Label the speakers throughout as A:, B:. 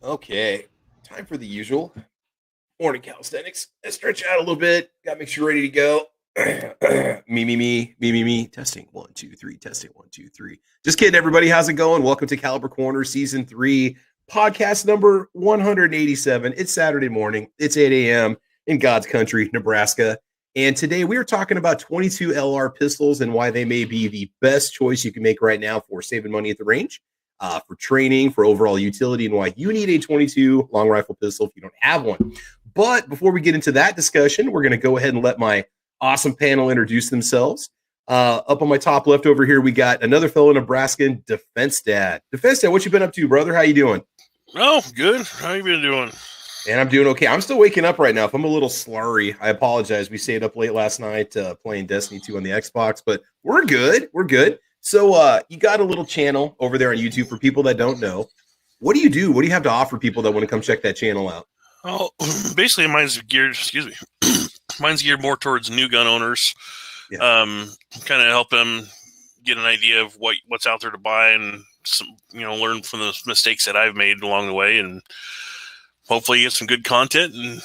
A: Okay, time for the usual morning calisthenics. Let's stretch out a little bit. Got to make sure you're ready to go. Me. Testing 1, 2, 3. Testing 1, 2, 3. Just kidding, everybody. How's it going? Welcome to Caliber Corner Season 3, podcast number 187. It's Saturday morning. It's 8 a.m. in God's country, Nebraska. And today we are talking about 22 LR pistols and why they may be the best choice you can make right now for saving money at the range. For training, for overall utility, and why you need a 22 long rifle pistol if you don't have one. But before we get into that discussion, we're going to go ahead and let my awesome panel introduce themselves. Up on my top left over here, we got another fellow Nebraskan, Defense Dad. Defense Dad, what you been up to, brother? How you doing?
B: Oh, good. How you been doing?
A: And I'm doing okay. I'm still waking up right now. If I'm a little slurry, I apologize. We stayed up late last night playing Destiny 2 on the Xbox, but we're good. We're good. So you got a little channel over there on YouTube for people that don't know. What do you do? What do you have to offer people that want to come check that channel out?
B: Oh, basically mine's geared, mine's geared more towards new gun owners. Yeah. Kind of help them get an idea of what's out there to buy and learn from the mistakes that I've made along the way, and hopefully get some good content and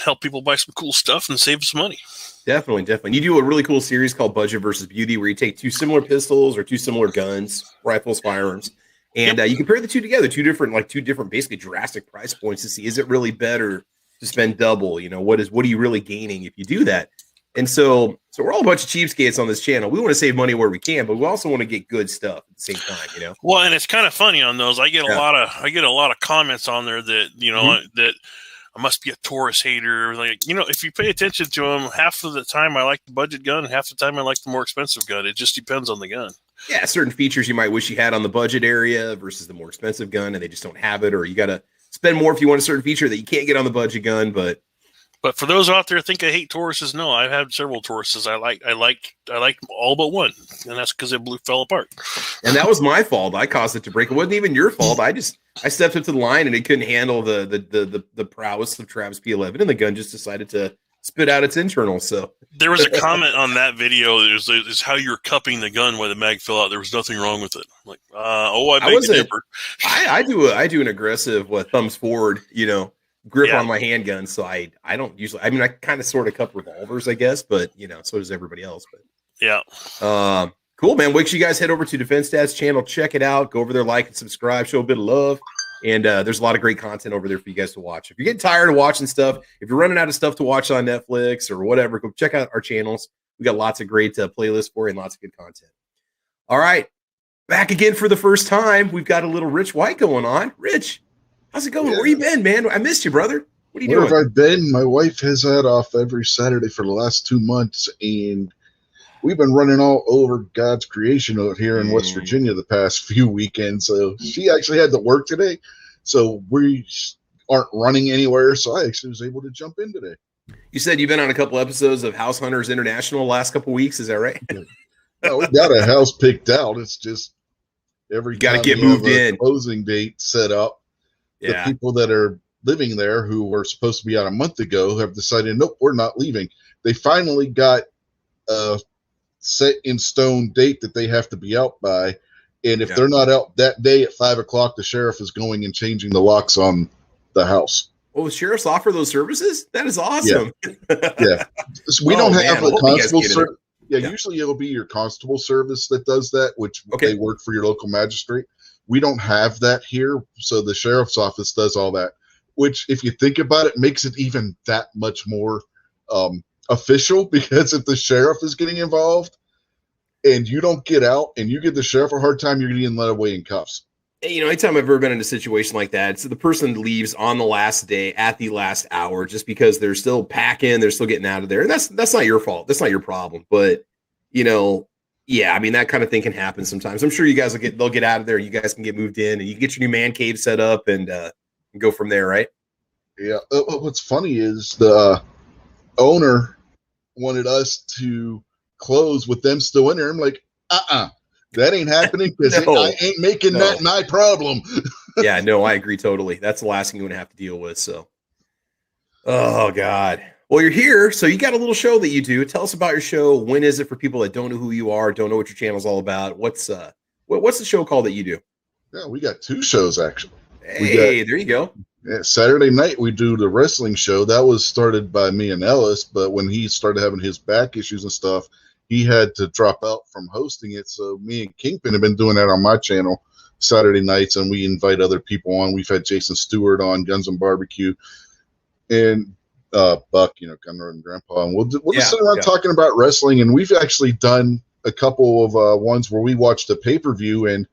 B: help people buy some cool stuff and save some money.
A: Definitely. You do a really cool series called Budget versus Beauty, where you take two similar pistols or two similar guns, rifles, firearms, and you compare the two together, two different basically drastic price points to see, is it really better to spend double? What are you really gaining if you do that? And so we're all a bunch of cheapskates on this channel. We want to save money where we can, but we also want to get good stuff at the same time,
B: Well, and it's kind of funny on those. I get a lot of comments on there that, that I must be a Taurus hater. If you pay attention to them, half of the time I like the budget gun, half the time I like the more expensive gun. It just depends on the gun.
A: Yeah, certain features you might wish you had on the budget area versus the more expensive gun, and they just don't have it, or you got to spend more if you want a certain feature that you can't get on the budget gun. But
B: for those out there who think I hate Tauruses, no, I've had several Tauruses. I like all but one, and that's because it fell apart.
A: And that was my fault. I caused it to break. It wasn't even your fault. I stepped up to the line and it couldn't handle the prowess of Travis P11, and the gun just decided to spit out its internals. So
B: there was a comment on that video. Is how you're cupping the gun while the mag fell out. There was nothing wrong with it. I'm like,
A: I do an aggressive thumbs forward, grip on my handgun. So I don't usually. I mean, I kind of sort of cup revolvers, I guess, but so does everybody else. But
B: yeah.
A: Cool, man. Make sure you guys head over to Defense Dad's channel, check it out, go over there, like and subscribe, show a bit of love. And there's a lot of great content over there for you guys to watch. If you're getting tired of watching stuff, if you're running out of stuff to watch on Netflix or whatever, go check out our channels. We got lots of great playlists for you and lots of good content. All right. Back again for the first time. We've got a little Rich White going on. Rich, how's it going? Yeah. Where you been, man? I missed you, brother. What are you doing?
C: Where have I been? My wife has had off every Saturday for the last 2 months, and we've been running all over God's creation out here in West Virginia the past few weekends. So she actually had to work today. So we aren't running anywhere. So I actually was able to jump in today.
A: You said you've been on a couple episodes of House Hunters International the last couple of weeks. Is that right?
C: No, we got a house picked out. It's just every
A: got to get moved in.
C: Closing date set up. Yeah. The people that are living there who were supposed to be out a month ago have decided, nope, we're not leaving. They finally got set in stone date that they have to be out by, and if they're not out that day at 5 o'clock, the sheriff is going and changing the locks on the house.
A: Oh, the sheriffs offer those services? That is awesome.
C: Yeah. So we don't have a constable service. Yeah, usually it'll be your constable service that does that, which they work for your local magistrate. We don't have that here, so the sheriff's office does all that, which, if you think about it, makes it even that much more official, because if the sheriff is getting involved and you don't get out and you give the sheriff a hard time, you're getting led away in cuffs.
A: Anytime I've ever been in a situation like that, so the person leaves on the last day at the last hour just because they're still packing, they're still getting out of there. And that's not your fault. That's not your problem. But, I mean, that kind of thing can happen sometimes. I'm sure you guys they'll get out of there. You guys can get moved in and you can get your new man cave set up and go from there, right?
C: Yeah. What's funny is the owner wanted us to close with them still in there. I'm like, that ain't happening, because I ain't making that my problem.
A: Yeah, no, I agree totally. That's the last thing you want to have to deal with. So, oh God. Well, you're here, so you got a little show that you do. Tell us about your show. When is it, for people that don't know who you are, don't know what your channel's all about? What's the show called that you do?
C: Yeah, we got 2 shows actually.
A: Hey, there you go.
C: Saturday night we do the wrestling show. That was started by me and Ellis, but when he started having his back issues and stuff, he had to drop out from hosting it. So me and Kingpin have been doing that on my channel Saturday nights, and we invite other people on. We've had Jason Stewart on, Guns and Barbecue, and Buck, Gunner and Grandpa, and we'll just sit around talking about wrestling. And we've actually done a couple of ones where we watched a pay-per-view and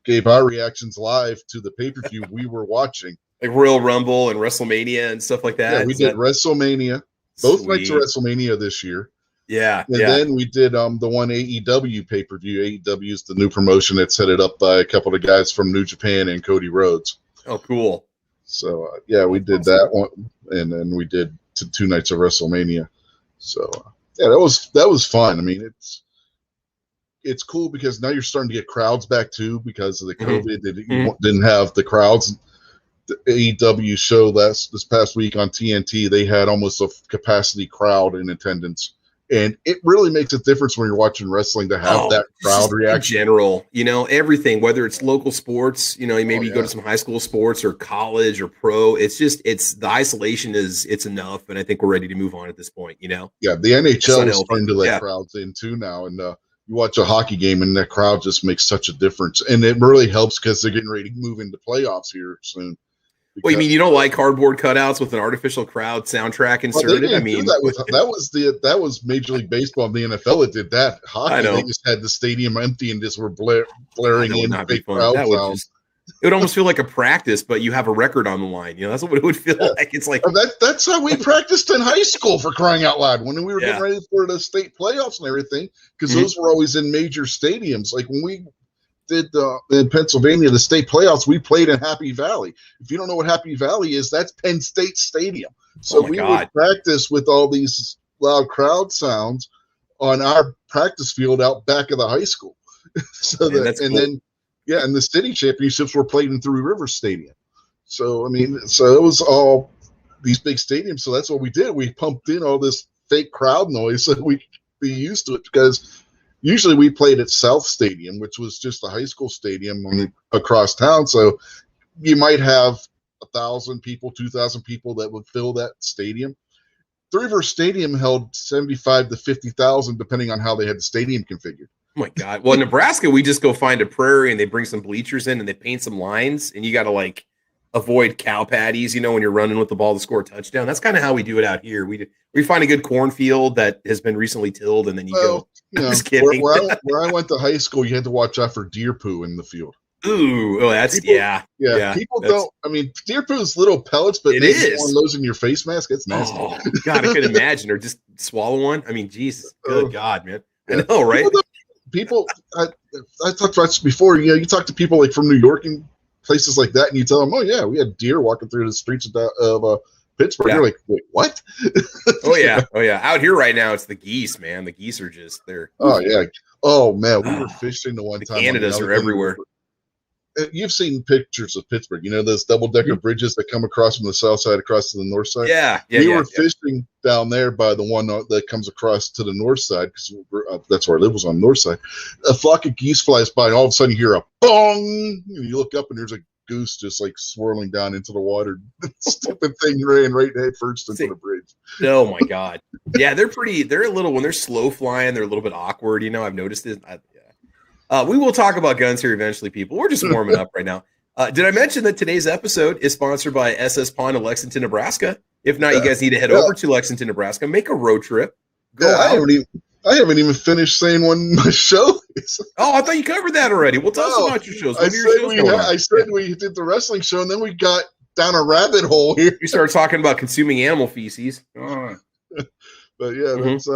C: gave our reactions live to the pay-per-view we were watching.
A: Like Royal Rumble and WrestleMania and stuff like that.
C: Yeah, we did WrestleMania, both nights of WrestleMania this year.
A: Yeah.
C: And then we did the one AEW pay-per-view. AEW is the new promotion that's headed up by a couple of guys from New Japan and Cody Rhodes.
A: Oh, cool.
C: So, we did that one. And then we did 2 nights of WrestleMania. So, that was fun. I mean, it's cool because now you're starting to get crowds back, too, because of the COVID. They didn't have the crowds. The AEW show this past week on TNT, they had almost a capacity crowd in attendance. And it really makes a difference when you're watching wrestling to have that crowd reaction.
A: In general, everything, whether it's local sports, you go to some high school sports or college or pro. It's the isolation it's enough. And I think we're ready to move on at this point, Yeah,
C: the NHL is starting to let crowds in too now. And you watch a hockey game and that crowd just makes such a difference. And it really helps because they're getting ready to move into playoffs here soon.
A: Well, you mean you don't like cardboard cutouts with an artificial crowd soundtrack inserted?
C: That was Major League Baseball and the NFL that did that. Hockey, they just had the stadium empty and just were blaring in fake crowd sounds.
A: It would almost feel like a practice, but you have a record on the line. That's what it would feel like. It's like
C: that's how we practiced in high school, for crying out loud, when we were getting ready for the state playoffs and everything, because those were always in major stadiums. Like when we did in Pennsylvania, the state playoffs, we played in Happy Valley. If you don't know what Happy Valley is, that's Penn State Stadium. So we would practice with all these loud crowd sounds on our practice field out back of the high school. And the city championships were played in Three Rivers Stadium. So it was all these big stadiums. So that's what we did. We pumped in all this fake crowd noise so we could be used to it, because usually we played at South Stadium, which was just a high school stadium across town. So you might have 1,000 people, 2,000 people that would fill that stadium. Three River Stadium held 75 to 50,000, depending on how they had the stadium configured.
A: Oh my God. Well, in Nebraska, we just go find a prairie and they bring some bleachers in and they paint some lines, and you got to avoid cow patties, when you're running with the ball to score a touchdown. That's kind of how we do it out here. We find a good cornfield that has been recently tilled, and then you go. Just kidding.
C: Where I went to high school, you had to watch out for deer poo in the field.
A: Ooh, that's
C: People don't. I mean, deer poo is little pellets, but it is one of those in your face mask. It's nasty.
A: Oh, God, I could imagine, or just swallow one. I mean, Jesus, good God, man. I know, right?
C: People, I talked about this before. You talk to people from New York and places like that, and you tell them, "Oh yeah, we had deer walking through the streets of Pittsburgh." You're like, "Wait, what?"
A: Oh yeah. Out here right now, it's the geese, man. The geese are just there.
C: Oh yeah. Oh man, we were fishing the one time.
A: Canadas are everywhere.
C: You've seen pictures of Pittsburgh. Those double-decker bridges that come across from the south side across to the north side. We were fishing down there by the one that comes across to the north side, because that's where I live, was on the north side. A flock of geese flies by, and all of a sudden you hear a bong, and you look up and there's a goose just swirling down into the water. Stupid thing ran right head first into the bridge.
A: Oh my God. Yeah, they're a little, when they're slow flying, they're a little bit awkward. I've noticed it. We will talk about guns here eventually, people. We're just warming up right now. Did I mention that today's episode is sponsored by SS Pond in Lexington, Nebraska? If not, you guys need to head over to Lexington, Nebraska, make a road trip.
C: I haven't even finished saying when my show is.
A: Oh, I thought you covered that already. Well, tell us about your shows.
C: I said we did the wrestling show, and then we got down a rabbit hole here.
A: You started talking about consuming animal feces.
C: But yeah, that's,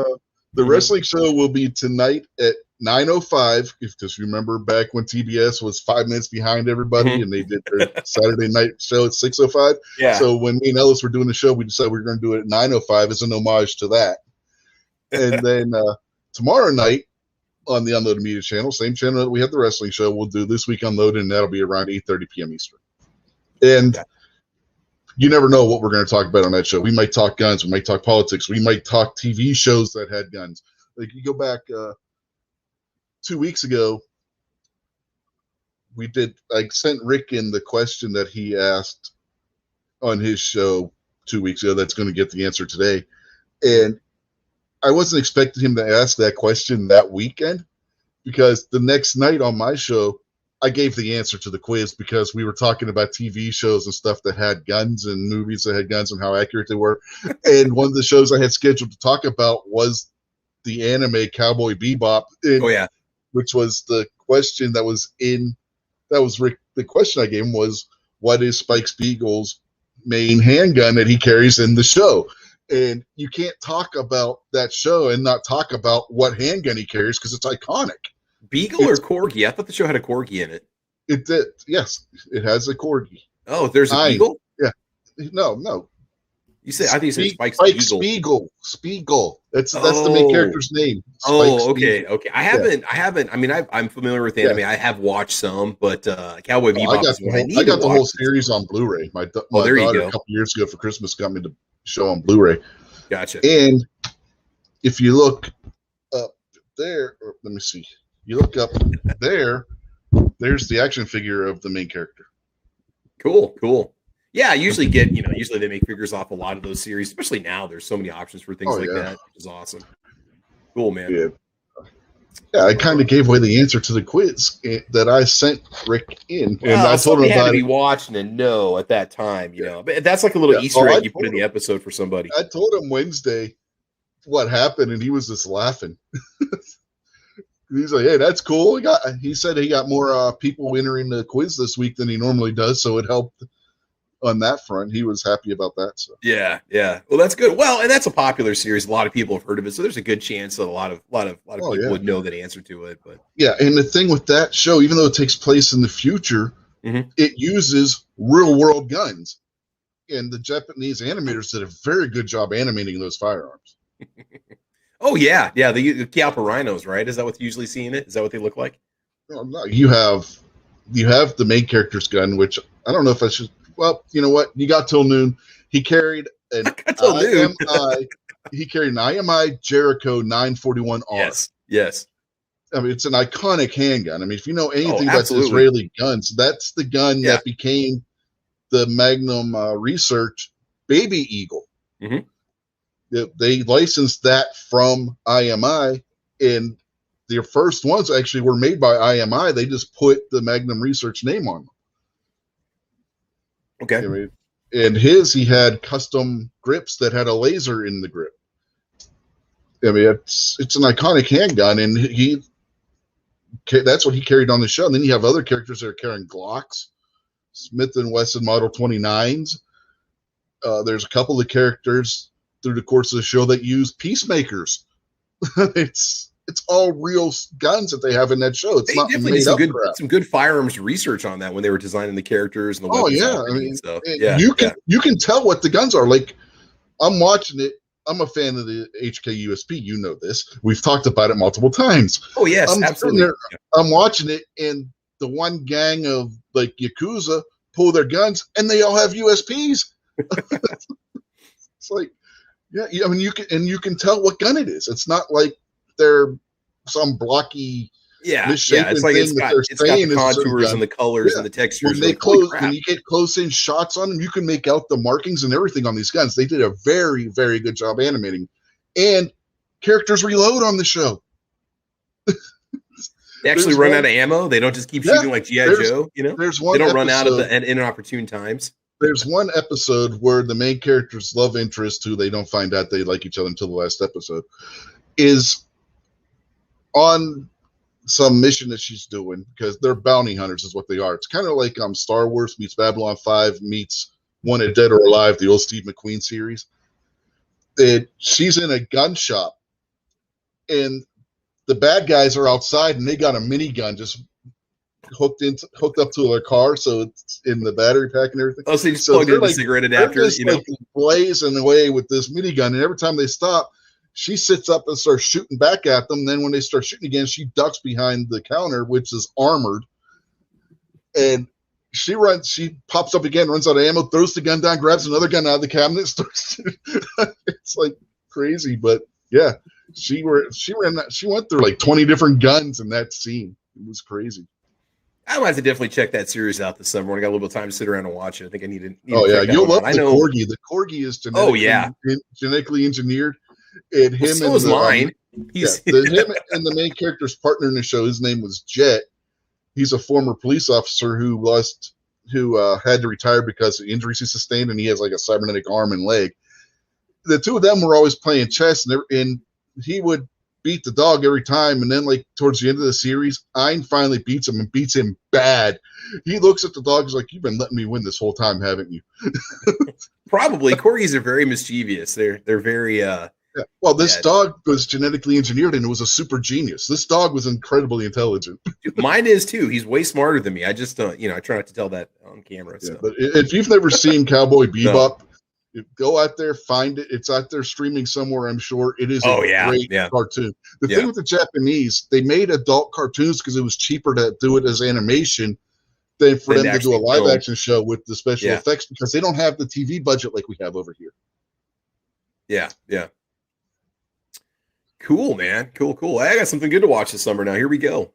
C: the wrestling show will be tonight at 9:05, because remember back when TBS was 5 minutes behind everybody, and they did their Saturday night show at 6:05.
A: Yeah.
C: So when me and Ellis were doing the show, we decided we were going to do it at 9:05 as an homage to that. And then tomorrow night on the Unloaded Media channel, same channel that we had the wrestling show, we'll do This Week Unloaded, and that'll be around 8:30 p.m. Eastern. And you never know what we're going to talk about on that show. We might talk guns, we might talk politics, we might talk TV shows that had guns. Like you go back 2 weeks ago, I sent Rick in the question that he asked on his show 2 weeks ago that's going to get the answer today. And I wasn't expecting him to ask that question that weekend, because the next night on my show, I gave the answer to the quiz because we were talking about TV shows and stuff that had guns and movies that had guns and how accurate they were. And one of the shows I had scheduled to talk about was the anime Cowboy Bebop. Which was the question that was Rick. The question I gave him was, what is Spike Spiegel's main handgun that he carries in the show? And you can't talk about that show and not talk about what handgun he carries because it's iconic.
A: Beagle or Corgi? I thought the show had a Corgi in it.
C: It did. Yes, it has a Corgi.
A: Oh, there's a Beagle?
C: Yeah. No.
A: You said, I think you said Spike
C: Spiegel. Spiegel. That's the main character's name.
A: Okay. I haven't. I mean, I'm familiar with anime. I have watched some, but Cowboy Bebop is one I need.
C: I got the whole series on Blu-ray. My
A: there you
C: daughter
A: go.
C: A couple years ago for Christmas got me the show on Blu-ray.
A: Gotcha.
C: And if you look up there, let me see. You look up there. There's the action figure of the main character.
A: Cool. Yeah, I usually usually they make figures off a lot of those series, especially now. There's so many options for things that, which is awesome. Cool, man.
C: Yeah, I kind of gave away the answer to the quiz that I sent Rick in.
A: Well,
C: and I told him
A: had to be watching and know at that time, you know. But that's like a little Easter egg you put in the episode for somebody.
C: I told him Wednesday what happened, and he was just laughing. He's like, "Hey, that's cool." He said he got more people entering the quiz this week than he normally does, so it helped on that front. He was happy about that. So
A: yeah. Well, that's good. Well, and that's a popular series. A lot of people have heard of it, so there's a good chance that a lot of people would know that answer to it. But
C: and the thing with that show, even though it takes place in the future, it uses real world guns, and the Japanese animators did a very good job animating those firearms.
A: Oh yeah, the Chiappa rhinos, right? Is that what you usually see in it? Is that what they look like?
C: No, you have the main character's gun, which I don't know if I should. Well, you know what? You got till noon. He carried an IMI. He carried an IMI Jericho 941R.
A: Yes.
C: I mean, it's an iconic handgun. I mean, if you know anything about Israeli guns, that's the gun that became the Magnum Research Baby Eagle.
A: Mm-hmm.
C: They licensed that from IMI, and their first ones actually were made by IMI. They just put the Magnum Research name on them.
A: Okay.
C: I mean, and he had custom grips that had a laser in the grip. I mean, it's an iconic handgun, and that's what he carried on the show. And then you have other characters that are carrying Glocks, Smith & Wesson Model 29s. There's a couple of characters through the course of the show that use peacemakers. It's all real guns that they have in that show. It's not
A: definitely
C: made up
A: some good firearms research on that when they were designing the characters and the weapons.
C: I mean, you can tell what the guns are. Like, I'm watching it. I'm a fan of the HK-USP. You know this. We've talked about it multiple times.
A: Oh yes, absolutely.
C: I'm watching it, and the one gang of like Yakuza pull their guns, and they all have USPs. It's like, I mean, you can tell what gun it is. It's not like they're some blocky,
A: it's like it's got the contours and the colors and the textures.
C: When you get close in shots on them, you can make out the markings and everything on these guns. They did a very, very good job animating, and characters reload on the show.
A: They actually run out of ammo. They don't just keep shooting like G.I. Joe. You know, they don't run out of the inopportune times.
C: There's one episode where the main character's love interest, who they don't find out they like each other until the last episode, is on some mission that she's doing, because they're bounty hunters is what they are. It's kind of like Star Wars meets Babylon 5 meets Wanted Dead or Alive, the old Steve McQueen series. She's in a gun shop, and the bad guys are outside, and they got a minigun just hooked up to their car, so it's in the battery pack and everything.
A: Oh, so you just plug in the cigarette adapter,
C: like blazing away with this minigun, and every time they stop, she sits up and starts shooting back at them. Then when they start shooting again, she ducks behind the counter, which is armored, and she pops up again, runs out of ammo, throws the gun down, grabs another gun out of the cabinet, starts. It's like crazy, but yeah, she went through like 20 different guns in that scene. It was crazy.
A: I might have to definitely check that series out this summer when I got a little bit of time to sit around and watch it. I think I need to.
C: You'll love the Corgi. The Corgi is genetically engineered, and him
A: so is mine.
C: Him and the main character's partner in the show. His name was Jet. He's a former police officer who had to retire because of injuries he sustained, and he has like a cybernetic arm and leg. The two of them were always playing chess, and he would beat the dog every time, and then like towards the end of the series, Ein finally beats him and beats him bad. He looks at the dog, he's like, "You've been letting me win this whole time, haven't you?"
A: Probably. Corgis are very mischievous. They're very
C: Well, this dog was genetically engineered, and it was a super genius. This dog was incredibly intelligent.
A: Mine is too. He's way smarter than me. I just don't, I try not to tell that on camera. So.
C: But if you've never seen Cowboy Bebop, go out there, find it. It's out there streaming somewhere, I'm sure. It is a great cartoon. The thing with the Japanese, they made adult cartoons because it was cheaper to do it as animation than for them to do a live action show with the special effects, because they don't have the TV budget like we have over here.
A: Yeah. Cool, man. Cool. I got something good to watch this summer now. Here we go.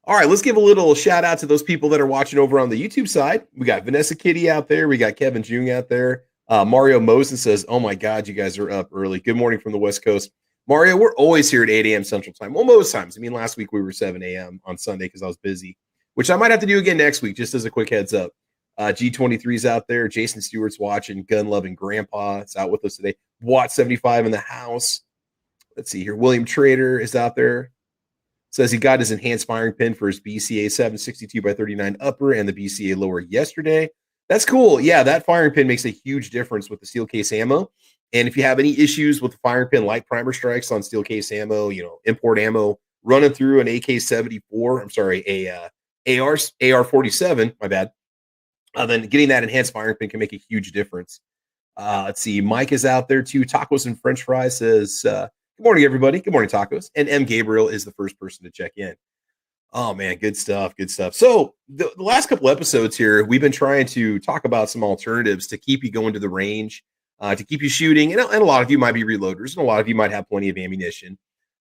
A: All right, let's give a little shout out to those people that are watching over on the YouTube side. We got Vanessa Kitty out there. We got Kevin Jung out there. Mario Mosen says, "Oh my God, you guys are up early. Good morning from the West Coast." Mario, we're always here at 8 a.m. Central Time. Well, most times. I mean, last week we were 7 a.m. on Sunday because I was busy, which I might have to do again next week, just as a quick heads up. G23's out there. Jason Stewart's watching. Gun Loving Grandpa is out with us today. Watt 75 in the house. Let's see here. William Trader is out there. Says he got his enhanced firing pin for his BCA 762x39 upper and the BCA lower yesterday. That's cool. Yeah, that firing pin makes a huge difference with the steel case ammo. And if you have any issues with the firing pin, like primer strikes on steel case ammo, import ammo running through an AK-74, AR-47, my bad. Then getting that enhanced firing pin can make a huge difference. Let's see. Mike is out there too. Tacos and French fries says, "Good morning, everybody." Good morning, Tacos. And M. Gabriel is the first person to check in. Oh, man, good stuff. So the last couple episodes here, we've been trying to talk about some alternatives to keep you going to the range, to keep you shooting. And a lot of you might be reloaders, and a lot of you might have plenty of ammunition.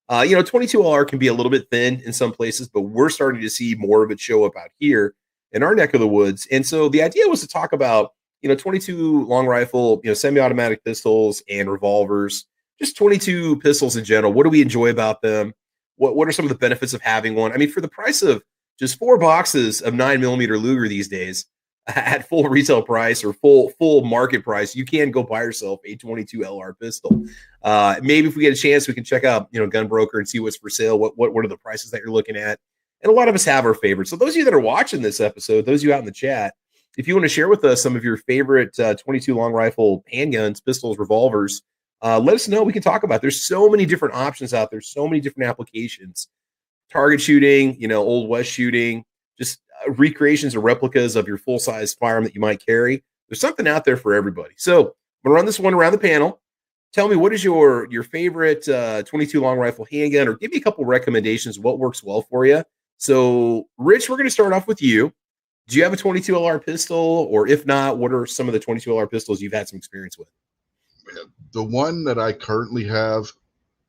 A: 22 LR can be a little bit thin in some places, but we're starting to see more of it show up out here in our neck of the woods. And so the idea was to talk about, 22 long rifle, semi-automatic pistols and revolvers, just 22 pistols in general. What do we enjoy about them? What are some of the benefits of having one? I mean, for the price of just 4 boxes of 9mm Luger these days at full retail price or full market price, you can go buy yourself a 22 LR pistol. Maybe if we get a chance, we can check out, Gun Broker and see what's for sale. What are the prices that you're looking at? And a lot of us have our favorites. So those of you that are watching this episode, those of you out in the chat, if you want to share with us some of your favorite 22 long rifle handguns, pistols, revolvers, let us know. We can talk about it. There's so many different options out there, so many different applications. Target shooting, Old West shooting, just recreations or replicas of your full-size firearm that you might carry. There's something out there for everybody. So I'm going to run this one around the panel. Tell me, what is your favorite 22 long rifle handgun, or give me a couple recommendations, what works well for you. So, Rich, we're going to start off with you. Do you have a 22 LR pistol? Or if not, what are some of the 22 LR pistols you've had some experience with?
C: The one that I currently have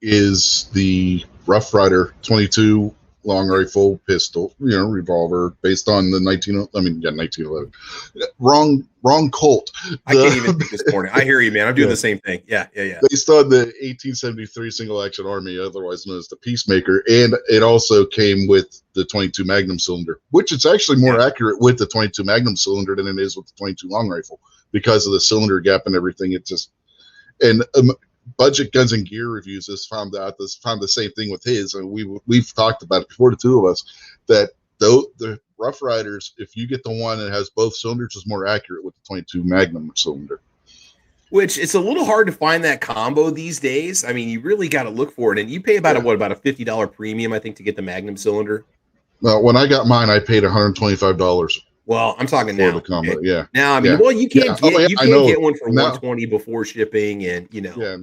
C: is the Rough Rider 22 long rifle pistol, revolver, based on the 1911. Wrong Colt.
A: I can't even think this morning. I hear you, man. I'm doing the same thing. Yeah.
C: Based on the 1873 Single Action Army, otherwise known as the Peacemaker, and it also came with the 22 Magnum cylinder, which is actually more accurate with the 22 Magnum cylinder than it is with the 22 long rifle because of the cylinder gap and everything. It just Budget Guns and Gear Reviews has found the same thing with his, and we've talked about it before, the two of us, that the Rough Riders, if you get the one that has both cylinders, is more accurate with the 22 Magnum cylinder.
A: Which it's a little hard to find that combo these days. I mean, you really got to look for it, and you pay about a $50 premium, I think, to get the Magnum cylinder.
C: When I got mine, I paid $125.
A: Well, I'm talking now.
C: The combo, yeah.
A: Now, I mean, well, you can't get one for $120 before shipping, and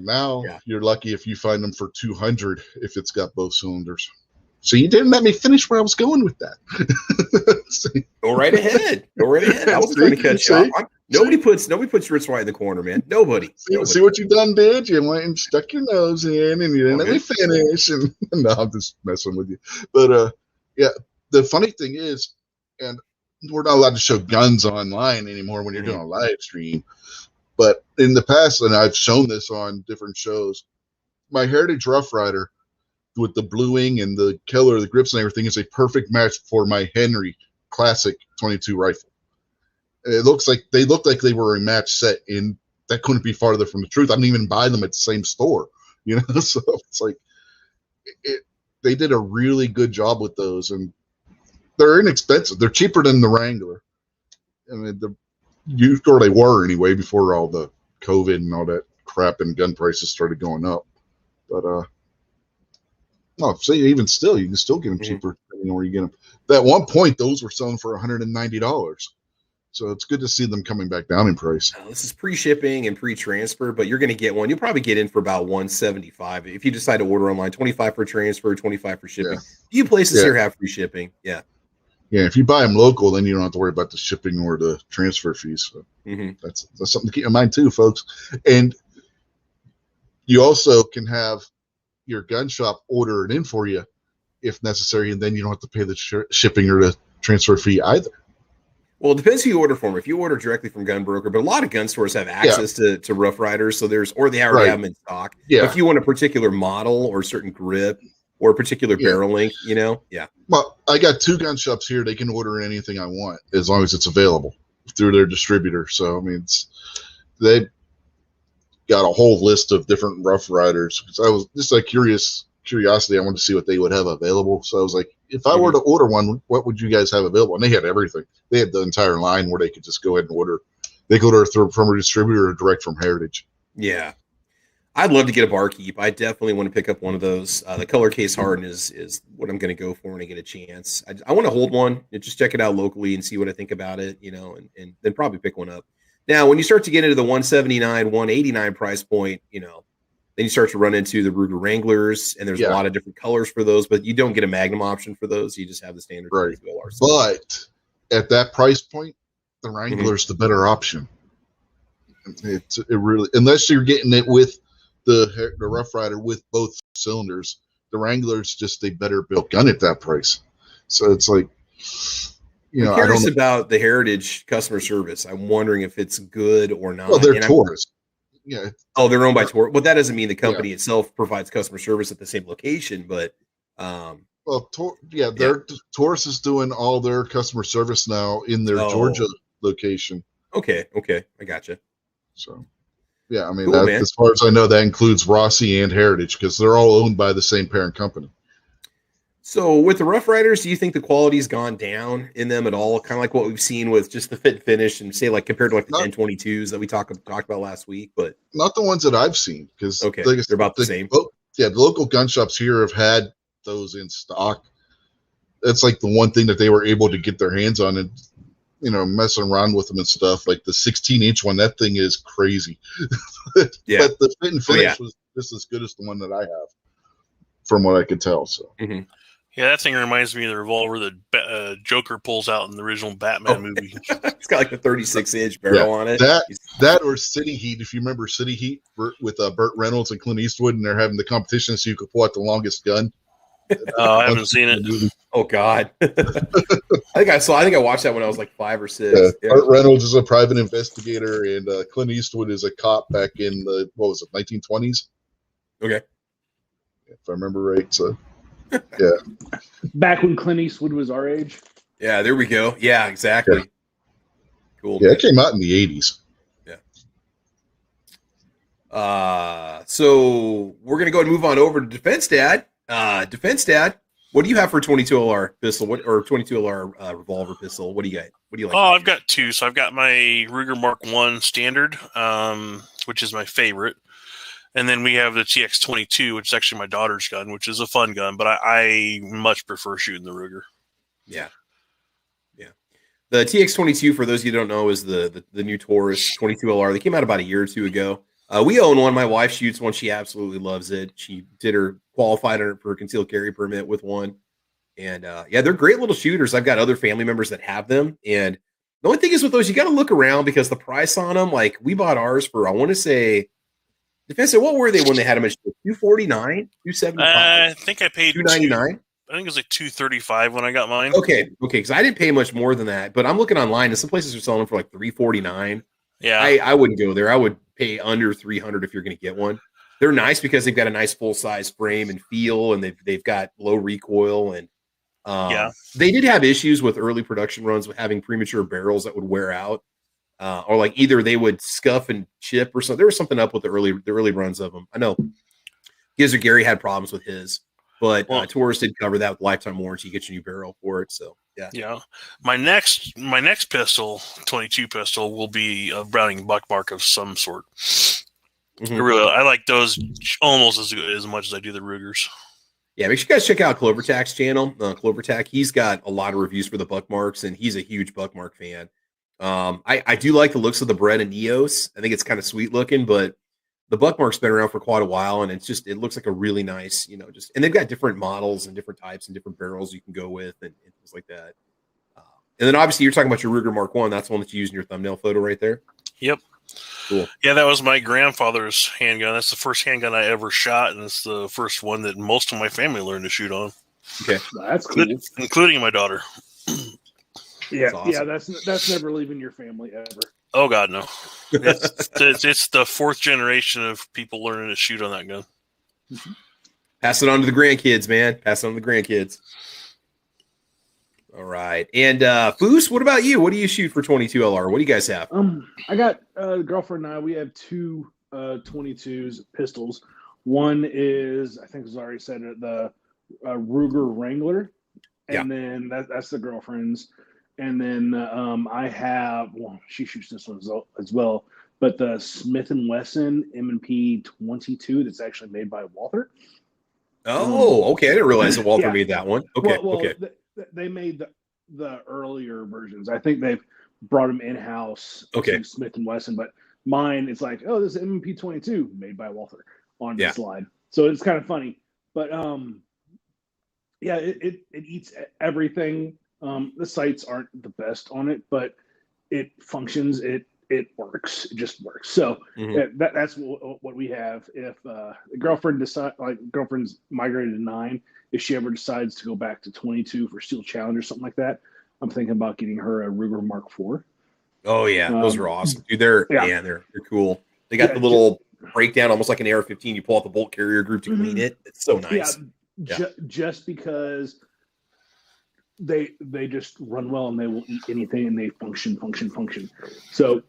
C: now you're lucky if you find them for $200 if it's got both cylinders. So you didn't let me finish where I was going with that.
A: Go right ahead. I was trying to cut you off. Nobody puts Rich White in the corner, man. Nobody.
C: See what you done did? You went and stuck your nose in, and you didn't let me finish. And no, I'm just messing with you. But the funny thing is, And we're not allowed to show guns online anymore when you're doing a live stream. But in the past, and I've shown this on different shows, my Heritage Rough Rider with the bluing and the killer, the grips and everything is a perfect match for my Henry Classic 22 rifle. It looks like they were a match set, and that couldn't be farther from the truth. I didn't even buy them at the same store, so it's like they did a really good job with those, and they're inexpensive. They're cheaper than the Wrangler. I mean, or they were anyway before all the COVID and all that crap and gun prices started going up. But even still, you can still get them cheaper depending on where you get them. At one point, those were selling for $190. So it's good to see them coming back down in price.
A: This is pre-shipping and pre-transfer, but you're going to get one. You'll probably get in for about $175 if you decide to order online. $25 for transfer, $25 for shipping. Yeah. Few places here have free shipping. Yeah.
C: Yeah, if you buy them local, then you don't have to worry about the shipping or the transfer fees. So that's something to keep in mind too, folks. And you also can have your gun shop order it in for you if necessary, and then you don't have to pay the shipping or the transfer fee either.
A: Well, it depends who you order from. If you order directly from Gun Broker, but a lot of gun stores have access to Rough Riders, so or they already have them in stock. Yeah. If you want a particular model or a certain grip or a particular barrel length,
C: Well, I got 2 gun shops here. They can order anything I want as long as it's available through their distributor. So, I mean, they got a whole list of different Rough Riders. So I was just like curiosity. I wanted to see what they would have available. So I was like, if I were to order one, what would you guys have available? And they had everything. They had the entire line where they could just go ahead and order. They could order from a distributor or direct from Heritage.
A: Yeah. I'd love to get a Barkeep. I definitely want to pick up one of those. The color case harden is what I'm going to go for when I get a chance. I want to hold one and just check it out locally and see what I think about it, and then probably pick one up. Now, when you start to get into the $179, $189 price point, then you start to run into the Ruger Wranglers, and there's a lot of different colors for those, but you don't get a Magnum option for those. You just have the standard.
C: Right. But at that price point, the Wrangler's the better option. It really, unless you're getting it with the Rough Rider with both cylinders, the Wrangler's just a better built gun at that price. So it's like,
A: I'm curious about the Heritage customer service. I'm wondering if it's good or not.
C: Well, they're Taurus. Yeah.
A: Oh, they're owned by Taurus. Well, that doesn't mean the company itself provides customer service at the same location, but
C: Taurus is doing all their customer service now in their Georgia location.
A: Okay, I gotcha.
C: So, yeah, I mean, cool, as far as I know, that includes Rossi and Heritage because they're all owned by the same parent company.
A: So with the Rough Riders, do you think the quality's gone down in them at all? Kind of like what we've seen with just the fit and finish, and say like compared to like the 1022s that we talked about last week, but
C: not the ones that I've seen because
A: they're about the same.
C: The local gun shops here have had those in stock. That's like the one thing that they were able to get their hands on and messing around with them and stuff. Like the 16-inch one, that thing is crazy. But the fit and finish was just as good as the one that I have, from what I could tell. So.
B: Yeah, that thing reminds me of the revolver that Joker pulls out in the original Batman movie.
A: It's got like a 36-inch barrel on it.
C: That or City Heat, if you remember City Heat with Burt Reynolds and Clint Eastwood, and they're having the competition so you could pull out the longest gun.
B: I haven't seen it.
A: Oh God! I think I watched that when I was like 5 or 6.
C: Yeah. Burt Reynolds is a private investigator, and Clint Eastwood is a cop back in the 1920s.
A: Okay,
C: if I remember right. So. Yeah.
D: Back when Clint Eastwood was our age.
A: Yeah, there we go. Yeah, exactly.
C: Yeah.
A: Cool.
C: Yeah, it came out in the 80s.
A: Yeah. So we're gonna go and move on over to Defense Dad. Defense Dad, what do you have for 22 LR pistol? Or 22 LR revolver pistol? What do you got? What do you like?
B: Oh, I've got 2. So I've got my Ruger Mark I Standard, which is my favorite. And then we have the TX-22, which is actually my daughter's gun, which is a fun gun, but I much prefer shooting the Ruger.
A: Yeah. The TX-22, for those of you who don't know, is the new Taurus 22LR. They came out about a year or 2 ago. We own one. My wife shoots one. She absolutely loves it. She qualified for a concealed carry permit with one. And they're great little shooters. I've got other family members that have them. And the only thing is with those, you got to look around because the price on them, like we bought ours for, I want to say, Defense, what were they when they had them at $249, $275?
B: I think I paid
A: $299.
B: I think it was like $235 when I got mine.
A: Okay, because I didn't pay much more than that, but I'm looking online and some places are selling them for like $349.
B: Yeah,
A: I wouldn't go there. I would pay under $300 if you're going to get one. They're nice because they've got a nice full size frame and feel, and they've got low recoil, and they did have issues with early production runs with having premature barrels that would wear out, or like either they would scuff and chip or something. There was something up with the early runs of them. I know Gizzard Gary had problems with his. But Taurus did cover that with lifetime warranty. You get your new barrel for it. So
B: yeah. My next pistol, 22 pistol, will be a Browning Buckmark of some sort. Mm-hmm. I like those almost as much as I do the Rugers.
A: Yeah, make sure you guys check out Clovertack's channel. Clovertack, he's got a lot of reviews for the Buckmarks, and he's a huge Buckmark fan. I do like the looks of the Bred and Neos. I think it's kind of sweet looking, but the Buckmark's been around for quite a while, and it looks like a really nice, and they've got different models and different types and different barrels you can go with and things like that. And then obviously you're talking about your Ruger Mark I. That's the one that you use in your thumbnail photo right there.
B: Yep.
A: Cool.
B: Yeah, that was my grandfather's handgun. That's the first handgun I ever shot, and it's the first one that most of my family learned to shoot on.
A: Okay,
D: that's cool,
B: including my daughter.
D: Yeah, awesome. That's never leaving your family ever.
B: Oh God, no! It's the fourth generation of people learning to shoot on that gun.
A: Pass it on to the grandkids, man. Pass it on to the grandkids. All right, and Foos, what about you? What do you shoot for 22 LR? What do you guys have?
D: I got the girlfriend and I. We have two 22s pistols. One is, I think it was already said, the Ruger Wrangler, and then that's the girlfriend's. And then I have, she shoots this one as well, but the Smith & Wesson M&P 22 that's actually made by Walther.
A: Oh, okay. I didn't realize that Walther made that one. Okay, okay.
D: They made the earlier versions. I think they've brought them in-house to Smith & Wesson, but mine, it's like, this is M&P 22 made by Walther on the slide. So it's kind of funny. But, it eats everything. The sights aren't the best on it, but it functions. It works. It just works. So that's what we have. If the girlfriend's migrated to 9, if she ever decides to go back to 22 for Steel Challenge or something like that, I'm thinking about getting her a Ruger Mark IV.
A: Oh yeah, those are awesome, dude. They're cool. They got the little breakdown, almost like an AR-15. You pull out the bolt carrier group to clean it. It's so nice.
D: Just because they just run well and they will eat anything and they function. So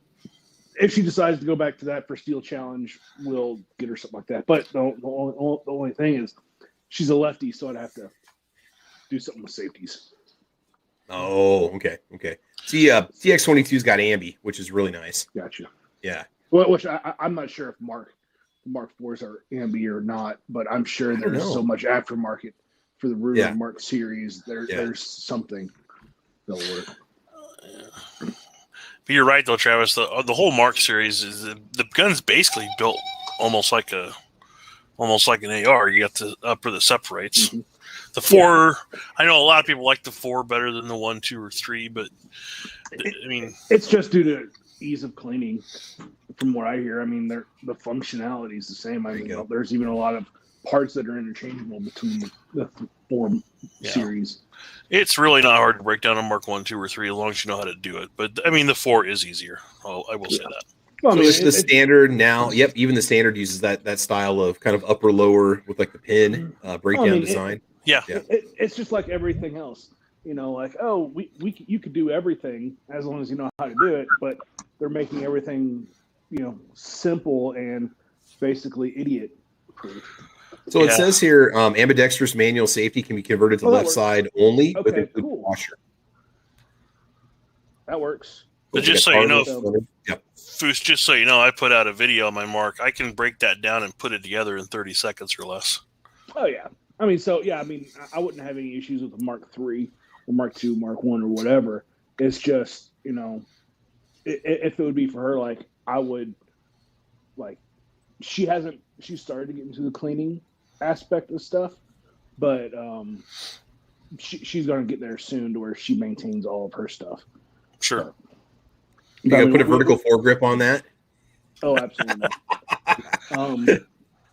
D: if she decides to go back to that for Steel Challenge, we'll get her something like that. But the only thing is she's a lefty, so I'd have to do something with safeties.
A: Oh, okay. TX-22's got ambi, which is really nice.
D: Gotcha.
A: Yeah.
D: Well, which I'm not sure if Mark IVs are ambi or not, but I'm sure there's so much aftermarket for the Ruger Mark series. There's something that'll work.
B: But you're right, though, Travis. The whole Mark series is the gun's basically built almost like an AR. You got the upper that separates. Mm-hmm. The 4, I know a lot of people like the 4 better than the 1, 2, or 3, but
D: it's just due to ease of cleaning. From what I hear, the functionality is the same. There's even a lot of parts that are interchangeable between the 4 series.
B: It's really not hard to break down a Mark 1, 2, or 3 as long as you know how to do it. But the 4 is easier. I will say that.
A: Well, so it's the standard now. Yep, even the standard uses that style of kind of upper lower with like the pin breakdown design.
D: It's just like everything else. You could do everything as long as you know how to do it. But they're making everything simple and basically idiot proof.
A: So it says here, ambidextrous manual safety can be converted to left side only with a washer.
D: That works.
B: But just so you know, Foos, just so you know, I put out a video on my Mark. I can break that down and put it together in 30 seconds or less.
D: Oh, yeah. I wouldn't have any issues with the Mark III or Mark II, Mark I, or whatever. It's just, if it would be for her, like, I would, like, she started to get into the cleaning aspect of stuff, but she's going to get there soon to where she maintains all of her stuff.
B: Sure.
A: You got to put a vertical foregrip on that?
D: Oh, absolutely.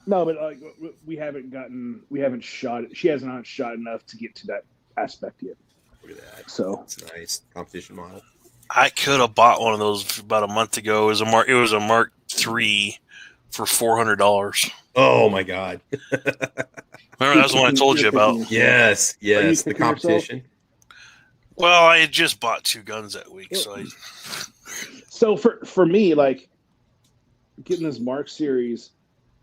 D: No, but like we haven't shot it. She hasn't shot enough to get to that aspect yet.
A: Look at that.
D: So
A: it's a nice competition model.
B: I could have bought one of those about a month ago. It was a Mark III for $400.
A: Oh my God!
B: Remember that's the one I told you about.
A: Yes, the competition.
D: Yourself?
B: Well, I had just bought 2 guns that week,
D: So for me, like getting this Mark series,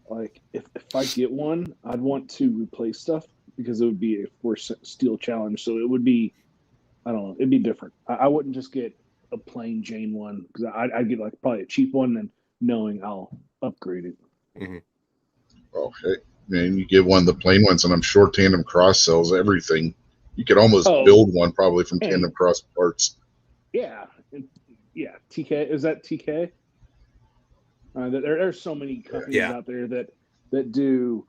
D: like if I get one, I'd want to replace stuff because it would be a force steel challenge. So it would be, I don't know, it'd be different. I wouldn't just get a plain Jane one because I'd get like probably a cheap one and knowing I'll upgrade it.
A: Mm-hmm.
C: Oh, hey, man, you get one of the plain ones, and I'm sure Tandem Cross sells everything. You could almost build one probably from Tandem Cross parts.
D: Yeah. TK, is that TK? There's so many companies out there that do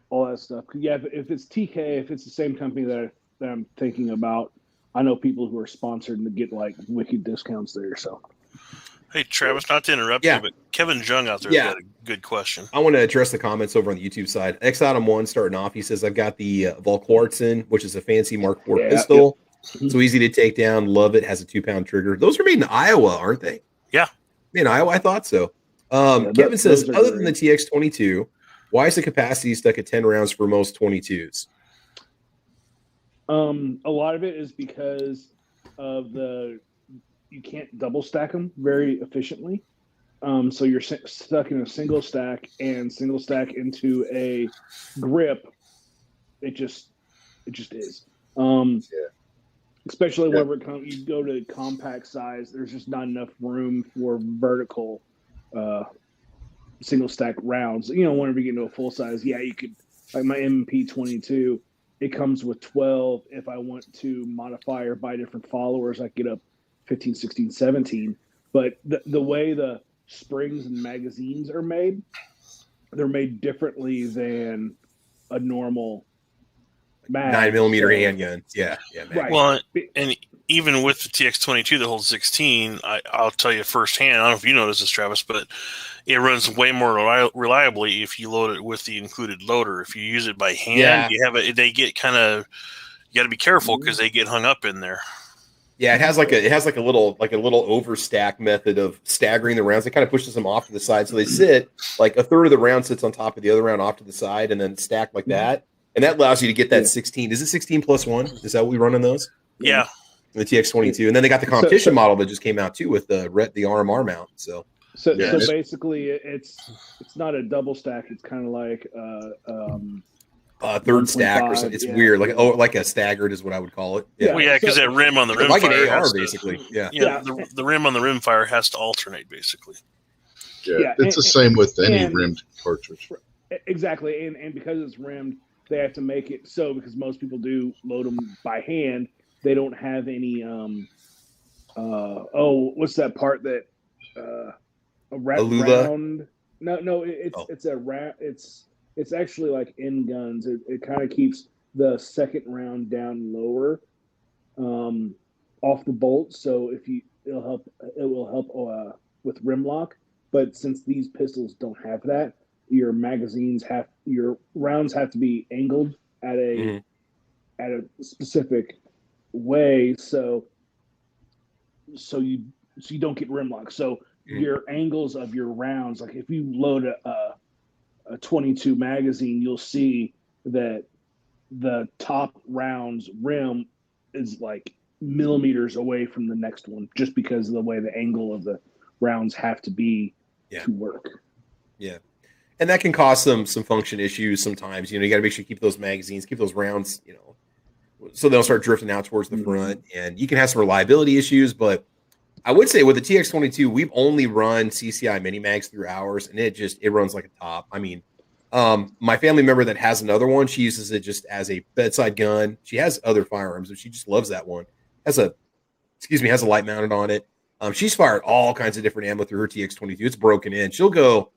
D: all that stuff. Yeah, if it's TK, if it's the same company that I'm thinking about, I know people who are sponsored and get like wicked discounts there. So,
B: hey Travis, not to interrupt you, but Kevin Jung out there has got a good question.
A: I want to address the comments over on the YouTube side. X-Adam1 starting off, he says, I've got the Volkwarzen, which is a fancy Mark IV pistol. Yep. So easy to take down. Love it. Has a 2-pound trigger. Those are made in Iowa, aren't they?
B: Yeah.
A: Made in Iowa? I thought so. Kevin says, other than the TX22, why is the capacity stuck at 10 rounds for most 22s?
D: A lot of it is because of you can't double stack them very efficiently. So you're stuck in a single stack into a grip. It just is. Especially whenever you go to compact size, there's just not enough room for vertical single stack rounds. Whenever you get into a full size, you could, like my MP22, it comes with 12. If I want to modify or buy different followers, I get up 15, 16, 17. But the way the springs and magazines are made, they're made differently than a normal
A: 9mm handgun. Yeah.
B: Right. Well, and even with the TX22 that holds 16, I'll tell you firsthand. I don't know if you noticed this, Travis, but it runs way more reliably if you load it with the included loader. If you use it by hand, they get kind of. You got to be careful because they get hung up in there.
A: Yeah, it has like a little overstack method of staggering the rounds. It kind of pushes them off to the side, so they sit like a third of the round sits on top of the other round off to the side, and then stack like that. And that allows you to get that 16. Is it 16 plus 1? Is that what we run on those?
B: Yeah.
A: The TX22. And then they got the competition model that just came out too with the RMR mount. So
D: basically it's not a double stack. It's kind of like
A: third stack or something. It's weird. Like a staggered is what I would call it.
B: Yeah. Because that rim on the rim
A: like
B: fire
A: an AR basically.
B: The rim on the rim fire has to alternate basically.
C: Yeah. It's the same with any rimmed cartridge.
D: Exactly. And because it's rimmed, they have to make it so, because most people do load them by hand. They don't have any. What's that part that a round? No. It's actually like in guns. It kind of keeps the second round down lower, off the bolt. So it will help with rim lock. But since these pistols don't have that, your rounds have to be angled at a specific way, so you don't get rim lock. So your angles of your rounds, like if you load a 22 magazine, you'll see that the top round's rim is like millimeters away from the next one, just because of the way the angle of the rounds have to be to work.
A: Yeah. And that can cause some function issues sometimes. You got to make sure you keep those magazines, keep those rounds, so they'll start drifting out towards the front. And you can have some reliability issues, but I would say with the TX22, we've only run CCI mini mags through ours, and it runs like a top. I mean, my family member that has another one, she uses it just as a bedside gun. She has other firearms, but she just loves that one. Has a light mounted on it. She's fired all kinds of different ammo through her TX22. It's broken in. She'll go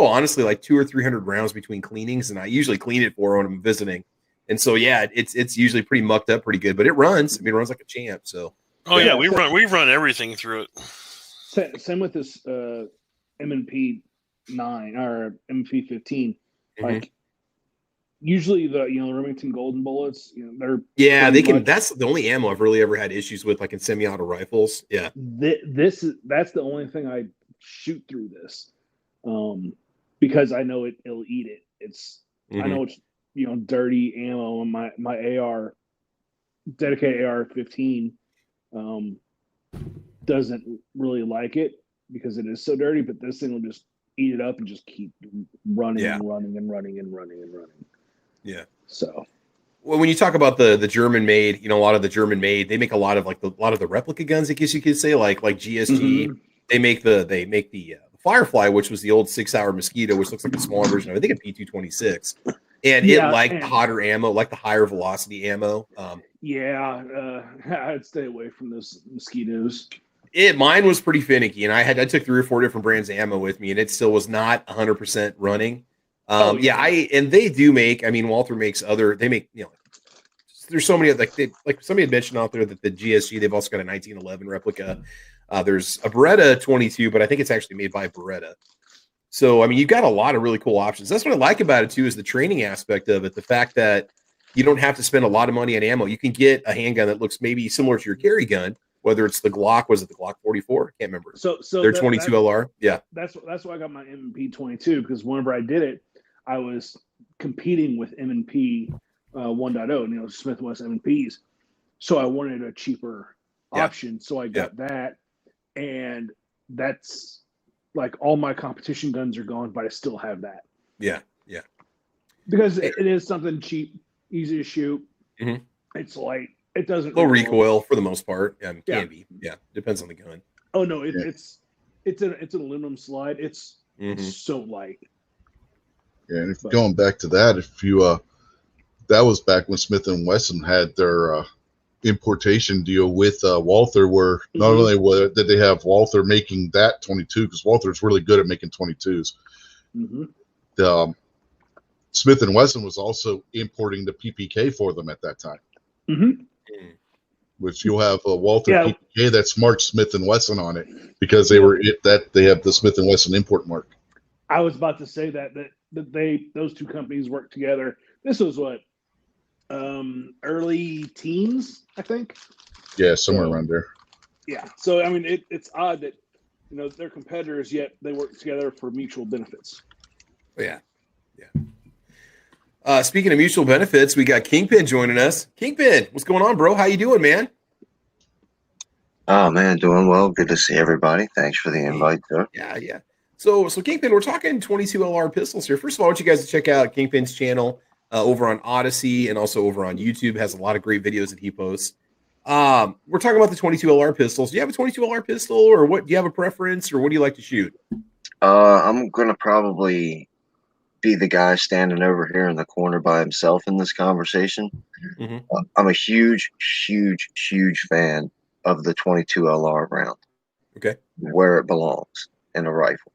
A: honestly like 200 or 300 rounds between cleanings, and I usually clean it for her when I'm visiting. And so it's usually pretty mucked up pretty good, but it runs. I mean, it runs like a champ. So
B: we run everything through it.
D: Same with this M&P 9 or MP 15. Like usually the Remington Golden bullets, they're
A: they can. That's the only ammo I've really ever had issues with, like in semi-auto rifles. Yeah,
D: that's the only thing I shoot through this, because I know it'll eat it. I know it's dirty ammo, and my AR, dedicated AR-15, doesn't really like it because it is so dirty. But this thing will just eat it up and just keep running and running and running and running and running.
A: Yeah.
D: So,
A: well, when you talk about the German made, a lot of the German made, they make a lot of the replica guns, I guess you could say, like GSG. They make the Firefly, which was the old 6-hour Mosquito, which looks like a smaller version of, I think, a P226, and it liked the hotter ammo, like the higher velocity ammo.
D: I'd stay away from those Mosquitoes.
A: Mine was pretty finicky, and I took 3 or 4 different brands of ammo with me, and it still was not 100% running. And they do make. I mean, Walther makes they make. There's so many like somebody had mentioned out there that the GSG, they've also got a 1911 replica. There's a Beretta 22, but I think it's actually made by Beretta. So I mean, you've got a lot of really cool options. That's what I like about it too, is the training aspect of it. The fact that you don't have to spend a lot of money on ammo. You can get a handgun that looks maybe similar to your carry gun, whether it's the Glock. Was it the Glock 44? I can't remember.
D: So
A: they're 22 LR. Yeah,
D: that's why I got my M&P 22, because whenever I did it, I was competing with M&P 1.0, Smith & Wesson M&Ps. So I wanted a cheaper option. So I got that. And that's like all my competition guns are gone, but I still have that.
A: Yeah.
D: Because it is something cheap, easy to shoot. It's light. It doesn't
A: low recoil for the most part. Can be. Yeah. Depends on the gun.
D: Oh no, it's an aluminum slide. It's so light.
C: Yeah, and going back to that, if you that was back when Smith and Wesson had their importation deal with Walther, where not only did they have Walther making that 22, because Walther's really good at making 22s. The Smith and Wesson was also importing the PPK for them at that time. Which you'll have a Walther PPK that's marked Smith and Wesson on it, because they have the Smith and Wesson import mark.
D: I was about to say that those two companies worked together. This was what, early teens, I think.
C: Yeah, somewhere around there.
D: Yeah. So I mean, it's odd that they're competitors, yet they work together for mutual benefits.
A: Yeah. Speaking of mutual benefits, we got Kingpin joining us. Kingpin, what's going on, bro? How you doing, man?
E: Oh man, doing well. Good to see everybody. Thanks for the invite, sir.
A: Yeah. So Kingpin, we're talking 22 LR pistols here. First of all, I want you guys to check out Kingpin's channel over on Odyssey and also over on YouTube. Has a lot of great videos that he posts. We're talking about the 22 LR pistols. Do you have a 22 LR pistol, or what? Do you have a preference, or what do you like to shoot?
E: I'm gonna probably be the guy standing over here in the corner by himself in this conversation. I'm a huge fan of the 22 LR round.
A: Okay,
E: where it belongs in a rifle.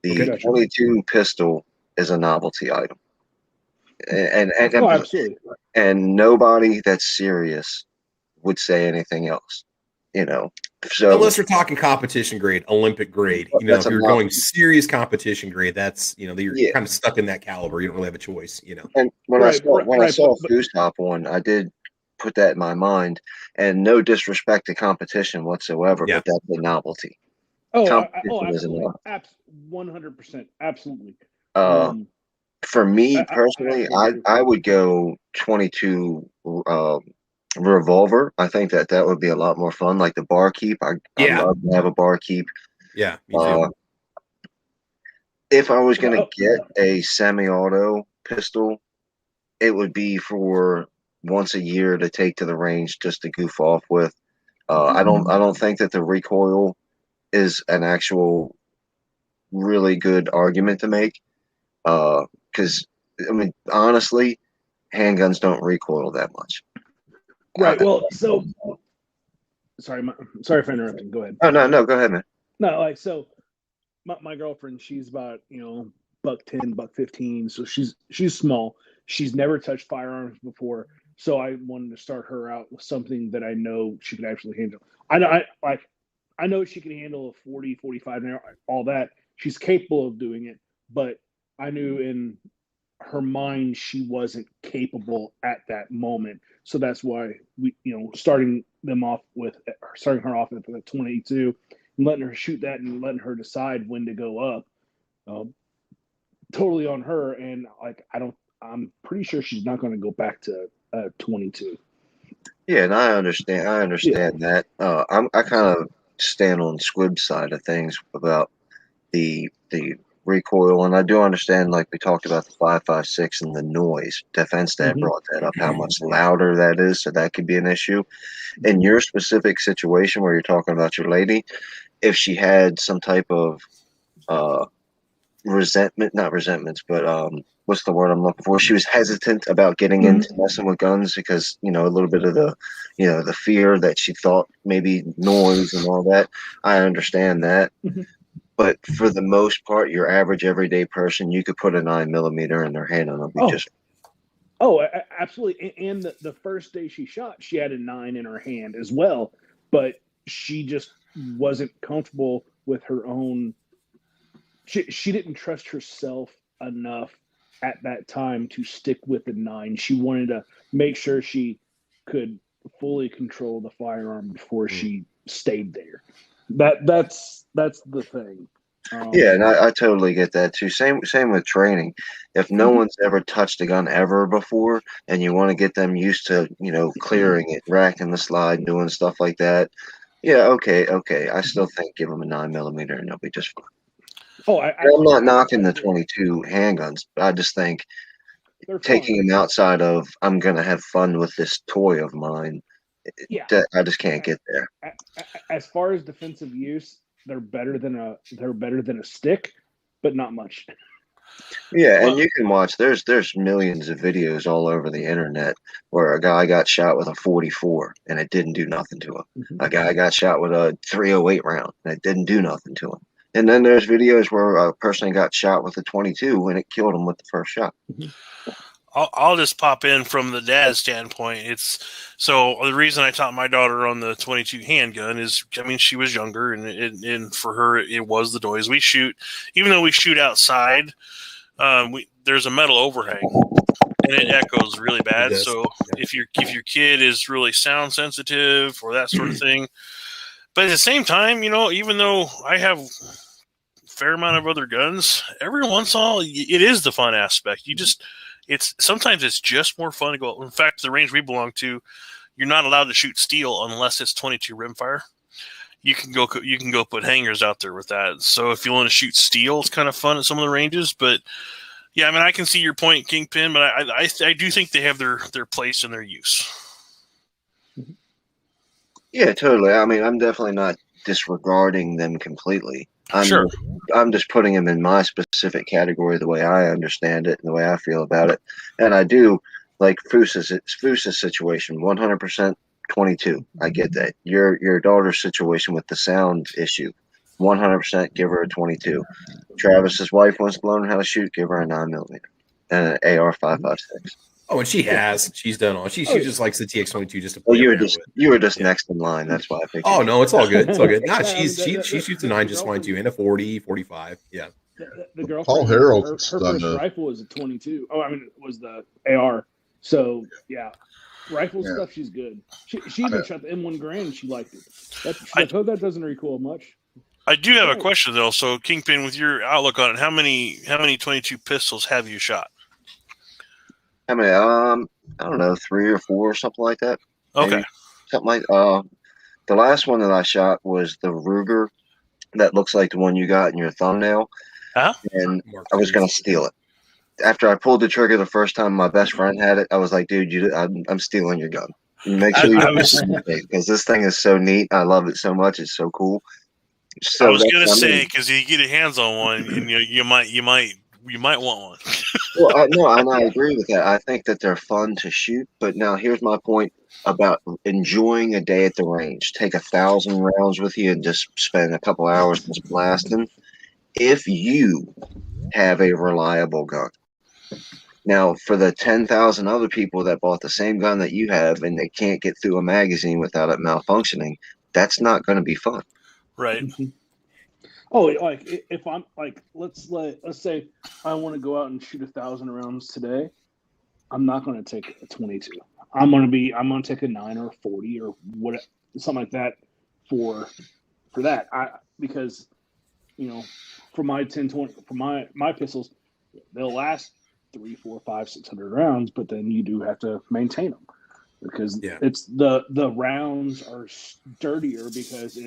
E: The 22 pistol is a novelty item, and
D: absolutely.
E: And nobody that's serious would say anything else. So
A: unless we're talking competition grade, Olympic grade, if you're going serious competition grade, that's you're kind of stuck in that caliber. You don't really have a choice,
E: And when I saw Goose Top one, I did put that in my mind, and no disrespect to competition whatsoever, but that's a novelty.
D: Absolutely, 100%, absolutely.
E: For me personally, I would go 22 revolver. I think that would be a lot more fun. Like the bar keep. I love to have a bar keep.
A: Yeah, me too.
E: If I was going to get a semi-auto pistol, it would be for once a year to take to the range just to goof off with. I don't think that the recoil is an actual really good argument to make. Because I mean, honestly, handguns don't recoil that much.
D: Right. Well, so sorry for interrupting. Go ahead.
E: Oh no, go ahead, man.
D: No, so my girlfriend, she's about $110, $115, so she's small. She's never touched firearms before, so I wanted to start her out with something that I know she could actually handle. I know she can handle a 40, 45 now, all that. She's capable of doing it, but I knew in her mind, she wasn't capable at that moment. So that's why we, starting her off with the 22 and letting her shoot that and letting her decide when to go up. Totally on her. And I'm pretty sure she's not going to go back to 22.
E: Yeah, and I understand that. I kind of stand on Squib's side of things about the recoil, and I do understand, like we talked about the 5.56 and the noise. Defense Dad brought that up, how much louder that is, so that could be an issue. In your specific situation where you're talking about your lady, if she had some type of not resentments, but what's the word I'm looking for? She was hesitant about getting into messing with guns because, a little bit of the fear that she thought maybe noise and all that. I understand that. But for the most part, your average everyday person, you could put a 9mm in their hand and it'll be just.
D: Oh, absolutely. And the first day she shot, she had a 9 in her hand as well, but she just wasn't comfortable with her own. She didn't trust herself enough at that time to stick with the 9. She wanted to make sure she could fully control the firearm before she stayed there. That's the thing.
E: Yeah, and I totally get that too. Same with training. If no one's ever touched a gun ever before, and you want to get them used to, clearing it, racking the slide, doing stuff like that, yeah, okay. I still think give them a 9mm and they'll be just fine. I'm not knocking the 22 handguns, but I just think taking them outside of I'm gonna have fun with this toy of mine.
D: Yeah,
E: I just can't get there.
D: As far as defensive use, they're better than a stick, but not much.
E: Yeah, and you can watch. There's millions of videos all over the internet where a guy got shot with a 44 and it didn't do nothing to him. A guy got shot with a 308 round and it didn't do nothing to him. And then there's videos where a person got shot with a 22 and it killed him with the first shot.
B: I'll just pop in from the dad's standpoint. So the reason I taught my daughter on the 22 handgun is, she was younger, and for her it was the noise. We shoot, even though we shoot outside, there's a metal overhang, and it echoes really bad. So if your kid is really sound sensitive or that sort of thing, but at the same time, even though I have a fair amount of other guns, every once in a while it is the fun aspect. Sometimes it's just more fun to go. In fact, the range we belong to, you're not allowed to shoot steel unless it's 22 rimfire. You can go put hangers out there with that. So if you want to shoot steel, it's kind of fun at some of the ranges. But yeah, I can see your point, Kingpin. But I do think they have their place and their use.
E: Yeah, totally. I'm definitely not disregarding them completely. I'm just putting them in my specific category, the way I understand it and the way I feel about it. And I do like Foos's situation, 100% 22. I get that. Your daughter's situation with the sound issue, 100% give her a 22. Travis's wife wants to learn how to shoot, give her a 9mm and an AR 5.56.
A: Oh, and she's done all. She just likes the TX-22 just to play.
E: You were just next in line. That's why I picked.
A: Oh no, it's all good. It's all good. Nah, she shoots a 9 just fine too, and a 40, 45. Yeah.
D: The girlfriend,
C: Paul Harold,
D: her first rifle was a 22. It was the AR. So yeah, rifle stuff. She's good. She even shot the M1 Grand. She liked it. That doesn't recoil much.
B: I do have a question though. So Kingpin, with your outlook on it, how many 22 pistols have you shot?
E: How many? I don't know, 3 or 4 or something like that.
B: Okay.
E: Maybe. Something like the last one that I shot was the Ruger that looks like the one you got in your thumbnail. And I was gonna steal it. After I pulled the trigger the first time, my best friend had it. I was like, dude, I'm stealing your gun. Make sure because this thing is so neat. I love it so much. It's so cool. So
B: I was gonna say, because you get your hands on one, and you might want one.
E: Well, no, and I agree with that. I think that they're fun to shoot, but now here's my point about enjoying a day at the range. Take 1,000 rounds with you and just spend a couple hours just blasting. If you have a reliable gun. Now, for the 10,000 other people that bought the same gun that you have and they can't get through a magazine without it malfunctioning, that's not going to be fun.
B: Right.
D: Oh, like if I'm like, let's say I want to go out and shoot 1,000 rounds today. I'm not going to take a 22. I'm going to take a 9 or a 40 or what, something like that for that. Because for my 10-20 for my pistols, they'll last 3, 4, 5, 600 rounds, but then you do have to maintain them because it's the rounds are dirtier because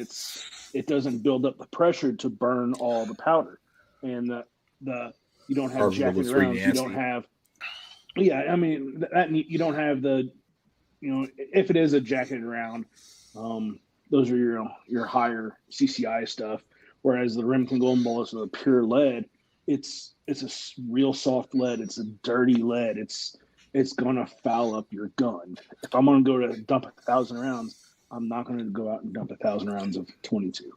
D: it doesn't build up the pressure to burn all the powder, and the you don't have jacketed rounds. You don't have. Yeah, I mean that you don't have the, if it is a jacketed round, those are your higher CCI stuff. Whereas the Remington Golden Bullets are the pure lead. It's a real soft lead. It's a dirty lead. It's gonna foul up your gun. If I'm gonna go to dump 1,000 rounds, I'm not gonna go out and dump 1,000 rounds of 22.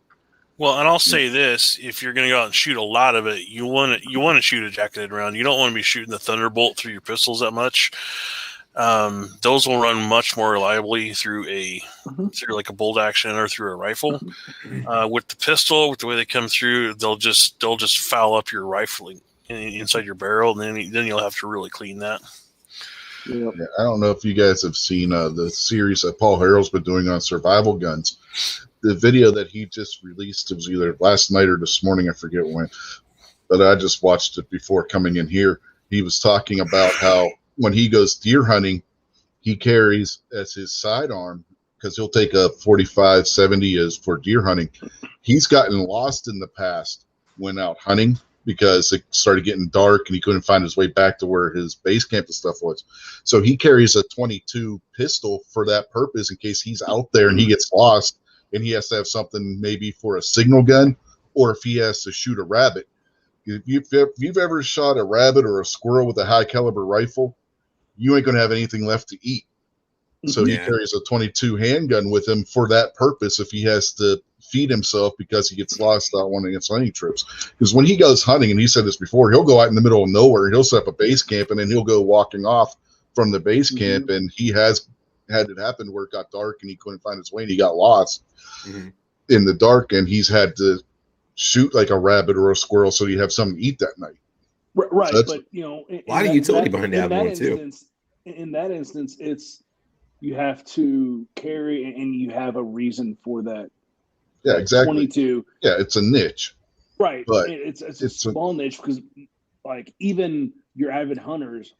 B: Well, and I'll say this: if you're going to go out and shoot a lot of it, you want to shoot a jacketed round. You don't want to be shooting the Thunderbolt through your pistols that much. Those will run much more reliably through like a bolt action or through a rifle. With the pistol, with the way they come through, they'll just foul up your rifling inside your barrel, and then you'll have to really clean that.
C: Yep. Yeah, I don't know if you guys have seen the series that Paul Harrell's been doing on survival guns. The video that he just released, it was either last night or this morning, I forget when, but I just watched it before coming in here. He was talking about how when he goes deer hunting, he carries as his sidearm, because he'll take a 45-70 as for deer hunting. He's gotten lost in the past when out hunting because it started getting dark and he couldn't find his way back to where his base camp and stuff was. So he carries a 22 pistol for that purpose in case he's out there and he gets lost and he has to have something maybe for a signal gun, or if he has to shoot a rabbit. If you've ever shot a rabbit or a squirrel with a high caliber rifle, you ain't going to have anything left to eat. So he carries a 22 handgun with him for that purpose if he has to feed himself because he gets lost out on his hunting trips. Because when he goes hunting, and he said this before, he'll go out in the middle of nowhere, he'll set up a base camp, and then he'll go walking off from the base camp, and he has had it happen where it got dark and he couldn't find his way and he got lost in the dark, and he's had to shoot like a rabbit or a squirrel so you have something to eat that night.
D: Right,
C: so
D: but
A: a lot of utility behind that one too.
D: In that instance, it's you have to carry and you have a reason for that.
C: Yeah, exactly.
D: 22.
C: Yeah, it's a niche.
D: Right,
C: but
D: it's a small niche because, like, even your avid hunters,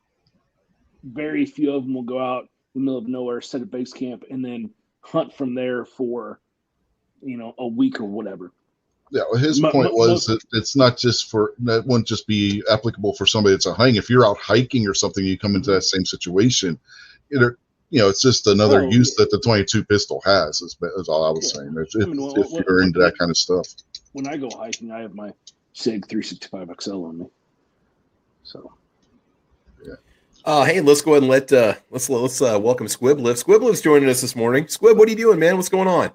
D: very few of them will go out in the middle of nowhere, set a base camp, and then hunt from there for, a week or whatever.
C: Yeah, well, his point was that it's not just for, that wouldn't just be applicable for somebody that's a hunting. If you're out hiking or something, you come into that same situation. It's just another use that the 22 pistol has. Is all I was saying. If you're into that kind of stuff.
D: When I go hiking, I have my SIG 365 XL on me. So.
A: Yeah. Hey, let's go ahead and let's welcome Squibliff. Squibliff's joining us this morning. Squib, what are you doing, man? What's going on?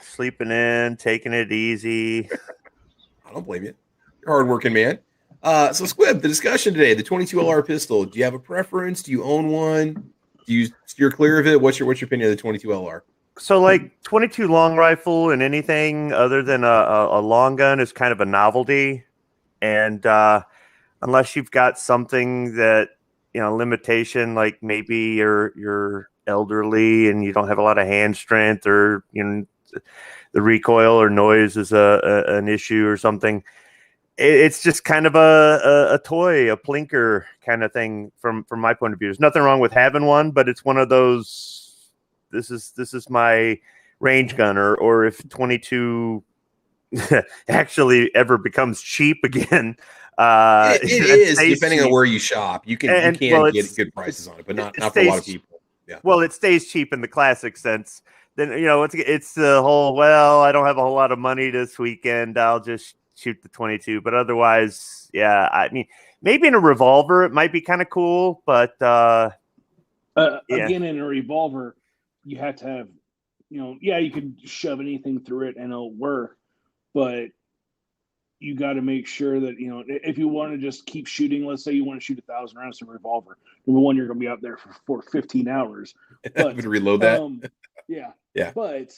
F: Sleeping in, taking it easy.
A: I don't blame you. You're a hardworking man. So Squib, the discussion today, the 22 LR pistol. Do you have a preference? Do you own one? Do you steer clear of it? What's your opinion of the 22 LR?
F: So, like, 22 long rifle and anything other than a long gun is kind of a novelty, and unless you've got something that limitation, like maybe you're elderly and you don't have a lot of hand strength, or the recoil or noise is an issue or something. It's just kind of a toy, a plinker kind of thing from my point of view. There's nothing wrong with having one, but it's one of those. This is my range gun, or if 22 actually ever becomes cheap again.
A: It is depending on where you shop. You can get good prices on it, but not for a lot of people. Yeah.
F: Well, it stays cheap in the classic sense. Then it's the whole, well, I don't have a whole lot of money this weekend, I'll just shoot the 22. But otherwise, yeah, I mean, maybe in a revolver it might be kind of cool, but
D: again, in a revolver, you have to have, you could shove anything through it and it'll work, but you got to make sure that, if you want to just keep shooting, let's say you want to shoot 1,000 rounds in a revolver, number one, you're going to be out there for 15 hours.
A: But reload that.
D: Yeah.
A: Yeah.
D: But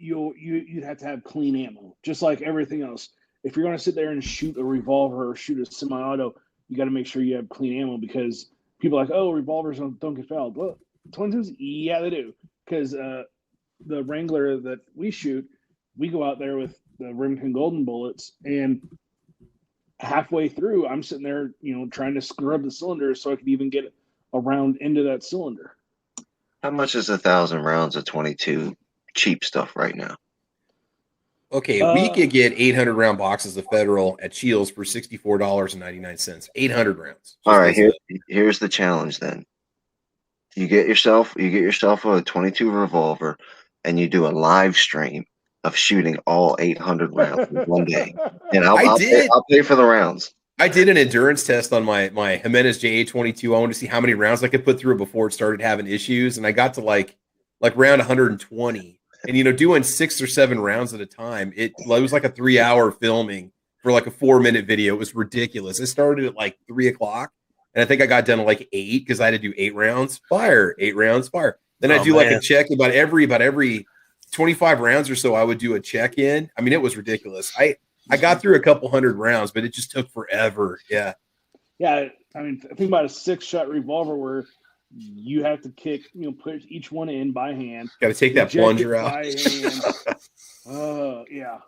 D: you'd have to have clean ammo, just like everything else. If you're going to sit there and shoot a revolver or shoot a semi-auto, you got to make sure you have clean ammo, because people are like, oh, revolvers don't get fouled. Well, 22s, yeah, they do, because the Wrangler that we shoot, we go out there with the Remington Golden bullets, and halfway through, I'm sitting there, trying to scrub the cylinder so I could even get a round into that cylinder.
E: How much is 1,000 rounds of 22 cheap stuff right now?
A: Okay, we could get 800 round boxes of Federal at Shields for $64.99. 800 rounds.
E: All right, here's the challenge then. You get yourself a 22 revolver, and you do a live stream of shooting all 800 rounds in one day. And I'll pay for the rounds.
A: I did an endurance test on my Jimenez JA-22. I wanted to see how many rounds I could put through it before it started having issues, and I got to like round 120. And doing 6 or 7 rounds at a time, it was like a 3-hour filming for like a 4-minute video. It was ridiculous. I started at like 3:00, and I think I got done at like 8 because I had to do 8 rounds, fire, 8 rounds, fire. Then I do like a check about every 25 rounds or so. I would do a check in. I mean, it was ridiculous. I got through a couple hundred rounds, but it just took forever. Yeah.
D: Yeah. I mean, think about a 6-shot revolver where you have to put each one in by hand.
A: Got to take that plunger out.
D: Yeah.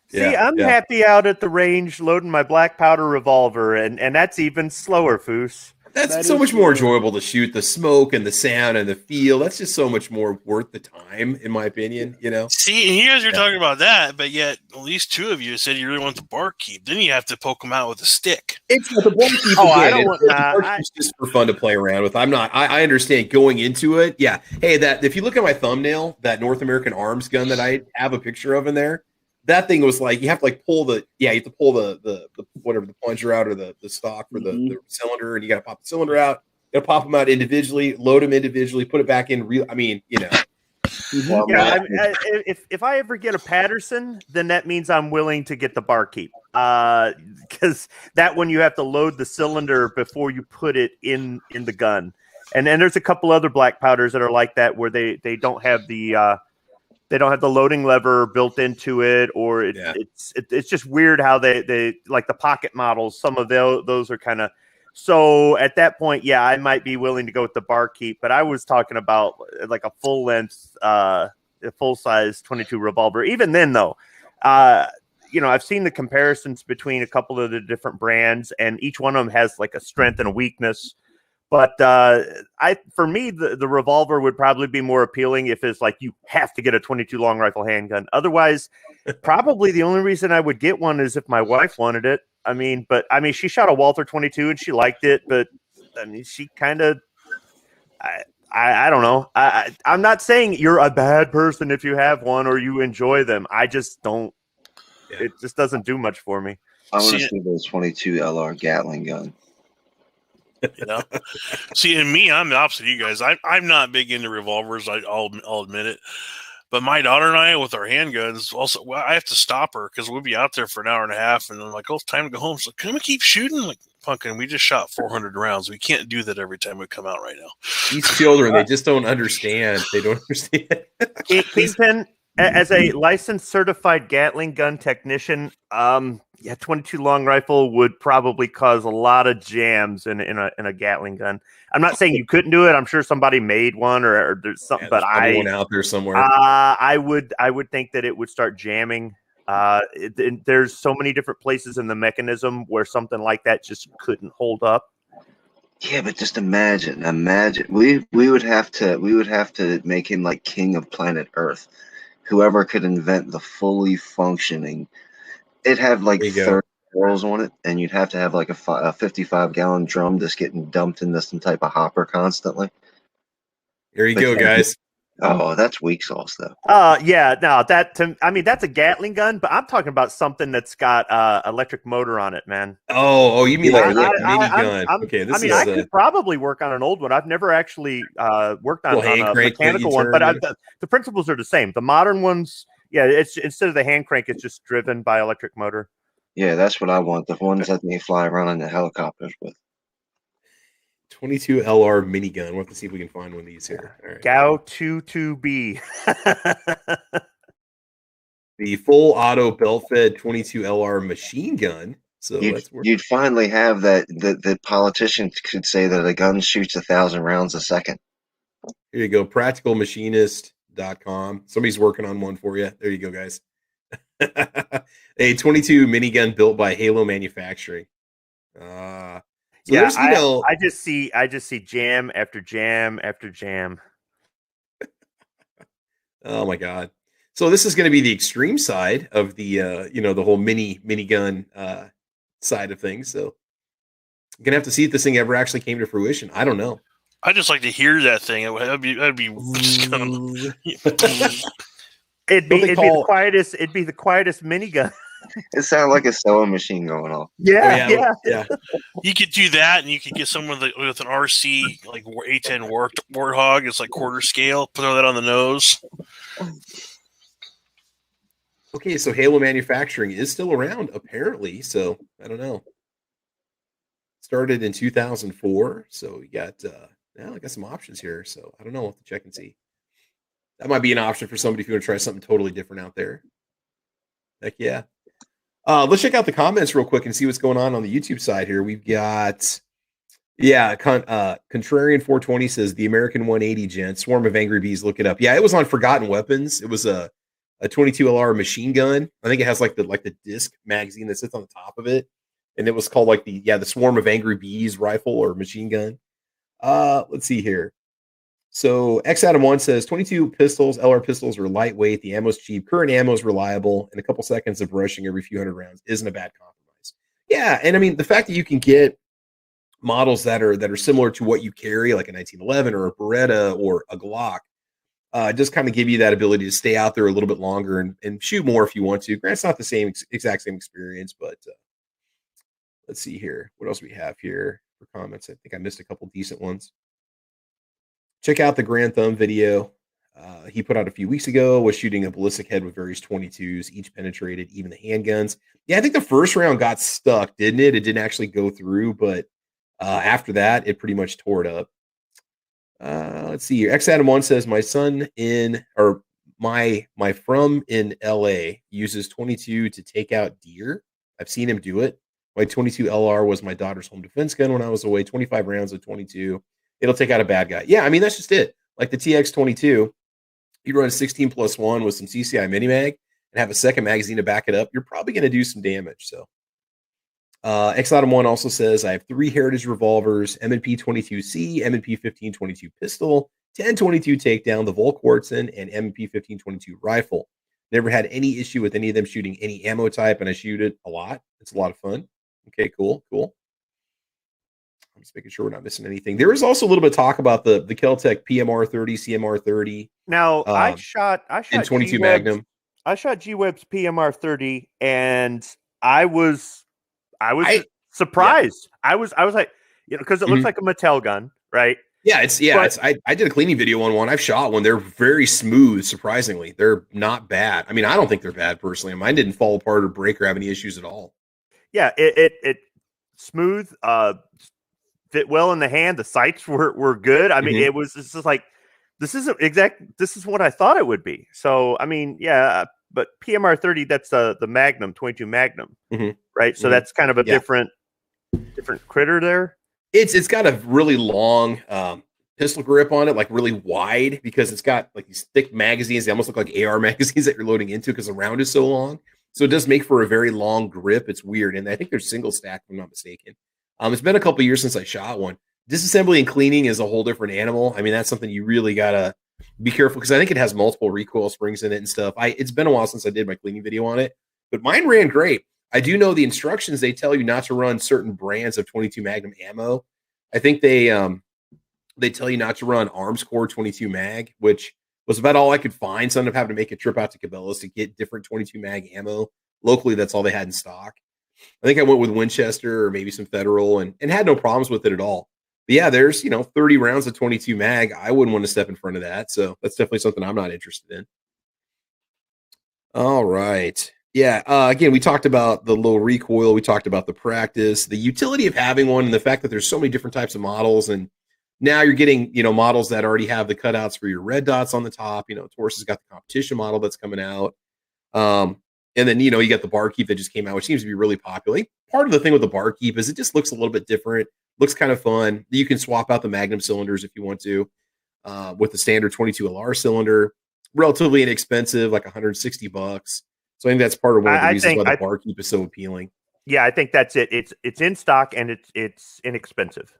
F: See, I'm happy out at the range loading my black powder revolver, and that's even slower, Foos.
A: That's so much more enjoyable to shoot. The smoke and the sound and the feel. That's just so much more worth the time, in my opinion.
B: See, and you guys are talking about that, but yet at least 2 of you said you really want the barkeep. Then you have to poke them out with a stick.
A: It's the barkeep.
F: I don't want that.
A: It's just for fun to play around with. I understand going into it. Yeah. Hey, if you look at my thumbnail, that North American Arms gun that I have a picture of in there, that thing was like, you have to pull the whatever, the plunger out or the stock for the cylinder, and you got to pop the cylinder out. You got to pop them out individually, load them individually, put it back in real. I mean,
F: if I ever get a Patterson, then that means I'm willing to get the barkeep, because that one you have to load the cylinder before you put it in the gun. And then there's a couple other black powders that are like that, where they don't have the loading lever built into it, or it's just weird how they like the pocket models. Some of those are kind of, so at that point, yeah, I might be willing to go with the barkeep, but I was talking about like a full length, full size 22 revolver. Even then though, I've seen the comparisons between a couple of the different brands, and each one of them has like a strength and a weakness. But for me, the revolver would probably be more appealing if it's like you have to get a 22 long rifle handgun. Otherwise, probably the only reason I would get one is if my wife wanted it. She shot a Walther 22 and she liked it, but she kind of, I don't know. I'm not saying you're a bad person if you have one or you enjoy them. I just don't. Yeah. It just doesn't do much for me.
E: I want to see those 22 LR Gatling gun.
B: See, and me, I'm the opposite of you guys. I'm not big into revolvers. I'll admit it. But my daughter and I, with our handguns, also, I have to stop her because we'll be out there for an hour and a half, and I'm like, "Oh, it's time to go home." She's like, "Can we keep shooting?" I'm like, "Pumpkin, we just shot 400 rounds. We can't do that every time we come out right now."
A: These children, they just don't understand. They don't understand.
F: Kingpin, as a licensed certified Gatling gun technician, 22 long rifle would probably cause a lot of jams in a Gatling gun. I'm not saying you couldn't do it. I'm sure somebody made one or there's something, but
A: one out there somewhere.
F: I would think that it would start jamming. There's so many different places in the mechanism where something like that just couldn't hold up.
E: Yeah, but just imagine. We would have to make him like king of planet Earth. Whoever could invent the fully functioning. It'd have like 30 barrels on it, and you'd have to have like a 55-gallon drum just getting dumped into some type of hopper constantly.
A: Here you go, guys.
E: Oh, that's weak sauce, though.
F: That's a Gatling gun, but I'm talking about something that's got electric motor on it, man.
A: Oh, you mean like a mini gun? Okay,
F: I could probably work on an old one. I've never actually worked on a mechanical one, but the principles are the same. The modern ones. Yeah, it's instead of the hand crank, it's just driven by electric motor.
E: Yeah, that's what I want. The ones that they fly around in the helicopters with.
A: 22 LR minigun. We'll have to see if we can find one of these here. All right.
F: GAU 22B.
A: The full auto belt-fed 22 LR machine gun. So
E: you'd finally have that. The politicians could say that a gun shoots 1,000 rounds a second.
A: Here you go, practicalmachinist.com. Somebody's working on one for you. There you go, guys. A 22 minigun built by Halo Manufacturing. So
F: yeah, I just see jam after jam after jam.
A: Oh my god! So this is going to be the extreme side of the the whole minigun side of things. So I'm gonna have to see if this thing ever actually came to fruition. I don't know.
B: I just like to hear that thing. That'd be
F: It'd be the quietest. It'd be the quietest minigun.
E: It sounded like a sewing machine going off.
F: Yeah.
B: You could do that, and you could get someone with an RC like A10 Warthog. It's like quarter scale. Put that on the nose.
A: Okay, so Halo Manufacturing is still around apparently. So I don't know. Started in 2004, so we got I got some options here. So I don't know. We'll have to check and see. That might be an option for somebody if you want to try something totally different out there. Heck yeah. Let's check out the comments real quick and see what's going on the YouTube side here. We've got, Contrarian 420 says the American 180 gent, Swarm of Angry Bees. Look it up. Yeah, it was on Forgotten Weapons. It was a 22 LR machine gun. I think it has like the disc magazine that sits on the top of it, and it was called like the Swarm of Angry Bees rifle or machine gun. Let's see here. So X Adam 1 says 22 pistols, LR pistols are lightweight. The ammo's cheap. Current ammo is reliable. And a couple seconds of rushing every few hundred rounds isn't a bad compromise. Yeah, and I mean the fact that you can get models that are similar to what you carry, like a 1911 or a Beretta or a Glock, just kind of give you that ability to stay out there a little bit longer and shoot more if you want to. Granted, it's not the exact same experience, but let's see here. What else we have here for comments? I think I missed a couple decent ones. Check out the Grand Thumb video he put out a few weeks ago, was shooting a ballistic head with various 22s, each penetrated, even the handguns. Yeah, I think the first round got stuck, didn't it? It didn't actually go through, but after that, it pretty much tore it up. Let's see here. X Adam 1 says, my from in LA uses 22 to take out deer. I've seen him do it. My 22 LR was my daughter's home defense gun when I was away. 25 rounds of 22. It'll take out a bad guy. Yeah, I mean, that's just it. Like the TX22, you run a 16+1 with some CCI mini mag and have a second magazine to back it up, you're probably going to do some damage. So X-Autumn1 also says, I have 3 Heritage revolvers, M&P 22C, M&P 1522 pistol, 1022 takedown, the Volkwarzen, and M&P 1522 rifle. Never had any issue with any of them shooting any ammo type, and I shoot it a lot. It's a lot of fun. Okay, cool. I'm just making sure we're not missing anything. There is also a little bit of talk about the Keltec PMR 30, CMR 30.
F: Now, I shot
A: in 22 Magnum.
F: I shot G-Web's PMR 30, and I was surprised. Yeah. I was like, because it looks like a Mattel gun, right?
A: Yeah, I did a cleaning video on one. I've shot one. They're very smooth, surprisingly. They're not bad. I mean, I don't think they're bad personally. Mine didn't fall apart or break or have any issues at all.
F: Yeah, it smooth, fit well in the hand. The sights were good. I mean, it's just like, this is what I thought it would be. So, I mean, yeah, but PMR 30, that's the Magnum, 22 Magnum, right? So that's kind of a different critter there.
A: It's got a really long pistol grip on it, like really wide, because it's got like these thick magazines. They almost look like AR magazines that you're loading into because the round is so long. So it does make for a very long grip. It's weird. And I think they're single stack, if I'm not mistaken. It's been a couple of years since I shot one. Disassembly and cleaning is a whole different animal. I mean, that's something you really got to be careful, because I think it has multiple recoil springs in it and stuff. It's been a while since I did my cleaning video on it, but mine ran great. I do know the instructions. They tell you not to run certain brands of 22 Magnum ammo. I think they tell you not to run Arms Core 22 mag, which was about all I could find. So I ended up having to make a trip out to Cabela's to get different 22 mag ammo. Locally, that's all they had in stock. I think I went with Winchester or maybe some Federal and had no problems with it at all. But yeah, there's 30 rounds of 22 mag. I wouldn't want to step in front of that. So that's definitely something I'm not interested in. All right. Yeah. Again, we talked about the low recoil. We talked about the practice, the utility of having one, and the fact that there's so many different types of models. And now you're getting, models that already have the cutouts for your red dots on the top. Taurus has got the competition model that's coming out. And then, you know, you got the Barkeep that just came out, which seems to be really popular. Like, part of the thing with the Barkeep is it just looks a little bit different. Looks kind of fun. You can swap out the Magnum cylinders if you want to with the standard 22 LR cylinder. Relatively inexpensive, like $160. So I think that's part of one of the reasons why the Barkeep is so appealing.
F: Yeah, I think that's it. It's in stock and it's inexpensive.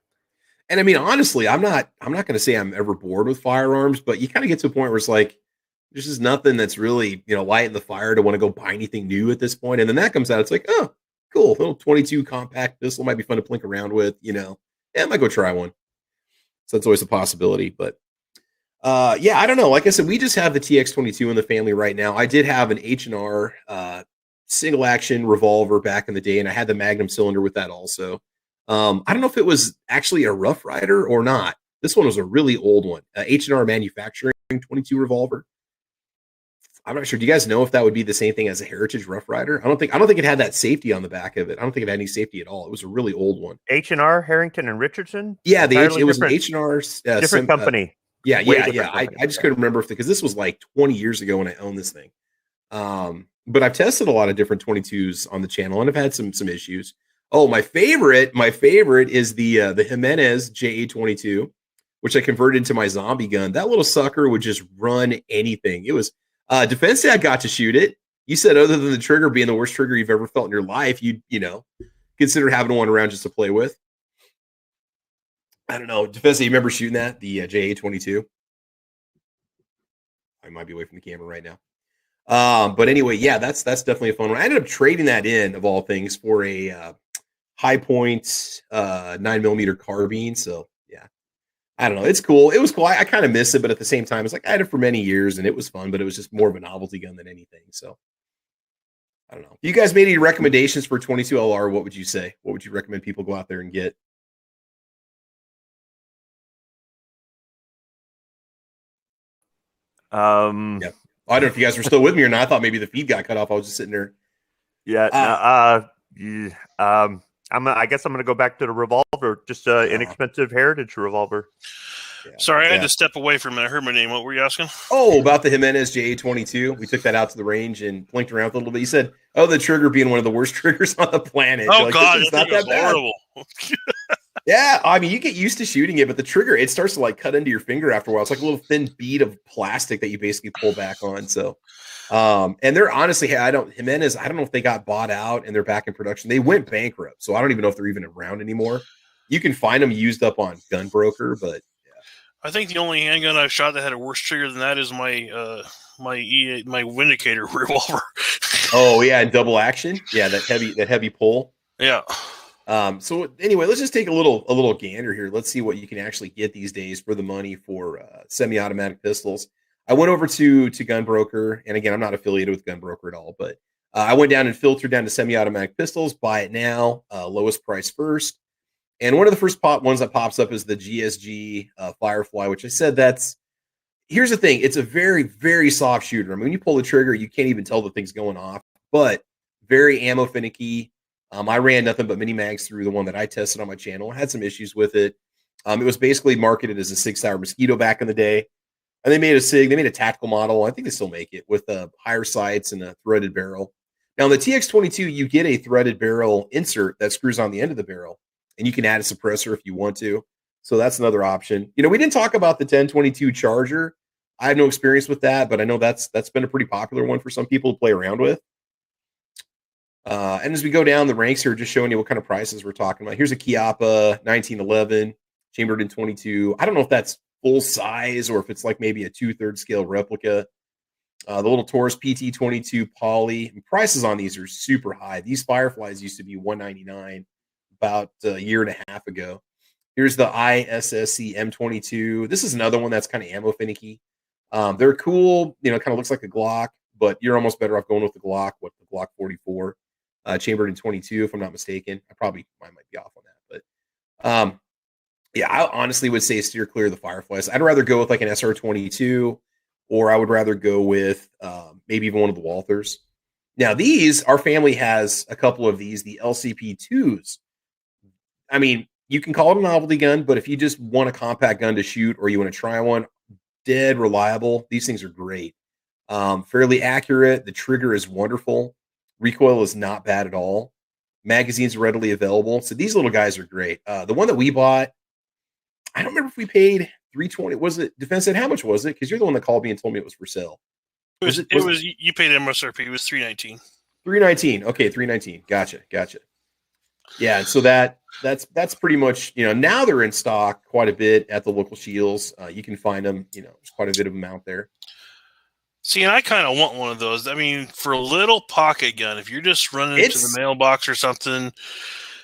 A: And I mean, honestly, I'm not going to say I'm ever bored with firearms, but you kind of get to a point where it's like, there's just nothing that's really, you know, lighting the fire to want to go buy anything new at this point. And then that comes out, it's like, oh, cool, little 22 compact pistol might be fun to plink around with, you know. Yeah, I might go try one. So that's always a possibility. But yeah, I don't know. Like I said, we just have the TX22 in the family right now. I did have an H&R single action revolver back in the day, and I had the Magnum cylinder with that also. I don't know if it was actually a Rough Rider or not. This one was a really old one, H&R Manufacturing 22 revolver. I'm not sure. Do you guys know if that would be the same thing as a Heritage Rough Rider? I don't think it had that safety on the back of it. I don't think it had any safety at all. It was a really old one.
F: H&R, Harrington and Richardson?
A: Yeah, it was an H&R.
F: Different company.
A: Yeah. I just couldn't remember because this was like 20 years ago when I owned this thing. But I've tested a lot of different 22s on the channel and I've had some issues. Oh, my favorite is the Jimenez JA22, which I converted into my zombie gun. That little sucker would just run anything. It was Defense Dad got to shoot it. You said other than the trigger being the worst trigger you've ever felt in your life, you know, consider having one around just to play with. I don't know. Defense Dad, you remember shooting that? The JA22? I might be away from the camera right now. But anyway, yeah, that's definitely a fun one. I ended up trading that in, of all things, for a high point 9mm carbine. So yeah, I don't know. It's cool. It was cool. I kind of miss it, but at the same time, it's like I had it for many years and it was fun, but it was just more of a novelty gun than anything. So I don't know. You guys made any recommendations for 22 LR? What would you say? What would you recommend people go out there and get? Yeah. I don't know if you guys were still with me or not. I thought maybe the feed got cut off. I was just sitting there.
F: Yeah. I guess I'm going to go back to the revolver, just an inexpensive Heritage revolver.
B: Yeah. Sorry, I had to step away for a minute. I heard my name. What were you asking?
A: Oh, about the Jimenez JA22. We took that out to the range and blinked around a little bit. You said, oh, the trigger being one of the worst triggers on the planet.
B: Oh, God, it's not that horrible.
A: Yeah, I mean, you get used to shooting it, but the trigger, it starts to like cut into your finger after a while. It's like a little thin bead of plastic that you basically pull back on. So, and they're honestly, Jimenez, I don't know if they got bought out and they're back in production. They went bankrupt. So I don't even know if they're even around anymore. You can find them used up on Gunbroker, but
B: I think the only handgun I've shot that had a worse trigger than that is my Vindicator revolver.
A: Oh yeah, and double action. Yeah, that heavy pull.
B: Yeah.
A: So anyway, let's just take a little gander here. Let's see what you can actually get these days for the money for semi-automatic pistols. I went over to Gunbroker, and again, I'm not affiliated with Gunbroker at all, but I went down and filtered down to semi-automatic pistols. Buy it now, lowest price first. And one of the first ones that pops up is the GSG Firefly, which I said here's the thing. It's a very, very soft shooter. I mean, when you pull the trigger, you can't even tell the thing's going off, but very ammo finicky. I ran nothing but mini mags through the one that I tested on my channel. I had some issues with it. It was basically marketed as a 6-hour Mosquito back in the day. And they made a tactical model. I think they still make it with higher sights and a threaded barrel. Now, on the TX22, you get a threaded barrel insert that screws on the end of the barrel. And you can add a suppressor if you want to. So that's another option. You know, we didn't talk about the 1022 Charger. I have no experience with that, but I know that's been a pretty popular one for some people to play around with. And as we go down the ranks here, just showing you what kind of prices we're talking about. Here's a Chiappa 1911, chambered in 22. I don't know if that's full size or if it's like maybe a 2/3 scale replica. The little Taurus PT22 Poly. And prices on these are super high. These Fireflies used to be $199 about a year and a half ago. Here's the ISSC M22. This is another one that's kind of ammo finicky. They're cool. You know, it kind of looks like a Glock, but you're almost better off going with the Glock. The Glock 44, chambered in 22, if I'm not mistaken. I might be off on that, but yeah, I honestly would say steer clear of the Fireflies. I'd rather go with like an SR22, or I would rather go with maybe even one of the Walthers. Now, our family has a couple of these, the LCP2s. I mean, you can call it a novelty gun, but if you just want a compact gun to shoot or you want to try one, dead reliable. These things are great. Fairly accurate. The trigger is wonderful. Recoil is not bad at all. Magazines are readily available. So these little guys are great. The one that we bought, I don't remember if we paid $320. Was it Defense said how much was it? Because you're the one that called me and told me it was for sale.
B: It was you paid MSRP. It was $319.
A: $319. Okay, $319. Gotcha. Yeah, and so that's pretty much, now they're in stock quite a bit at the local Shields. You can find them, there's quite a bit of them out there.
B: See, and I kind of want one of those. I mean, for a little pocket gun, if you're just running into the mailbox or something,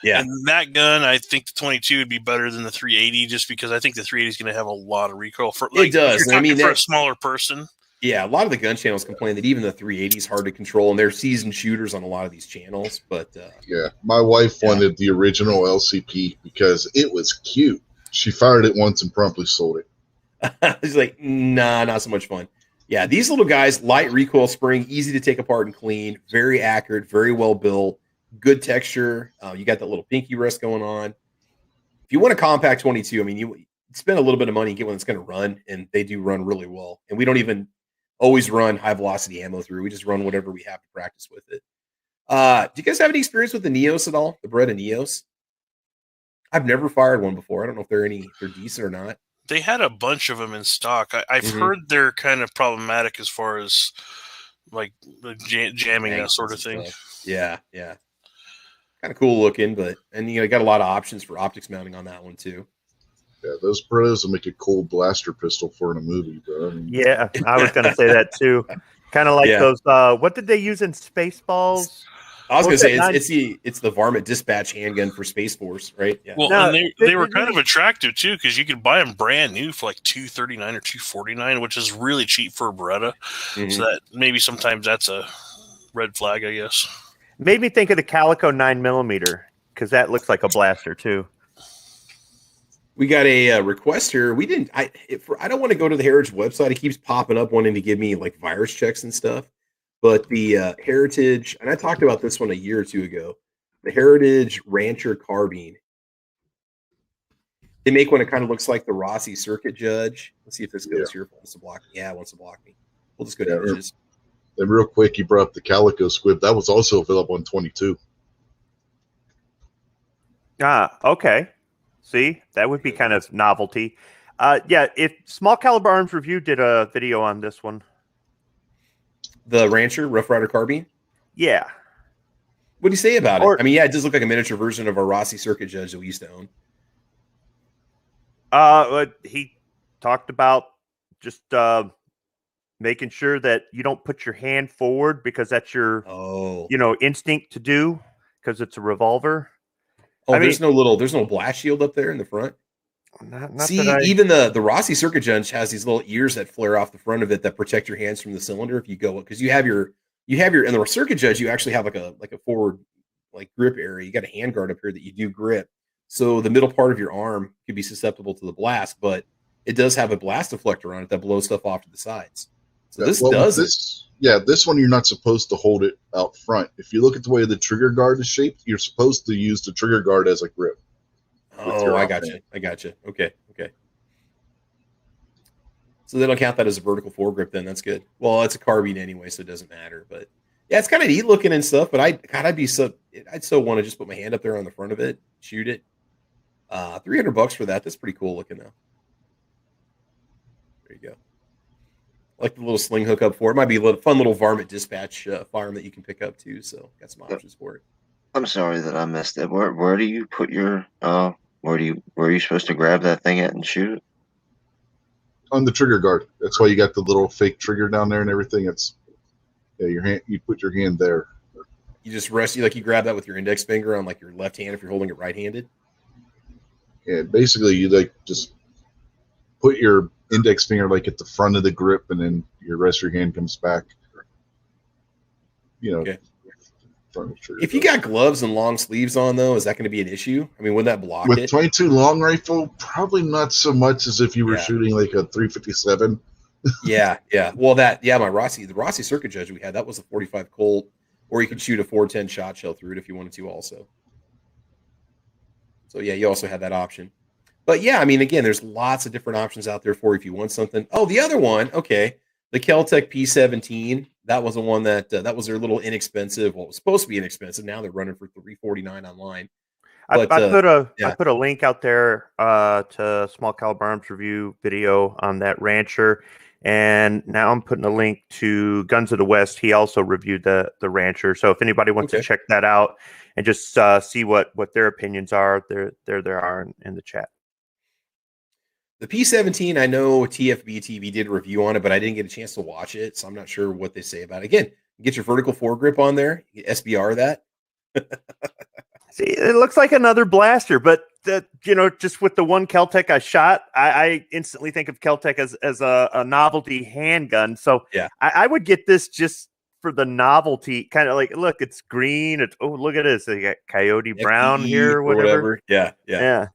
A: yeah.
B: And that gun, I think the 22 would be better than the 380, just because I think the 380 is going to have a lot of recoil.
A: It does.
B: I mean, for a smaller person.
A: Yeah, a lot of the gun channels complain that even the 380 is hard to control, and they're seasoned shooters on a lot of these channels. But
C: yeah, my wife wanted the original LCP because it was cute. She fired it once and promptly sold it.
A: She's like, nah, not so much fun. Yeah, these little guys, light recoil spring, easy to take apart and clean, very accurate, very well built, good texture. You got that little pinky rest going on. If you want a compact 22, I mean, you spend a little bit of money and get one that's going to run, and they do run really well. And we don't even always run high velocity ammo through. We just run whatever we have to practice with it. Do you guys have any experience with the Neos at all? The Beretta Neos? I've never fired one before. I don't know if they're decent or not.
B: They had a bunch of them in stock. I've heard they're kind of problematic as far as like jamming, that sort of thing.
A: Yeah. Kind of cool looking, but you got a lot of options for optics mounting on that one too.
C: Yeah, those Berettas will make a cool blaster pistol for in a movie, bro.
F: Yeah, I was going to say that too. Kind of like those. What did they use in Spaceballs?
A: I was going to say it's the Varmint Dispatch handgun for Space Force, right? Yeah.
B: Well, and they were kind of attractive too, because you could buy them brand new for like $239 or $249, which is really cheap for a Beretta. Mm-hmm. So that maybe sometimes that's a red flag, I guess.
F: Made me think of the Calico 9mm because that looks like a blaster too.
A: We got a request here. I don't want to go to the Heritage website. It keeps popping up wanting to give me like virus checks and stuff. But the Heritage, and I talked about this one a year or two ago, the Heritage Rancher carbine. They make one that kind of looks like the Rossi Circuit Judge. Let's see if this goes here. Wants to block me. Yeah, it wants to block me. We'll just go to Heritage.
C: And real quick, you brought up the Calico Squib. That was also available on 22.
F: Okay. See, that would be kind of novelty. If Small Caliber Arms Review did a video on this one.
A: The Rancher Rough Rider carbine?
F: Yeah.
A: What do you say about it? I mean, it does look like a miniature version of a Rossi Circuit Judge that we used to own.
F: He talked about just making sure that you don't put your hand forward because that's your instinct to do because it's a revolver.
A: Oh, there's no blast shield up there in the front. Even the Rossi Circuit Judge has these little ears that flare off the front of it that protect your hands from the cylinder if you go, because you have your in the Circuit Judge you actually have like a forward like grip area. You got a hand guard up here that you do grip, so the middle part of your arm could be susceptible to the blast, but it does have a blast deflector on it that blows stuff off to the sides. So this
C: one you're not supposed to hold it out front. If you look at the way the trigger guard is shaped, you're supposed to use the trigger guard as a grip.
A: Oh, I got you. Okay. So they don't count that as a vertical foregrip then. That's good. Well, it's a carbine anyway, so it doesn't matter. But yeah, it's kind of neat looking and stuff. But I'd so want to just put my hand up there on the front of it, shoot it. $300 for that. That's pretty cool looking though. There you go. I like the little sling hook up for it. Might be a fun little Varmint Dispatch firearm that you can pick up too. So got some options for it.
E: I'm sorry that I missed it. Where do you put your where are you supposed to grab that thing at and shoot it?
C: On the trigger guard. That's why you got the little fake trigger down there and everything. It's your hand. You put your hand there.
A: You just rest. You grab that with your index finger on like your left hand if you're holding it right-handed.
C: Yeah, basically you just put your index finger at the front of the grip, and then your rest of your hand comes back.
A: Okay. If you got gloves and long sleeves on, though, is that going to be an issue? I mean, would that block it?
C: With 22 long rifle, probably not so much as if you were shooting like a 357.
A: Yeah. Well, the Rossi Circuit Judge we had, that was a 45 Colt, or you could shoot a 410 shot shell through it if you wanted to also. So, yeah, you also had that option. But, yeah, I mean, again, there's lots of different options out there for if you want something. Oh, the other one, okay. The Kel-Tec P17, that was the one that was their little inexpensive. Well, it was supposed to be inexpensive. Now they're running for $349 online. But,
F: I put a link out there to Small Caliber Arms review video on that Rancher, and now I'm putting a link to Guns of the West. He also reviewed the Rancher. So if anybody wants to check that out and just see what their opinions are, there they are in the chat.
A: The P17, I know TFB TV did a review on it, but I didn't get a chance to watch it, so I'm not sure what they say about it. Again, get your vertical foregrip on there, you SBR that.
F: See, it looks like another blaster, but just with the one Kel-Tec I shot, I instantly think of Kel-Tec as a novelty handgun. So
A: yeah,
F: I would get this just for the novelty, kind of like, look, it's green. It's look at this. They got Coyote Brown here, or whatever.
A: Yeah.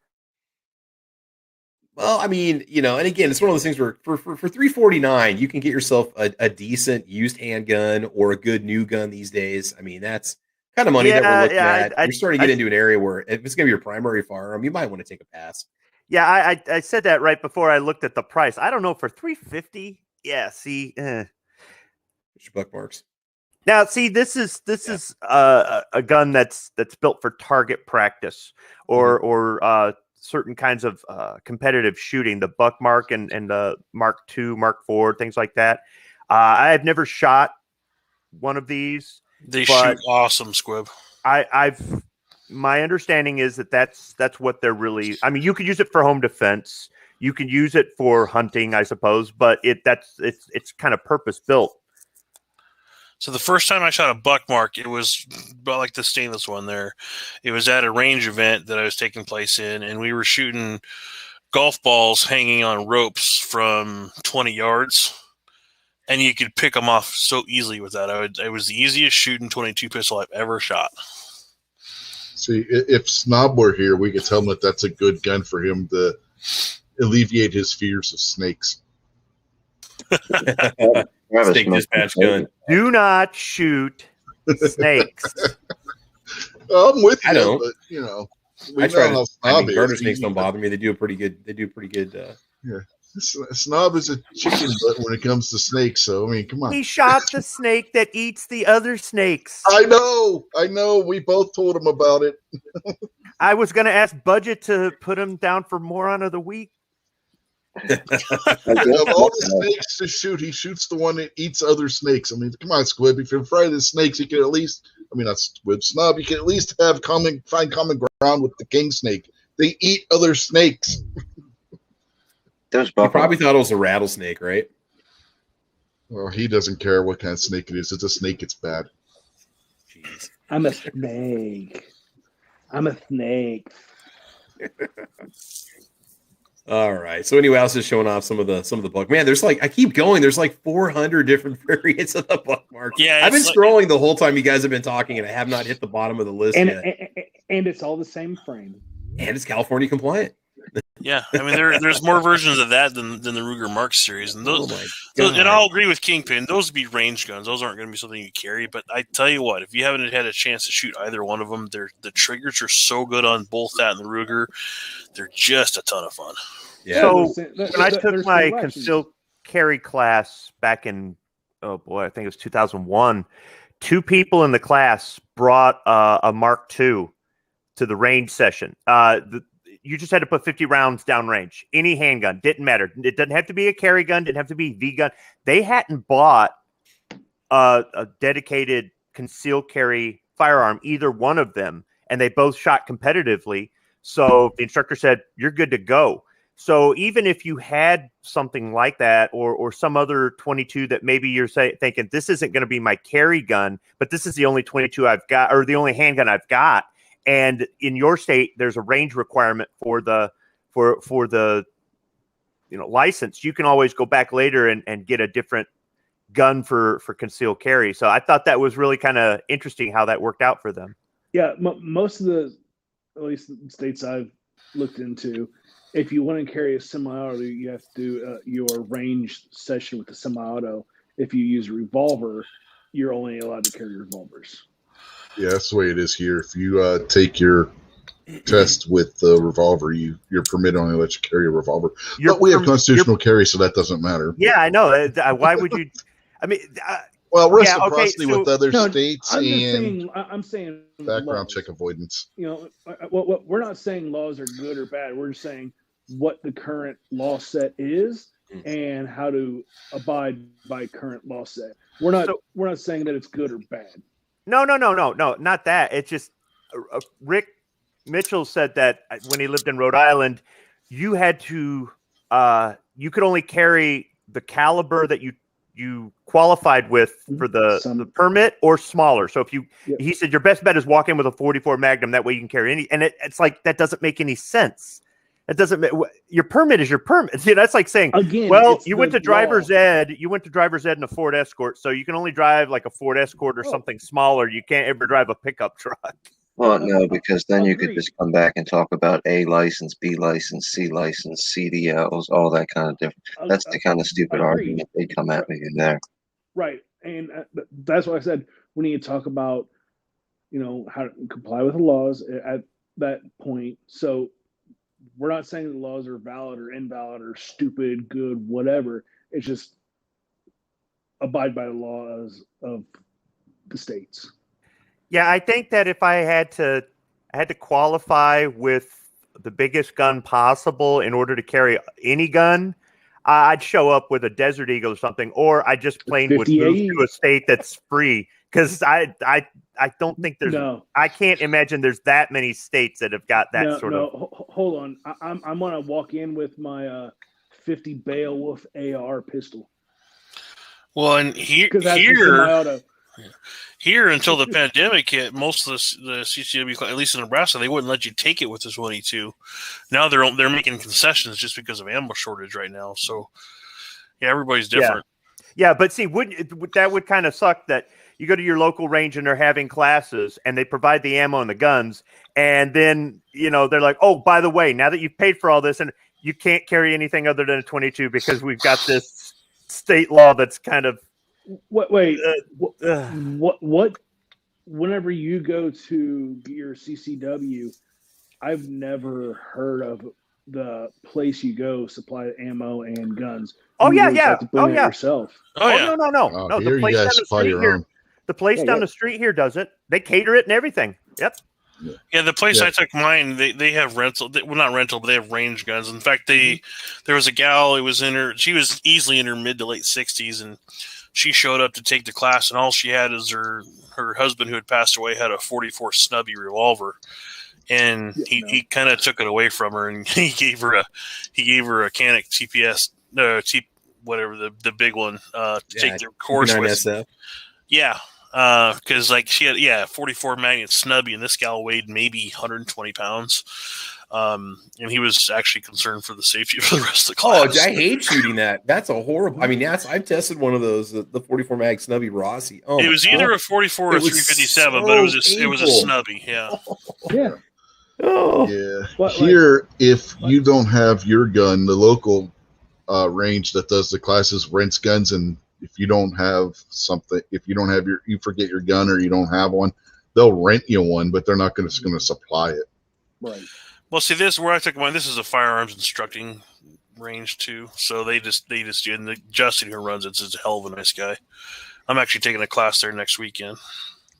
A: Well, I mean, and again, it's one of those things where for $349, you can get yourself a decent used handgun or a good new gun these days. I mean, that's kind of money that we're looking at. You're starting to get into an area where if it's going to be your primary firearm, you might want to take a pass.
F: Yeah, I said that right before I looked at the price. I don't know, for $350. Yeah, see,
A: What's your bookmarks?
F: Now, see, this is a gun that's built for target practice or certain kinds of competitive shooting, the Buck Mark and the Mark II, Mark IV, things like that. I've never shot one of these.
B: They shoot awesome, Squib.
F: My understanding is that's what they're really. I mean, you could use it for home defense. You can use it for hunting, I suppose, but it's kind of purpose built.
B: So the first time I shot a Buck Mark, it was about like the stainless one there. It was at a range event that I was taking place in, and we were shooting golf balls hanging on ropes from 20 yards, and you could pick them off so easily with that. It was the easiest shooting .22 pistol I've ever shot.
C: See, if Snob were here, we could tell him that that's a good gun for him to alleviate his fears of snakes.
A: Snake dispatch gun.
F: Do not shoot snakes.
C: I'm with you.
A: I don't.
C: But,
A: I try to. Garter snakes don't bother me. They do pretty good.
C: Yeah, Snob is a chicken butt when it comes to snakes. So I mean, come on.
F: He shot the snake that eats the other snakes.
C: I know. We both told him about it.
F: I was going to ask Budget to put him down for Moron of the Week.
C: Of all the snakes to shoot, he shoots the one that eats other snakes. I mean, come on, Squib. If you're afraid of the snakes, you can at least, not Squib, Snob, you can at least find common ground with the king snake. They eat other snakes.
A: You probably thought it was a rattlesnake, right?
C: Well, he doesn't care what kind of snake it is. It's a snake, it's bad.
A: Jeez.
D: I'm a snake.
A: All right. So anyway, I was just showing off some of the Buck. Man, there's I keep going. There's 400 different variants of the Buck Mark.
B: Yeah,
A: I've been scrolling the whole time you guys have been talking, and I have not hit the bottom of the list yet.
D: And it's all the same frame.
A: And it's California compliant.
B: Yeah, I mean there's more versions of that than the Ruger Mark series, and those and I'll agree with Kingpin. Those would be range guns. Those aren't going to be something you carry. But I tell you what, if you haven't had a chance to shoot either one of them, the triggers are so good on both that and the Ruger. They're just a ton of fun.
A: Yeah.
F: So when I took my concealed carry class back in, I think it was 2001, 2 people in the class brought a Mark II to the range session. You just had to put 50 rounds downrange. Any handgun, didn't matter. It doesn't have to be a carry gun, didn't have to be a V gun. They hadn't bought a dedicated concealed carry firearm, either one of them, and they both shot competitively. So the instructor said, "You're good to go." So even if you had something like that or some other 22 that maybe you're thinking, this isn't going to be my carry gun, but this is the only 22 I've got or the only handgun I've got, and in your state there's a range requirement for the license, you can always go back later and get a different gun for concealed carry. So I thought that was really kind of interesting how that worked out for them.
D: Yeah, most of the, at least the states I've looked into, if you want to carry a semi-auto, you have to do your range session with the semi-auto. If you use a revolver, you're only allowed to carry revolvers.
C: Yeah, that's the way it is here. If you take your test with the revolver. Your permit only lets you carry a revolver. But we have constitutional carry, so that doesn't matter.
F: Yeah, I know. Why would you? I mean,
C: well, reciprocity with other states
D: I'm saying
C: background check avoidance.
D: What we're not saying laws are good or bad. We're just saying what the current law set is and how to abide by current law set. We're not saying that it's good or bad.
F: No, not that. It's just Rick Mitchell said that when he lived in Rhode Island, you had to you could only carry the caliber that you qualified with for the permit or smaller. So he said your best bet is walk in with a 44 Magnum. That way you can carry any. And it's like that doesn't make any sense. It doesn't. Your permit is your permit. That's like saying,
D: again,
F: well, you went to driver's ed. You went to driver's ed in a Ford Escort, so you can only drive like a Ford Escort or something smaller. You can't ever drive a pickup truck.
E: Well, no, because then you could just come back and talk about A license, B license, C license, CDLs, all that kind of different. That's the kind of stupid argument they come at me in there.
D: Right, and that's why I said we need to talk about, how to comply with the laws at that point. So we're not saying the laws are valid or invalid or stupid, good, whatever. It's just abide by the laws of the states.
F: Yeah, I think that if I had to qualify with the biggest gun possible in order to carry any gun, I'd show up with a Desert Eagle or something, or I just plain would move to a state that's free. Because I don't think there's I can't imagine there's that many states that have got that sort of.
D: Hold on, I'm gonna walk in with my 50 Beowulf AR pistol.
B: Well, and here until the pandemic hit, most of the CCW, at least in Nebraska, they wouldn't let you take it with the 22. Now they're making concessions just because of ammo shortage right now. So yeah, everybody's different.
F: Yeah, but see, that would kind of suck that you go to your local range and they're having classes and they provide the ammo and the guns, and then they're like, oh, by the way, now that you've paid for all this, and you can't carry anything other than a 22 because we've got this state law that's kind of.
D: What? Whenever you go to your CCW, I've never heard of the place you go supply ammo and guns.
F: Oh
D: you
F: yeah.
D: Oh yeah. Yourself.
F: No. The place down the street here. The place down the street here does it. They cater it and everything. Yep.
B: Yeah, the place I took mine, they have rental. Well, not rental, but they have range guns. In fact, there was a gal. She was easily in her mid to late 60s, and she showed up to take the class, and all she had is her husband, who had passed away, had a 44 Snubby revolver, and he kind of took it away from her, and he gave her a Canic TPS, whatever the big one, to take the course with. SF. Yeah. Because she had 44 Magnum Snubby, and this gal weighed maybe 120 pounds, and he was actually concerned for the safety of the rest of the class.
A: Oh, I hate shooting that. That's a horrible. I mean, I've tested one of those, the 44 Mag Snubby Rossi. Oh,
B: it was either a 44 or 357, but it was a Snubby. Yeah.
D: Yeah.
C: Oh. Yeah. Here, if you don't have your gun, the local range that does the classes rents guns, and if you don't have something, if you don't have you forget your gun or you don't have one, they'll rent you one, but they're not going to supply it.
D: Right.
B: Well, see, where I took mine, this is a firearms instructing range too. So they just do, and Justin who runs it is a hell of a nice guy. I'm actually taking a class there next weekend.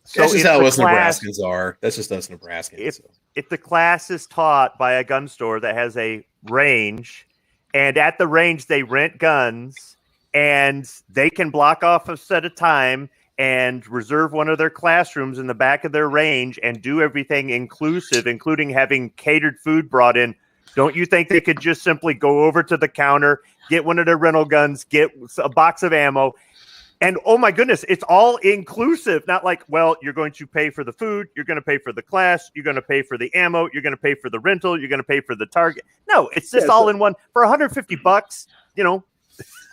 A: So that's just how us Nebraskans are. That's just us Nebraskans.
F: If the class is taught by a gun store that has a range, and at the range they rent guns, and they can block off a set of time and reserve one of their classrooms in the back of their range and do everything inclusive, including having catered food brought in, don't you think they could just simply go over to the counter, get one of their rental guns, get a box of ammo, and oh my goodness, it's all inclusive. Not like, well, you're going to pay for the food, you're going to pay for the class, you're going to pay for the ammo, you're going to pay for the rental, you're going to pay for the target. No, it's just all in one for $150,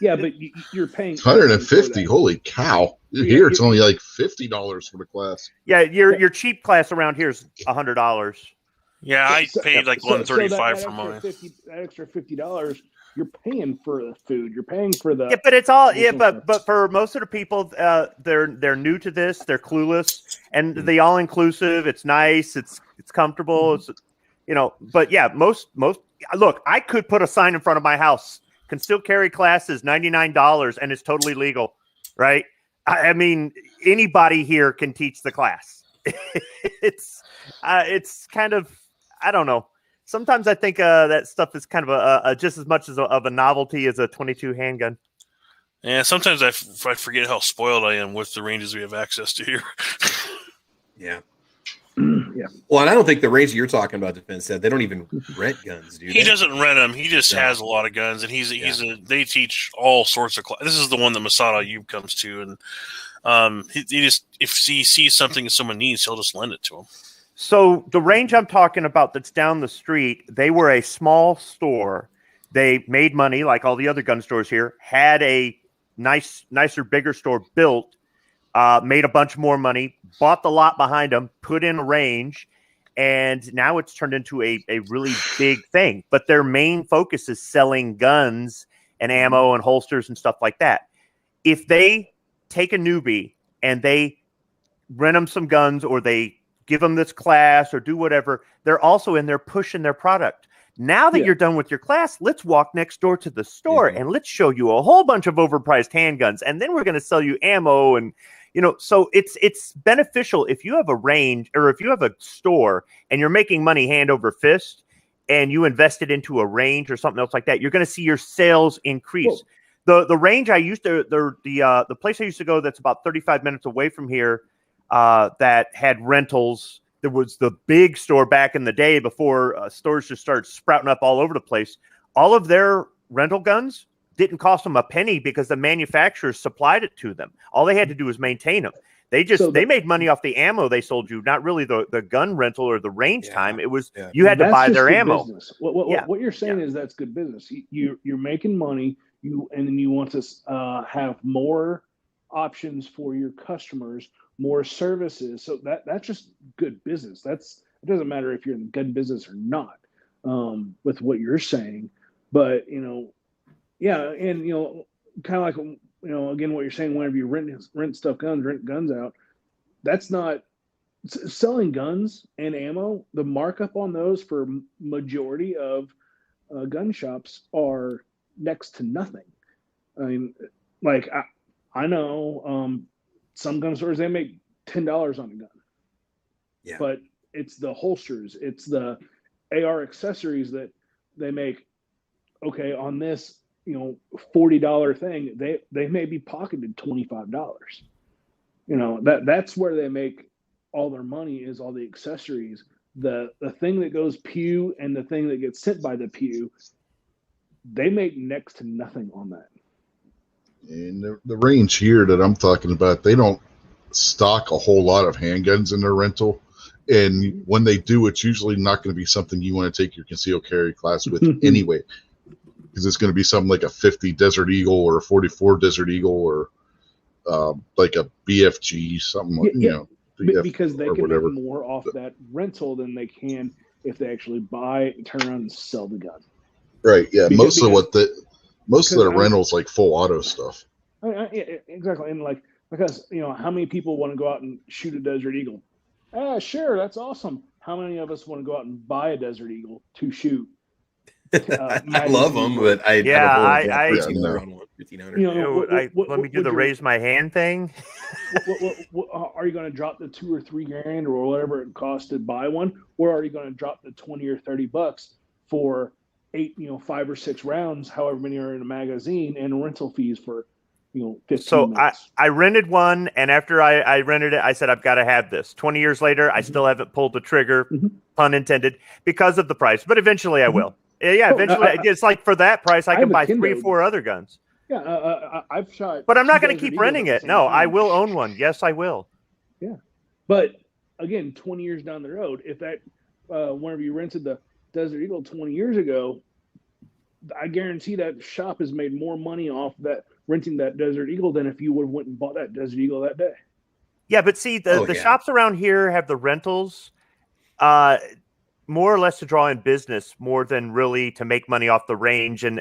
D: Yeah, but you're paying
C: 150. Holy cow! Here it's only like $50 for the class.
F: Yeah, your cheap class around here is $100.
B: Yeah, I paid like $135 for mine.
D: That extra $50, you're paying for the food. You're paying for the.
F: Yeah, but it's all. Yeah, but for most of the people, they're new to this. They're clueless, and the all inclusive. It's nice. It's It's comfortable. It's, but yeah, most look, I could put a sign in front of my house. Concealed carry class is $99 and it's totally legal, right? I mean, anybody here can teach the class. It's kind of, I don't know. Sometimes I think that stuff is kind of a just as much of a novelty as a .22 handgun.
B: Yeah, sometimes I forget how spoiled I am with the ranges we have access to here.
A: Yeah.
D: Yeah.
A: Well, and I don't think the range you're talking about, Defense said, they don't even rent guns, do they?
B: He doesn't rent them. He just has a lot of guns, and they teach all sorts of classes. This is the one that Masada UGEtube comes to, and he just, if he sees something that someone needs, he'll just lend it to him.
F: So the range I'm talking about that's down the street, they were a small store. They made money like all the other gun stores here, had a nicer, bigger store built, made a bunch more money, bought the lot behind them, put in a range, and now it's turned into a really big thing. But their main focus is selling guns and ammo and holsters and stuff like that. If they take a newbie and they rent them some guns or they give them this class or do whatever, they're also in there pushing their product. Now that you're done with your class, let's walk next door to the store and let's show you a whole bunch of overpriced handguns. And then we're going to sell you ammo. And, so it's beneficial if you have a range or if you have a store and you're making money hand over fist and you invest it into a range or something else like that, you're going to see your sales increase. Whoa. The range I used to, the place I used to go that's about 35 minutes away from here that had rentals. There was the big store back in the day before stores just started sprouting up all over the place. All of their rental guns didn't cost them a penny because the manufacturers supplied it to them. All they had to do was maintain them. They made money off the ammo they sold you, not really the gun rental or the range time. It was you had to buy their ammo.
D: What you're saying is that's good business. You're making money, and then you want to have more options for your customers, more services. So that's just good business. It doesn't matter if you're in the gun business or not, with what you're saying. But and kind of like again what you're saying. Whenever you rent guns out, that's not selling guns and ammo. The markup on those for majority of gun shops are next to nothing. I mean, like I know some gun stores, they make $10 on a gun. Yeah. But it's the holsters, it's the AR accessories that they make. Okay, on this, $40 thing, they may be pocketed $25. That's where they make all their money, is all the accessories. The thing that goes pew and the thing that gets sent by the pew, they make next to nothing on that.
C: And the range here that I'm talking about, they don't stock a whole lot of handguns in their rental. And when they do, it's usually not going to be something you want to take your concealed carry class with anyway. Because it's going to be something like a 50 Desert Eagle or a 44 Desert Eagle or like a BFG, something
D: because they can make more off that rental than they can if they actually buy, turn around, and sell the gun.
C: Right. Yeah. Most of the rentals like full auto stuff.
D: Exactly. And because how many people want to go out and shoot a Desert Eagle? Sure, that's awesome. How many of us want to go out and buy a Desert Eagle to shoot?
A: I love them, but I
F: let me do the raise my hand thing.
D: What, are you going to drop the $2,000 or $3,000 or whatever it costs to buy one, or are you going to drop the $20 or $30 for 5 or 6 rounds, however many are in a magazine, and rental fees for 15
F: so
D: minutes?
F: I rented one, and after I rented it, I said I've got to have this. 20 years later, I still haven't pulled the trigger, pun intended, because of the price. But eventually I will. Yeah, eventually. It's like for that price, I can buy 3 or 4 other guns.
D: Yeah, I've shot.
F: But I'm not going to keep renting it. No, I will own one. Yes, I will.
D: Yeah, but again, 20 years down the road, if that whenever you rented the Desert Eagle 20 years ago, I guarantee that shop has made more money off that renting that Desert Eagle than if you would have went and bought that Desert Eagle that day.
F: Yeah, but see, the shops around here have the rentals more or less to draw in business more than really to make money off the range. And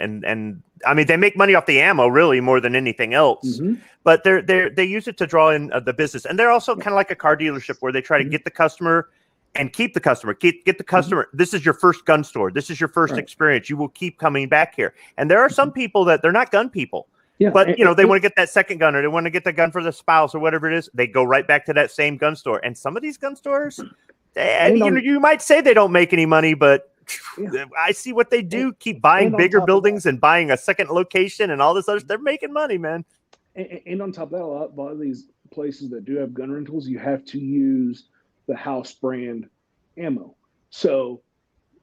F: I mean, they make money off the ammo really more than anything else, but they use it to draw in the business. And they're also kind of like a car dealership where they try to get the customer and keep the customer. Get the customer. This is your first gun store. This is your first experience. You will keep coming back here. And there are some people that they're not gun people. Yeah, but they want to get that second gun, or they want to get the gun for the spouse, or whatever it is. They go right back to that same gun store. And some of these gun stores, you might say they don't make any money, but I see what they do. Keep buying bigger buildings and buying a second location and all this other. They're making money, man.
D: And on top of that, a lot of these places that do have gun rentals, you have to use the house brand ammo. So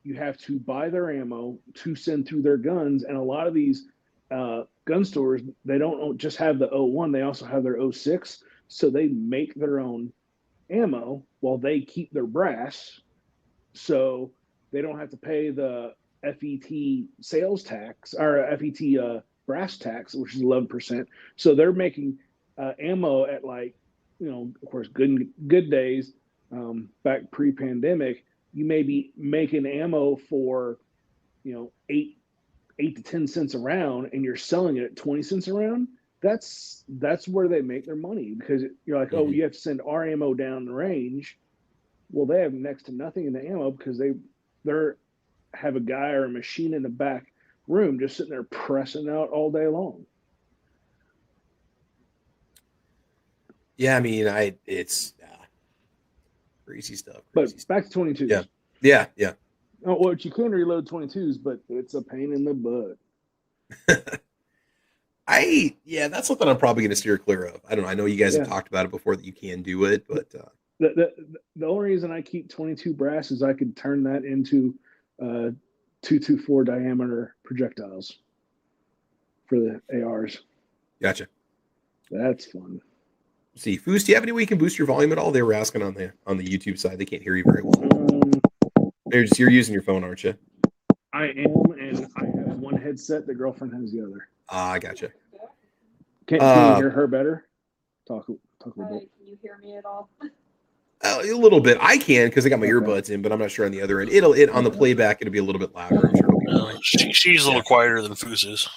D: you have to buy their ammo to send through their guns. And a lot of these gun stores, they don't just have the 01, they also have their 06. So they make their own ammo while they keep their brass. So they don't have to pay the FET sales tax or FET brass tax, which is 11%. So they're making ammo at of course, good days back pre-pandemic. You may be making ammo for, 8 to 10 cents a round, and you're selling it at 20 cents a round. That's where they make their money, because you're like, oh, you have to send our ammo down the range. Well, they have next to nothing in the ammo because they have a guy or a machine in the back room just sitting there pressing out all day long.
A: Yeah, I mean, it's crazy stuff.
D: But back to 22s.
A: Yeah.
D: Oh, well, you can reload 22s, but it's a pain in the butt.
A: That's something I'm probably going to steer clear of. I don't know. I know you guys have talked about it before that you can do it, but
D: the only reason I keep 22 brass is I could turn that into 224 diameter projectiles for the ARs.
A: Gotcha.
D: That's fun.
A: Let's see, Foos, do you have any way you can boost your volume at all? They were asking on the YouTube side. They can't hear you very well. You're using your phone, aren't you?
D: I am, and I have one headset. The girlfriend has the other.
A: Ah, gotcha.
D: Can you hear her better? Talk a little bit.
G: Can you hear me at all?
A: A little bit. I can because I got my earbuds in, but I'm not sure on the other end. It on the playback. It'll be a little bit louder. I'm sure.
B: She's a little quieter than Foos is.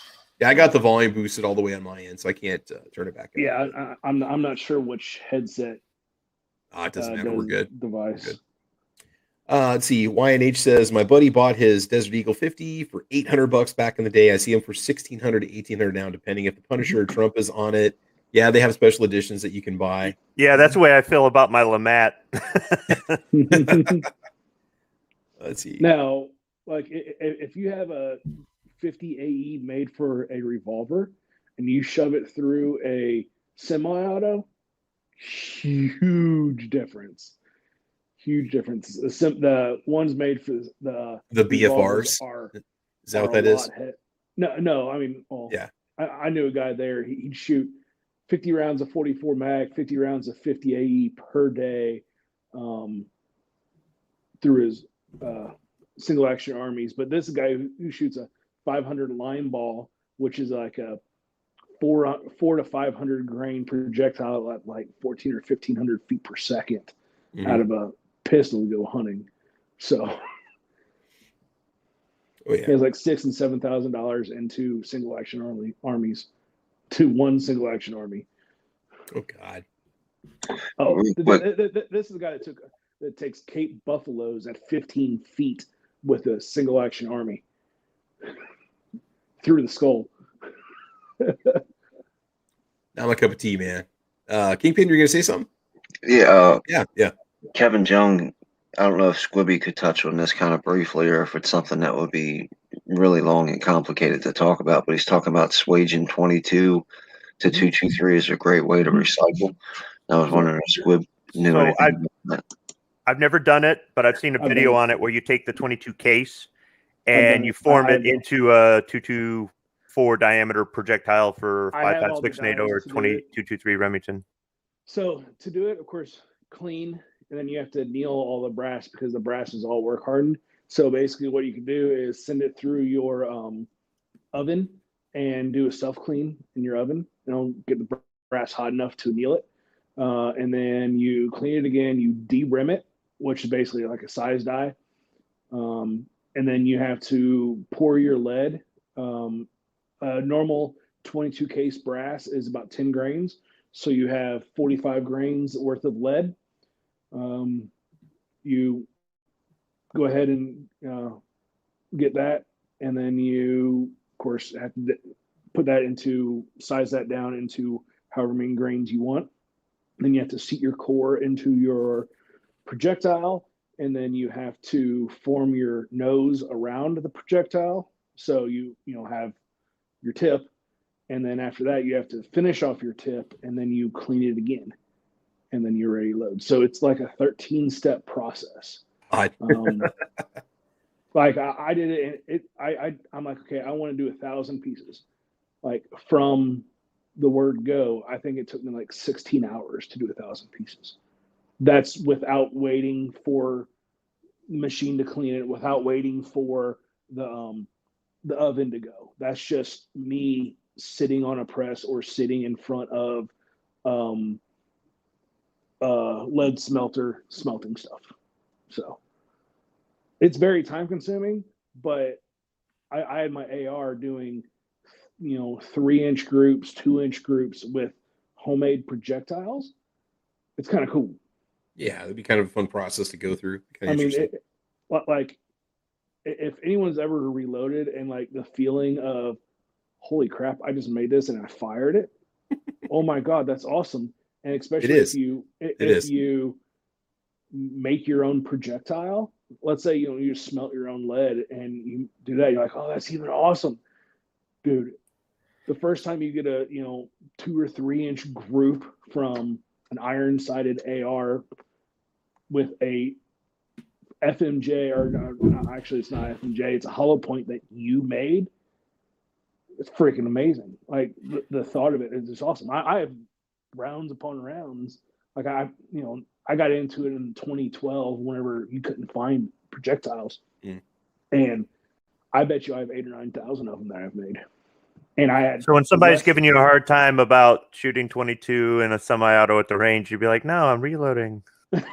A: Yeah, I got the volume boosted all the way on my end, so I can't turn it back.
D: Yeah, I'm not sure which headset.
A: It doesn't matter. We're good.
D: Device.
A: We're good. Let's see. YNH says my buddy bought his Desert Eagle 50 for $800 back in the day. I see him for $1,600 to $1,800 now, depending if the Punisher or Trump is on it. Yeah, they have special editions that you can buy.
F: Yeah, that's the way I feel about my Lamat.
A: Let's see.
D: Now, like if you have a 50 AE made for a revolver and you shove it through a semi-auto, huge difference. The ones made for the
A: BFRs is that what that is?
D: No. I mean, I knew a guy there. He'd shoot 50 rounds of 44 mag, 50 rounds of 50 AE per day through his single action armies. But this is a guy who shoots a 500 line ball, which is like a 4 to 500 grain projectile at like 14 or 1500 feet per second out of a pistol to go hunting. So he has like $6,000 and $7,000 into single action armies to one single action army.
A: Oh God.
D: Oh, this is the guy that takes Cape buffaloes at 15 feet with a single action army through the skull.
A: Not my cup of tea, man. Kingpin, you're gonna say something?
E: Yeah.
A: Yeah.
E: Kevin Jung, I don't know if Squibby could touch on this kind of briefly, or if it's something that would be really long and complicated to talk about. But he's talking about swaging 22 to 223 is a great way to recycle. I was wondering if Squib knew anything about that.
F: I've never done it, but I've seen a video on it where you take the 22 case and you form it into a 224 diameter projectile for 5.56 NATO or 2223 Remington.
D: So to do it, of course, clean, and then you have to anneal all the brass because the brass is all work hardened. So basically what you can do is send it through your oven and do a self clean in your oven. Get the brass hot enough to anneal it. And then you clean it again, you de-rim it, which is basically like a size die. And then you have to pour your lead. Normal 22 case brass is about 10 grains. So you have 45 grains worth of lead. you go ahead and get that, and then you, of course, have to put that into, size that down into however many grains you want. Then you have to seat your core into your projectile, and then you have to form your nose around the projectile. So you have your tip, and then after that you have to finish off your tip, and then you clean it again, and then you're ready to load. So it's like a 13-step process. Like I did it, and I'm like, okay, I want to do 1,000 pieces. Like from the word go, I think it took me like 16 hours to do 1,000 pieces. That's without waiting for the machine to clean it, without waiting for the oven to go. That's just me sitting on a press or sitting in front of lead smelter smelting stuff. So it's very time consuming, but I had my AR doing 3-inch groups, 2-inch groups with homemade projectiles. It's kind of cool.
A: Yeah, it'd be kind of a fun process to go through.
D: I mean, like if anyone's ever reloaded and like the feeling of, holy crap, I just made this and I fired it. Oh my God, that's awesome. And especially if you make your own projectile, let's say, you smelt your own lead and you do that, you're like, oh, that's even awesome. Dude, the first time you get a 2 or 3-inch group from an iron-sided AR with a FMJ, or no, actually it's not FMJ, it's a hollow point that you made, it's freaking amazing. Like the thought of it is just awesome. I have rounds upon rounds. Like I got into it in 2012 whenever you couldn't find projectiles, and I bet you I have 8,000 or 9,000 of them that I've made. And I had.
F: So when somebody's giving you a hard time about shooting 22 in a semi-auto at the range, you'd be like, "No, I'm reloading."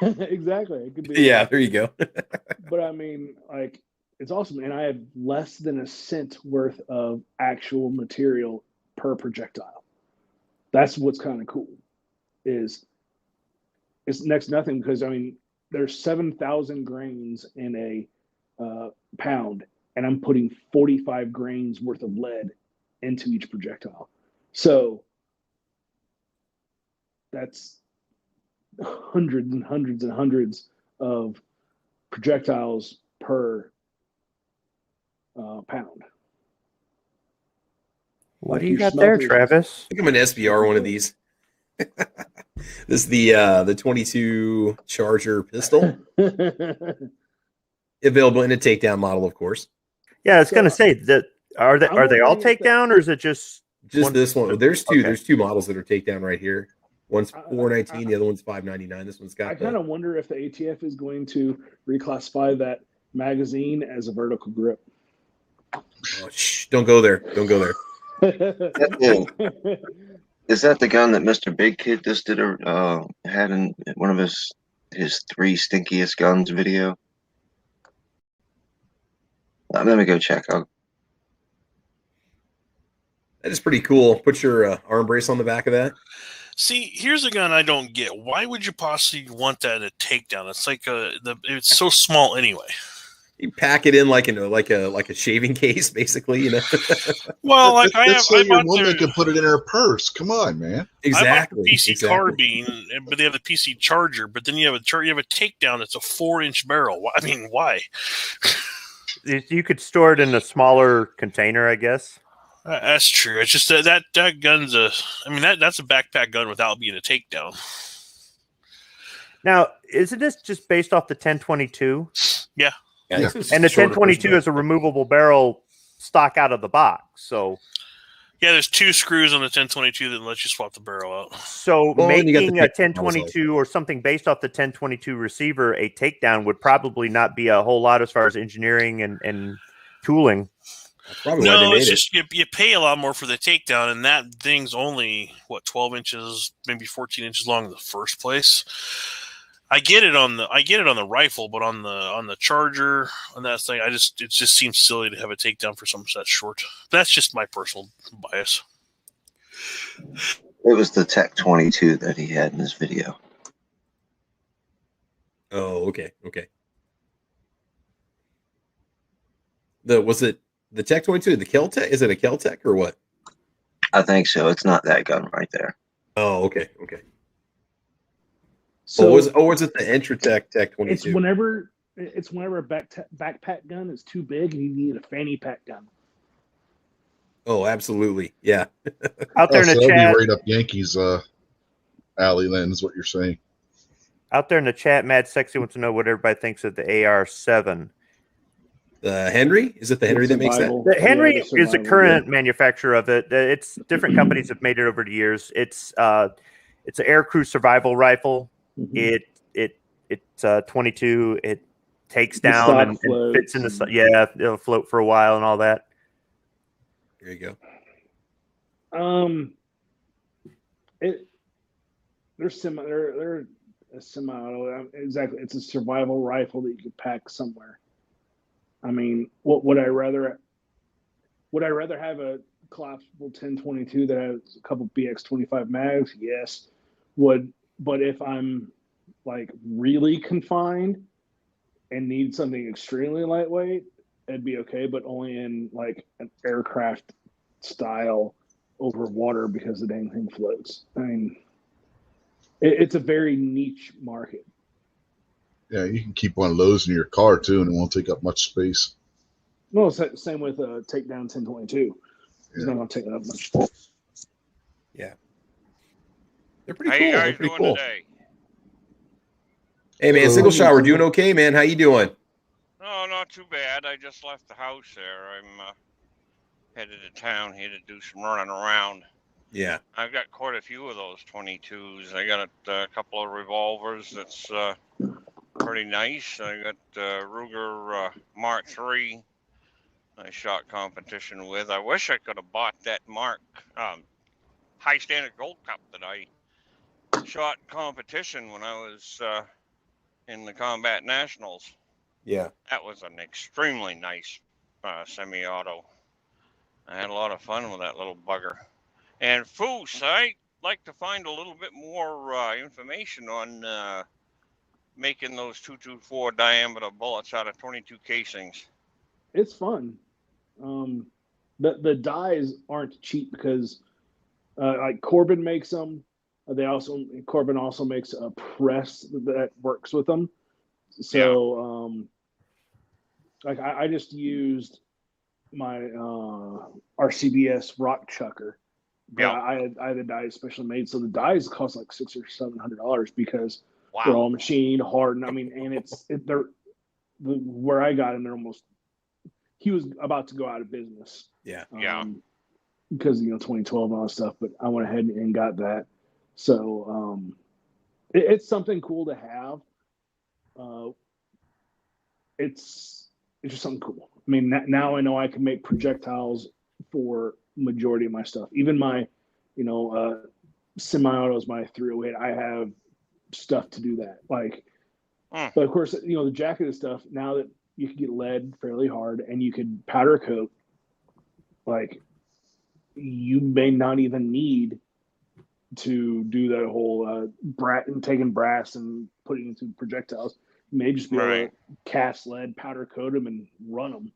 D: Exactly. It could be.
A: Yeah, there you go.
D: But I mean, like, it's awesome, and I have less than a cent worth of actual material per projectile. That's what's kind of cool. It's next to nothing, because I mean, there's 7,000 grains in a pound, and I'm putting 45 grains worth of lead into each projectile. So that's hundreds and hundreds and hundreds of projectiles per pound.
F: What do you got there, Travis?
A: I think I'm gonna SBR one of these. This is the 22 Charger pistol, available in a takedown model, of course.
F: Yeah, I was gonna say that. Are they all takedown, or is it just
A: this one? There's two. Okay. There's two models that are takedown right here. One's $419, the other one's $599. This one's got.
D: I kind of wonder if the ATF is going to reclassify that magazine as a vertical grip.
A: Oh, shh! Don't go there. Don't go there.
E: Is that the gun that Mr. Big Kid just did had in one of his 3 stinkiest guns video? Let me go check.
A: That is pretty cool. Put your arm brace on the back of that.
B: See, here's a gun I don't get. Why would you possibly want that in a takedown? It's like it's so small anyway.
A: You pack it in like a shaving case, basically.
B: Well, like
C: so your woman can put it in her purse. Come on, man.
A: Exactly.
B: I bought the PC carbine, but they have the PC Charger. But then you have a takedown. It's a 4-inch barrel. I mean, why?
F: You could store it in a smaller container, I guess.
B: That's true. It's just that gun's that's a backpack gun without being a takedown.
F: Now, isn't this just based off the 1022?
B: Yeah.
F: And the 1022 is a removable barrel stock out of the box. So
B: yeah, there's 2 screws on the 1022 that let you swap the barrel out.
F: So making a 1022 or something based off the 1022 receiver a takedown would probably not be a whole lot as far as engineering and tooling.
B: No, it's just you pay a lot more for the takedown, and that thing's only 12 inches, maybe 14 inches long in the first place. I get it on the rifle, but on the Charger, on that thing, it just seems silly to have a takedown for something that short. That's just my personal bias.
E: It was the Tech 22 that he had in his video.
A: Oh, okay. Was it the Tech 22? The Kel-Tec? Is it a Kel-Tec or what?
E: I think so. It's not that gun right there.
A: Oh, okay.
D: So,
A: was it the Intratec Tech 22?
D: It's whenever a backpack gun is too big and you need a fanny pack gun.
A: Oh, absolutely. Yeah.
F: Out there in the
C: that'll
F: chat,
C: be right up Yankees' alley. Then is what you're saying.
F: Out there in the chat, Mad Sexy wants to know what everybody thinks of the AR-7.
A: The Henry? Is it the Henry that makes that?
F: The Henry is the current manufacturer of it. It's different companies have made it over the years. It's an aircrew survival rifle.
D: Mm-hmm.
F: It's 22. It takes down and fits in the it'll float for a while and all that.
A: There you go.
D: They're a semi-auto. Exactly, it's a survival rifle that you could pack somewhere. I mean, would I rather have a collapsible 10-22 that has a couple BX-25 mags? Yes. But if I'm like really confined and need something extremely lightweight, it'd be okay, but only in like an aircraft style over water because the dang thing floats. I mean, it's a very niche market.
C: Yeah, you can keep one of those in your car too, and it won't take up much space.
D: No, same with a Takedown 10-22. It's not going to take up much space.
A: Yeah, they're pretty
G: cool.
A: How you
G: guys
A: they're pretty
G: doing
A: cool.
G: Today?
A: Hey man, Single Shot, we're doing okay, man. How you doing?
G: Oh, not too bad. I just left the house there. I'm headed to town here to do some running around.
A: Yeah.
G: I've got quite a few of those 22s. I got a couple of revolvers that's pretty nice. I got Ruger Mark III I shot competition with. I wish I could have bought that Mark High Standard Gold Cup that I shot competition when I was in the Combat Nationals.
A: Yeah.
G: That was an extremely nice semi-auto. I had a lot of fun with that little bugger. And Foose, I'd like to find a little bit more information on making those 224 diameter bullets out of 22 casings.
D: It's fun. The dies aren't cheap because like Corbin makes them. Corbin also makes a press that works with them. So like I just used my RCBS rock chucker. But I had the dies specially made, so the dies cost like $600 or $700 because they're all machined, hardened. I mean, and where I got him, they're almost. He was about to go out of business.
A: Yeah.
D: Because 2012 and all that stuff, but I went ahead and got that. So it's something cool to have. It's just something cool. I mean, now I know I can make projectiles for majority of my stuff. Even my, semi-autos, my 308, I have stuff to do that. Like, but of course, the jacketed stuff, now that you can get lead fairly hard and you could powder coat, like, you may not even need to do that whole taking brass and putting it into projectiles. You may just be able to cast lead, powder coat them, and run them.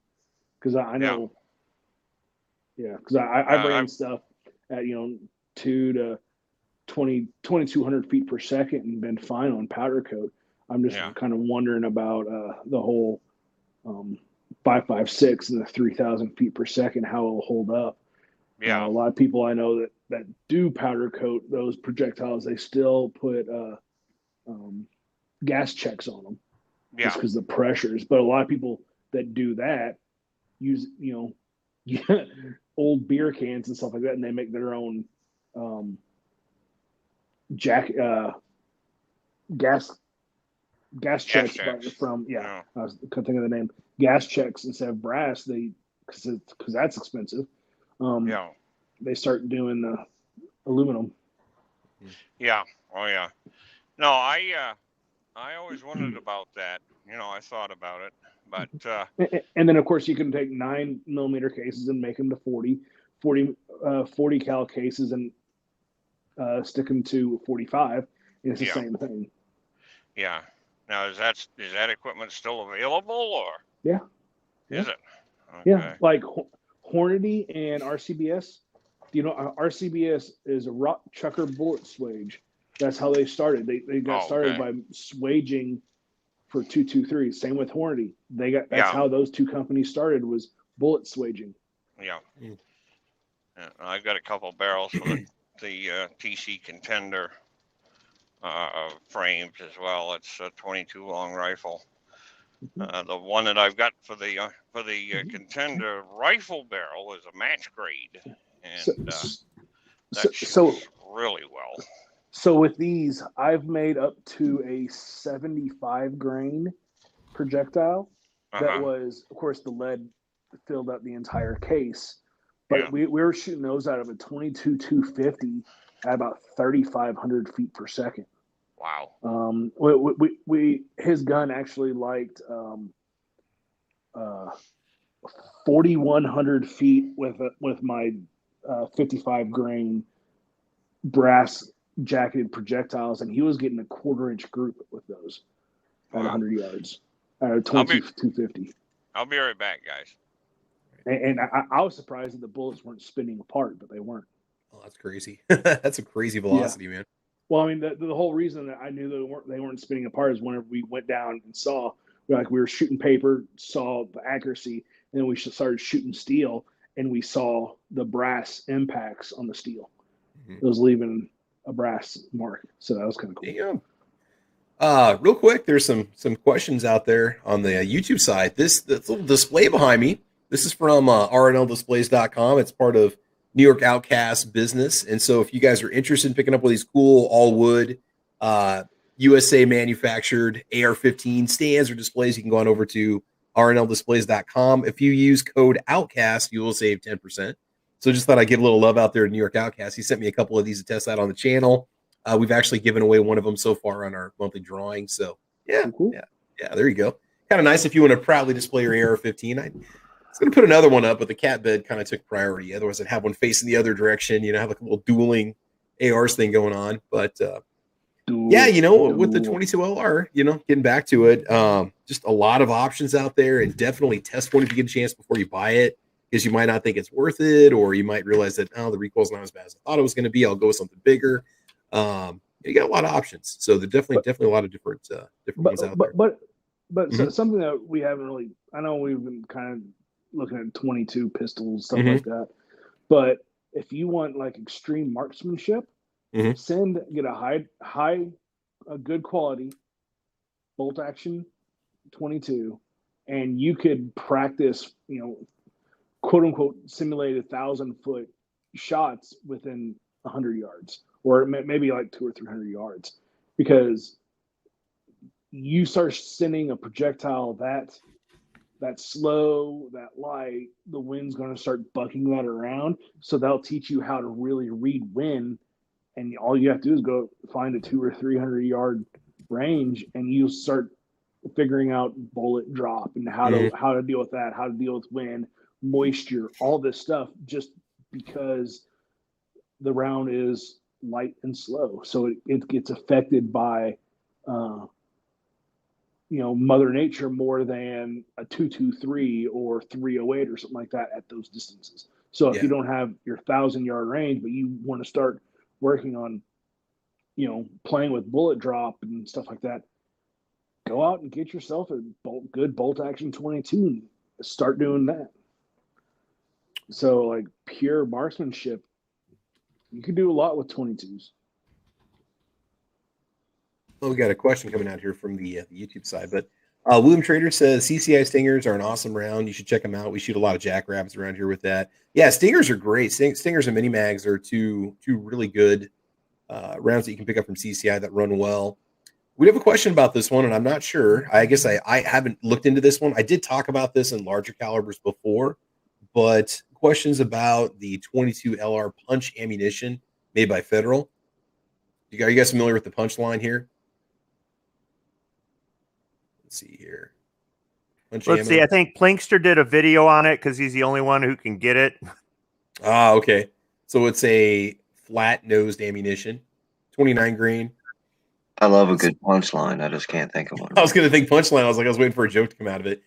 D: Because I know, because I ran stuff at 2 to 2,200 feet per second and been fine on powder coat. I'm just kind of wondering about the whole 5.56 and the 3,000 feet per second, how it'll hold up. A lot of people I know that do powder coat those projectiles, they still put gas checks on them just because the pressures. But a lot of people that do that use old beer cans and stuff like that, and they make their own gas checks from I couldn't think of the name. Gas checks instead of brass, because that's expensive. They start doing the aluminum.
G: Yeah. Oh yeah. No, I always wondered about that. I thought about it, but
D: and then of course you can take 9mm cases and make them to 40 cal cases and stick them to 45. And it's the same thing.
G: Yeah. Now, is that equipment still available, or
D: Yeah.
G: is it? Okay.
D: Yeah, like Hornady and RCBS. You know, RCBS is a rock chucker bullet swage. That's how they started. They got started by swaging for 223. Same with Hornady. That's how those two companies started, was bullet swaging.
G: Yeah. Yeah, I've got a couple barrels for the TC Contender frames as well. It's a 22 long rifle. The one that I've got for the Contender rifle barrel is a match grade, and that shoots really well.
D: So with these, I've made up to a 75 grain projectile. That was, of course, the lead filled up the entire case. But we were shooting those out of a 22 250 at about 3,500 feet per second.
G: Wow.
D: His gun actually liked 4,100 feet with my 55 grain brass jacketed projectiles, and he was getting a 1/4-inch group with those at 100 yards at a 250.
G: I'll be right back, guys.
D: And I was surprised that the bullets weren't spinning apart, but they weren't.
A: Oh, that's crazy. That's a crazy velocity, man.
D: Well, I mean, the whole reason that I knew they weren't spinning apart is whenever we went down and saw, we were shooting paper, saw the accuracy, and then we started shooting steel, and we saw the brass impacts on the steel. It was leaving a brass mark, so that was kind of cool.
A: Yeah. Real quick, there's some questions out there on the YouTube side. This little display behind me, this is from rnldisplays.com. It's part of New York Outcast business. And so if you guys are interested in picking up one of these cool all wood USA manufactured AR-15 stands or displays, you can go on over to rnldisplays.com. If you use code OUTCAST, you will save 10%. So just thought I'd give a little love out there to New York Outcast. He sent me a couple of these to test out on the channel. We've actually given away one of them so far on our monthly drawing. So yeah, there you go. Kind of nice if you want to proudly display your AR-15. I was going to put another one up, but the cat bed kind of took priority. Otherwise, I'd have one facing the other direction. Have like a little dueling ARs thing going on. But with the 22 LR, getting back to it, just a lot of options out there, and definitely test one if you get a chance before you buy it, because you might not think it's worth it, or you might realize that, the recoil's not as bad as I thought it was going to be. I'll go with something bigger. You got a lot of options. So there's definitely a lot of different ones out there.
D: But something that we haven't really, I know we've been kind of looking at 22 pistols, stuff like that. But if you want like extreme marksmanship, get a good quality bolt action 22, and you could practice, quote unquote, simulate 1,000-foot shots within 100 yards, or maybe like 200 or 300 yards, because you start sending a projectile that slow, that light, the wind's going to start bucking that around. So that'll teach you how to really read wind. And all you have to do is go find a 200 or 300 yard range, and you start figuring out bullet drop and how to deal with that, how to deal with wind, moisture, all this stuff, just because the round is light and slow. So it gets affected by, Mother Nature more than a 223 or 308 or something like that at those distances. So if you don't have your 1,000-yard range, but you want to start working on, playing with bullet drop and stuff like that, go out and get yourself a good bolt action 22 and start doing that. So like pure marksmanship, you can do a lot with 22s.
A: Well, we got a question coming out here from the YouTube side, but William Trader says CCI Stingers are an awesome round. You should check them out. We shoot a lot of jackrabbits around here with that. Yeah, Stingers are great. Stingers and mini mags are two really good rounds that you can pick up from CCI that run well. We have a question about this one, and I'm not sure. I guess I haven't looked into this one. I did talk about this in larger calibers before, but questions about the 22 LR punch ammunition made by Federal. Are you guys familiar with the punch line here? Let's see here.
F: Let's see. I think Plinkster did a video on it because he's the only one who can get it.
A: Ah, okay. So it's a flat-nosed ammunition, 29 grain.
E: I love a good punchline. I just can't think of one.
A: I was going to think punchline. I was waiting for a joke to come out of it.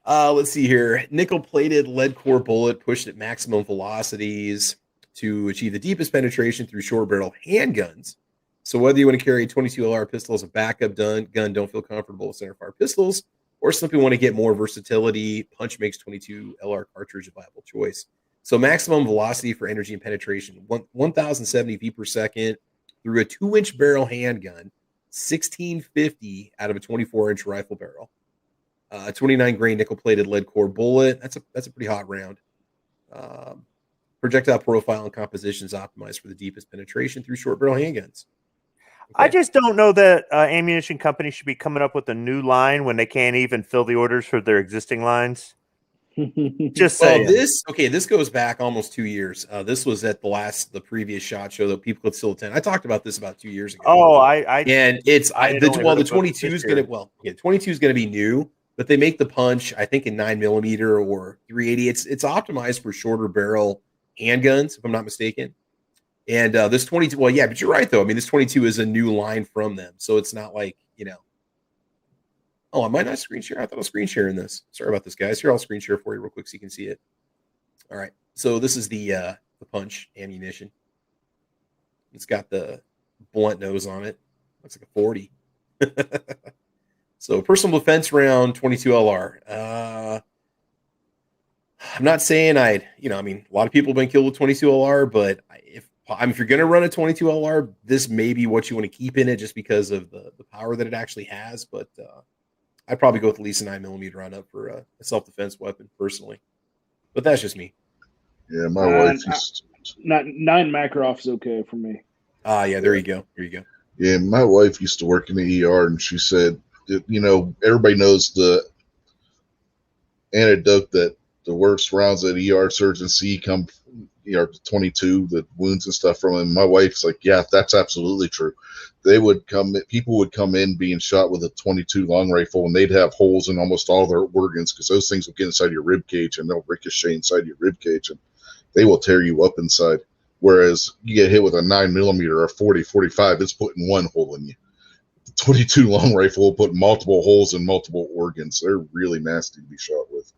A: Let's see here. Nickel-plated lead core bullet pushed at maximum velocities to achieve the deepest penetration through short barrel handguns. So whether you want to carry a 22 LR pistol as a backup gun, don't feel comfortable with centerfire pistols, or simply want to get more versatility, Punch makes 22 LR cartridge a viable choice. So maximum velocity for energy and penetration, 1,070 feet per second through a 2-inch barrel handgun, 1,650 out of a 24-inch rifle barrel. 29 grain nickel-plated lead core bullet. That's a pretty hot round. Projectile profile and composition is optimized for the deepest penetration through short barrel handguns. Okay.
F: I just don't know that ammunition companies should be coming up with a new line when they can't even fill the orders for their existing lines. Just saying.
A: This goes back almost 2 years. This was at the previous SHOT Show that people could still attend. I talked about this about 2 years ago.
F: Oh,
A: the 22 is going to 22 is going to be new, but they make the Punch, I think, in 9mm or 380. It's optimized for shorter barrel handguns, if I'm not mistaken. And this 22, well, yeah, but you're right though. I mean, this 22 is a new line from them, so it's not like, Oh, I might not screen share. I thought I was screen sharing this. Sorry about this, guys. Here, I'll screen share for you real quick so you can see it. All right. So this is the Punch ammunition. It's got the blunt nose on it. Looks like a 40. So personal defense round 22 LR. I'm not saying a lot of people have been killed with 22 LR, but if you're going to run a 22 LR, this may be what you want to keep in it just because of the power that it actually has. But I'd probably go with at least a 9mm round up for a self-defense weapon personally. But that's just me.
C: Yeah, my wife
D: used 9 Makarov's okay for me.
A: Yeah, there you go.
C: Yeah, my wife used to work in the ER, and she said, everybody knows the anecdote that the worst rounds that ER surgeons see come, 22, the wounds and stuff from them. My wife's like, yeah, that's absolutely true. People would come in being shot with a 22 long rifle, and they'd have holes in almost all their organs because those things will get inside your rib cage and they'll ricochet inside your rib cage and they will tear you up inside. Whereas you get hit with a 9mm or a 40-45, it's putting one hole in you. The 22 long rifle will put multiple holes in multiple organs. They're really nasty to be shot with,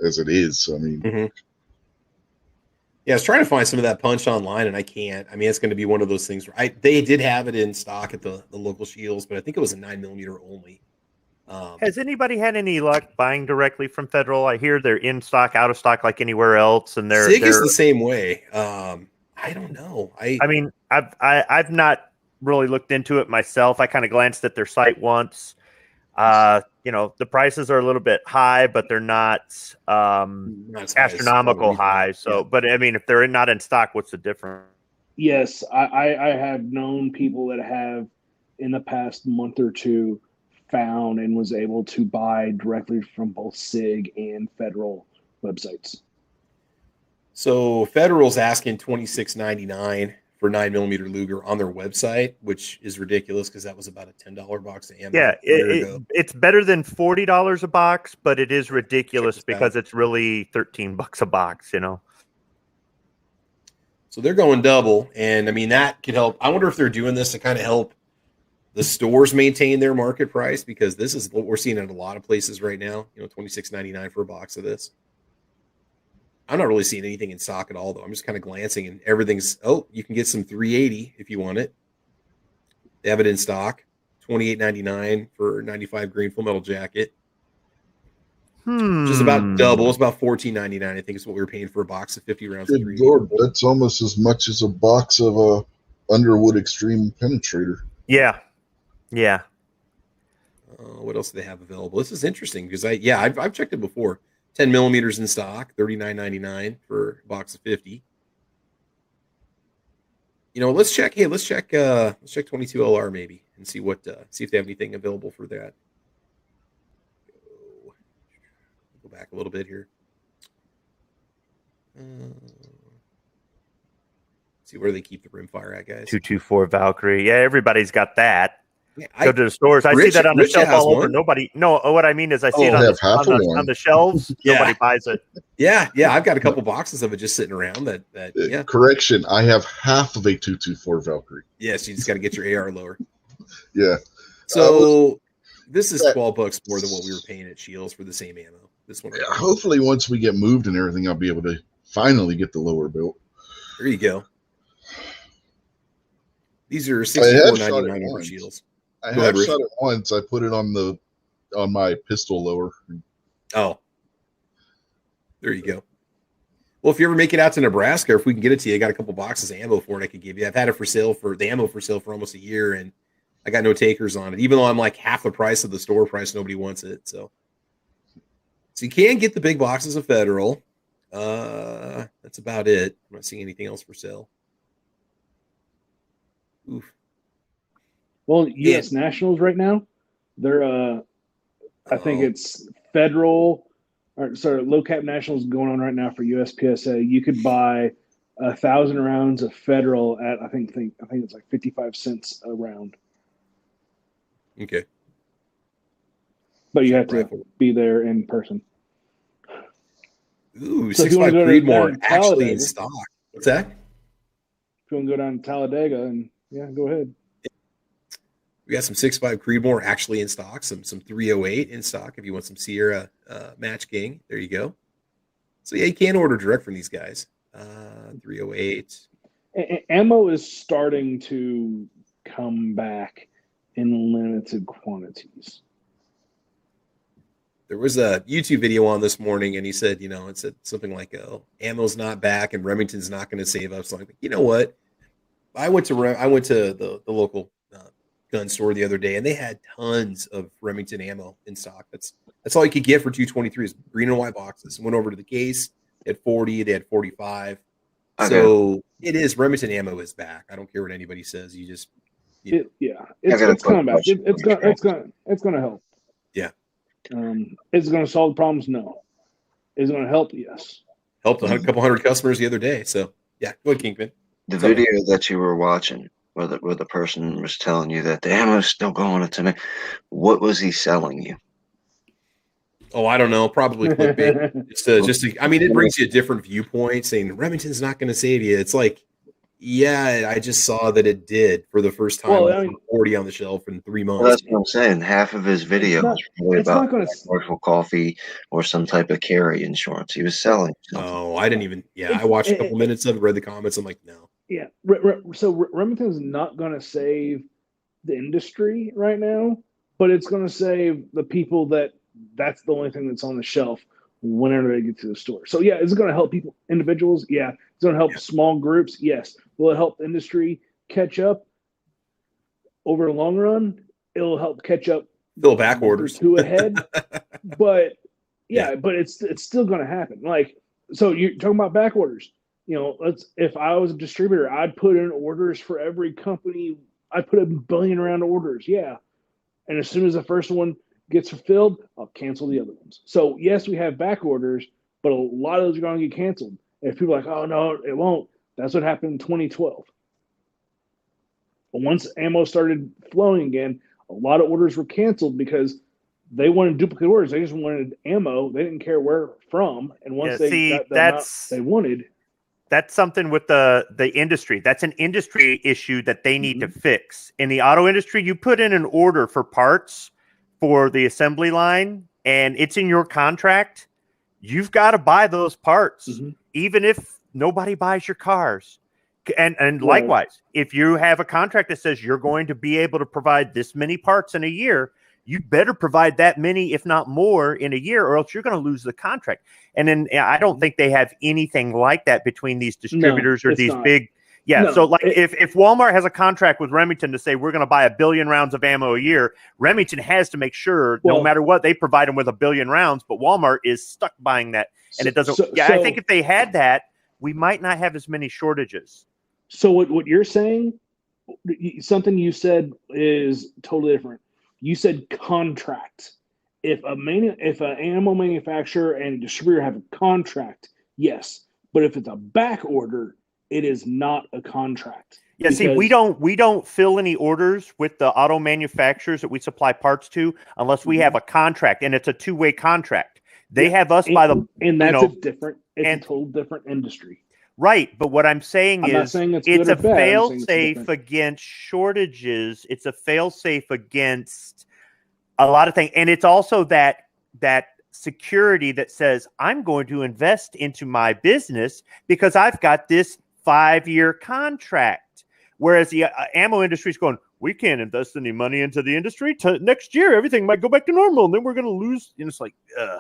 C: as it is. I mean,
A: Yeah, I was trying to find some of that Punch online, and I can't. I mean, it's going to be one of those things where they did have it in stock at the local Shields, but I think it was a 9mm only.
F: Has anybody had any luck buying directly from Federal? I hear they're in stock, out of stock, like anywhere else, and
A: SIG is the same way. I don't know.
F: I mean, I've not really looked into it myself. I kind of glanced at their site once. The prices are a little bit high, but they're not astronomical high. So, but I mean, if they're not in stock, what's the difference?
D: Yes, I have known people that have in the past month or two found and was able to buy directly from both SIG and Federal websites.
A: So Federal's asking $26.99 for 9mm Luger on their website, which is ridiculous because that was about a $10 box of ammo.
F: Yeah, it's better than $40 a box, but it is ridiculous because it's really $13 a box,
A: So they're going double, and I mean that could help. I wonder if they're doing this to kind of help the stores maintain their market price, because this is what we're seeing at a lot of places right now. $26.99 for a box of this. I'm not really seeing anything in stock at all, though. I'm just kind of glancing, and everything's, you can get some 380 if you want it. They have it in stock, $28.99 for 95 green full metal jacket. Which is about double. It's about $14.99, I think is what we were paying for a box of 50 rounds.
C: Good Lord, that's almost as much as a box of a Underwood Extreme penetrator.
F: Yeah.
A: What else do they have available? This is interesting because I've checked it before. 10mm in stock, $39.99 for a box of 50. Let's check 22 LR maybe and see if they have anything available for that. Go back a little bit here. See where they keep the rimfire at, guys.
F: 224 Valkyrie. Yeah, everybody's got that. go to the stores. I see that on the shelf all over.
A: One.
F: Nobody. No, what I mean is I see it on the shelves.
A: Yeah.
F: Nobody buys it.
A: Yeah. I've got a couple boxes of it just sitting around. That
C: Correction, I have half of a 224 Valkyrie.
A: Yes, you just got to get your AR lower.
C: Yeah.
A: So this is $12 more than what we were paying at Shields for the same ammo. This one.
C: Yeah, hopefully, once we get moved and everything, I'll be able to finally get the lower built.
A: There you go. These are $64.99 for Shields.
C: I have shot it once. I put it on my pistol lower.
A: Oh, there you go. Well, if you ever make it out to Nebraska, if we can get it to you, I got a couple boxes of ammo for it I could give you. I've had it for sale for almost a year, and I got no takers on it. Even though I'm like half the price of the store price, nobody wants it. So you can get the big boxes of Federal. That's about it. I'm not seeing anything else for sale. Oof.
D: Well, U.S. Nationals right now, they're I think it's Federal, or sorry, low cap Nationals going on right now for USPSA. You could buy 1,000 rounds of Federal at I think it's like 55 cents a round.
A: Okay.
D: But you have to be there in person.
A: Ooh, so 6.5 Creedmoor actually in stock. What's that?
D: If you want to go down to Talladega and go ahead.
A: We got some 6.5 Creedmoor actually in stock, some 308 in stock if you want some Sierra Match King. There you go. So you can order direct from these guys. 308.
D: Ammo is starting to come back in limited quantities.
A: There was a YouTube video on this morning, and he said, it said something like, "Oh, ammo's not back, and Remington's not going to save us." So I'm like, you know what? I went to the local gun store the other day, and they had tons of Remington ammo in stock. That's all you could get for 223 is green and white boxes. Went over to the case, they had 40, they had 45. Okay. So it is Remington ammo is back. I don't care what anybody says. You just
D: it's coming back. It's gonna help.
A: Yeah.
D: Is it going to solve the problems? No. Is it going to help? Yes.
A: Helped a couple hundred customers the other day. So, yeah, go ahead, Kingpin.
E: The video that you were watching where the person was telling you that the ammo is still going to me, what was he selling you?
A: Oh, I don't know. Probably clickbait. I mean, it brings you a different viewpoint saying Remington's not going to save you. It's like, yeah, I just saw that it did for the first time. Well, 40 on the shelf in 3 months.
E: Well, that's what I'm saying. Half of his video was really about commercial coffee or some type of carry insurance. He was selling something.
A: Oh, I didn't even. Yeah, I watched a couple minutes of it, read the comments. I'm like, no.
D: Yeah. So Remington's not going to save the industry right now, but it's going to save the people that's the only thing that's on the shelf whenever they get to the store. So, yeah, is it going to help individuals? Yeah. It's going to help small groups? Yes. Will it help the industry catch up over the long run? It'll help catch up.
A: Fill back orders.
D: Two ahead. But, but it's still going to happen. Like, so you're talking about back orders. If I was a distributor, I'd put in orders for every company. I'd put a billion round orders. Yeah. And as soon as the first one gets fulfilled, I'll cancel the other ones. So, yes, we have back orders, but a lot of those are going to get canceled. If people are like, oh, no, it won't. That's what happened in 2012. But once ammo started flowing again, a lot of orders were canceled because they wanted duplicate orders. They just wanted ammo. They didn't care where from. And once they got the amount they wanted.
F: That's something with the industry. That's an industry issue that they need to fix. In the auto industry, you put in an order for parts for the assembly line, and it's in your contract. You've got to buy those parts, even if nobody buys your cars. And likewise, if you have a contract that says you're going to be able to provide this many parts in a year, you better provide that many, if not more, in a year, or else you're going to lose the contract. And then I don't think they have anything like that between these distributors or these big. Yeah. No, so like if Walmart has a contract with Remington to say we're going to buy 1 billion rounds of ammo a year, Remington has to make sure no matter what, they provide them with 1 billion rounds, but Walmart is stuck buying that. And it doesn't. I think if they had that, we might not have as many shortages.
D: So what you're saying, something you said is totally different. You said contract. If an ammo manufacturer and distributor have a contract, yes. But if it's a back order, it is not a contract.
F: Yeah, see, we don't fill any orders with the auto manufacturers that we supply parts to unless we have a contract, and it's a two-way contract. They have us by the
D: a total different industry.
F: Right, but what I'm saying is it's a fail-safe against shortages. It's a fail-safe against a lot of things, and it's also that security that says I'm going to invest into my business because I've got this 5-year contract. Whereas the ammo industry is going, we can't invest any money into the industry. Next year, everything might go back to normal, and then we're going to lose. And it's like, ugh.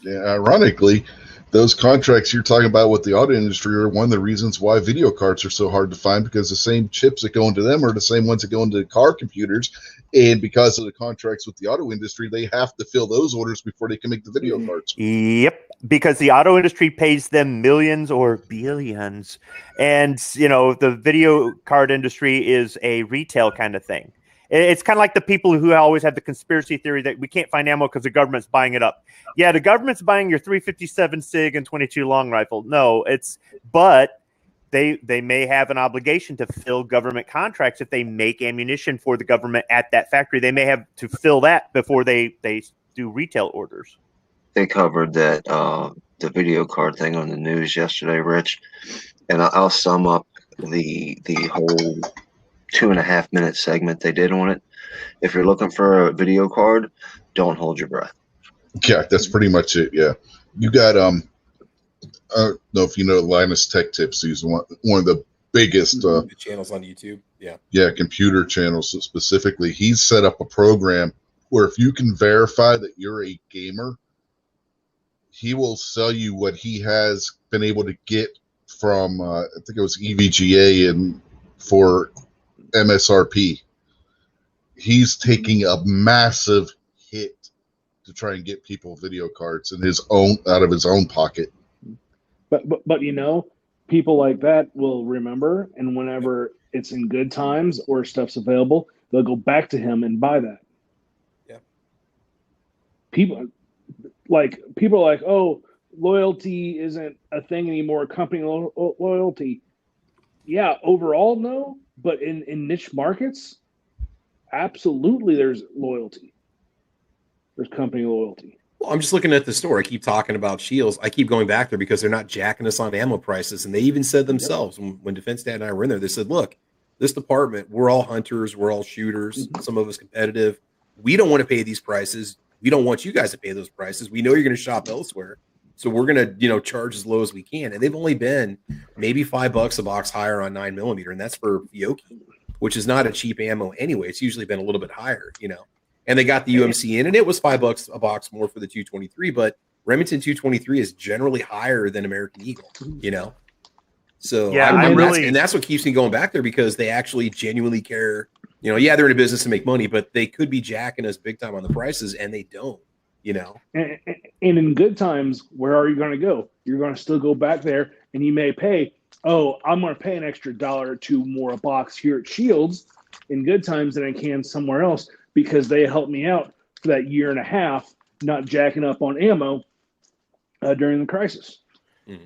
C: Yeah, ironically, those contracts you're talking about with the auto industry are one of the reasons why video cards are so hard to find, because the same chips that go into them are the same ones that go into car computers. And because of the contracts with the auto industry, they have to fill those orders before they can make the video cards.
F: Yep, because the auto industry pays them millions or billions. And, the video card industry is a retail kind of thing. It's kind of like the people who always have the conspiracy theory that we can't find ammo because the government's buying it up. Yeah, the government's buying your 357 SIG and 22 long rifle. No, but they may have an obligation to fill government contracts if they make ammunition for the government at that factory. They may have to fill that before they do retail orders.
E: They covered that the video card thing on the news yesterday, Rich, and I'll sum up the whole 2.5 minute segment they did on it. If you're looking for a video card, don't hold your breath.
C: Yeah, that's pretty much it. Yeah, you got I don't know if you know Linus Tech Tips. He's one of the biggest
A: the channels on YouTube.
C: Yeah, computer channels specifically. He's set up a program where if you can verify that you're a gamer, he will sell you what he has been able to get from I think it was EVGA and for MSRP. He's taking a massive hit to try and get people video cards out of his own pocket.
D: But people like that will remember, and whenever it's in good times or stuff's available, they'll go back to him and buy that.
A: Yeah.
D: People are like, oh, loyalty isn't a thing anymore. Company loyalty. Yeah, overall, no. But in niche markets, absolutely there's loyalty. There's company loyalty.
A: Well, I'm just looking at the store. I keep talking about Shields. I keep going back there because they're not jacking us on ammo prices. And they even said themselves, when Defense Dad and I were in there, they said, look, this department, we're all hunters, we're all shooters, some of us competitive. We don't want to pay these prices. We don't want you guys to pay those prices. We know you're going to shop elsewhere. So we're going to, charge as low as we can. And they've only been maybe $5 a box higher on 9mm. And that's for Fiocchi, which is not a cheap ammo anyway. It's usually been a little bit higher, And they got the UMC in, and it was $5 a box more for the 223. But Remington 223 is generally higher than American Eagle, So and that's what keeps me going back there, because they actually genuinely care. They're in a business to make money, but they could be jacking us big time on the prices, and they don't.
D: And in good times, where are you going to go? You're going to still go back there, and you may pay. Oh, I'm going to pay an extra $1 or $2 more a box here at Shields in good times than I can somewhere else, because they helped me out for that 1.5 years, not jacking up on ammo during the crisis.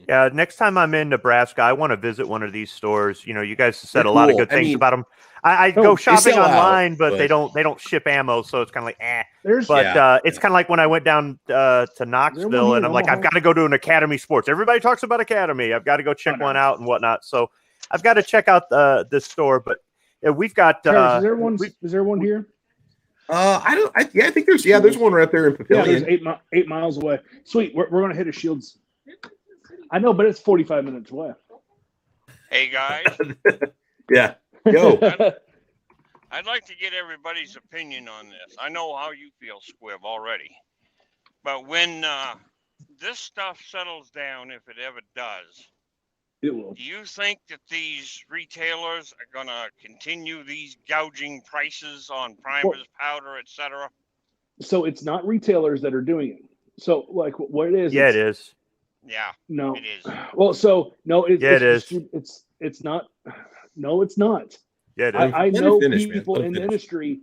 F: Yeah, next time I'm in Nebraska, I want to visit one of these stores. You guys said a lot of good things about them. I go shopping online, but they don't ship ammo, so it's kind of like It's kind of like when I went down to Knoxville, and I'm like, I've got to go to an Academy Sports. Everybody talks about Academy. I've got to go check one out and whatnot. So I've got to check out this store. But we've got.
D: Is there one here?
A: I think there's one right there in Papillion.
D: Yeah, there's 8 miles away. Sweet, we're gonna hit a Shields. I know, but it's 45 minutes away.
G: Hey guys.
A: Yeah. Yo.
G: I'd like to get everybody's opinion on this. I know how you feel, Squibb, already. But when this stuff settles down, if it ever does,
D: it will.
G: Do you think that these retailers are going to continue these gouging prices on primers, powder, etc.?
D: So it's not retailers that are doing it. So, like, what it is?
F: Yeah, it is.
G: Yeah.
D: No.
G: It is.
D: Well, so no.
F: It is.
D: It's not. No, it's not.
F: Yeah, it is.
D: I know people in the industry,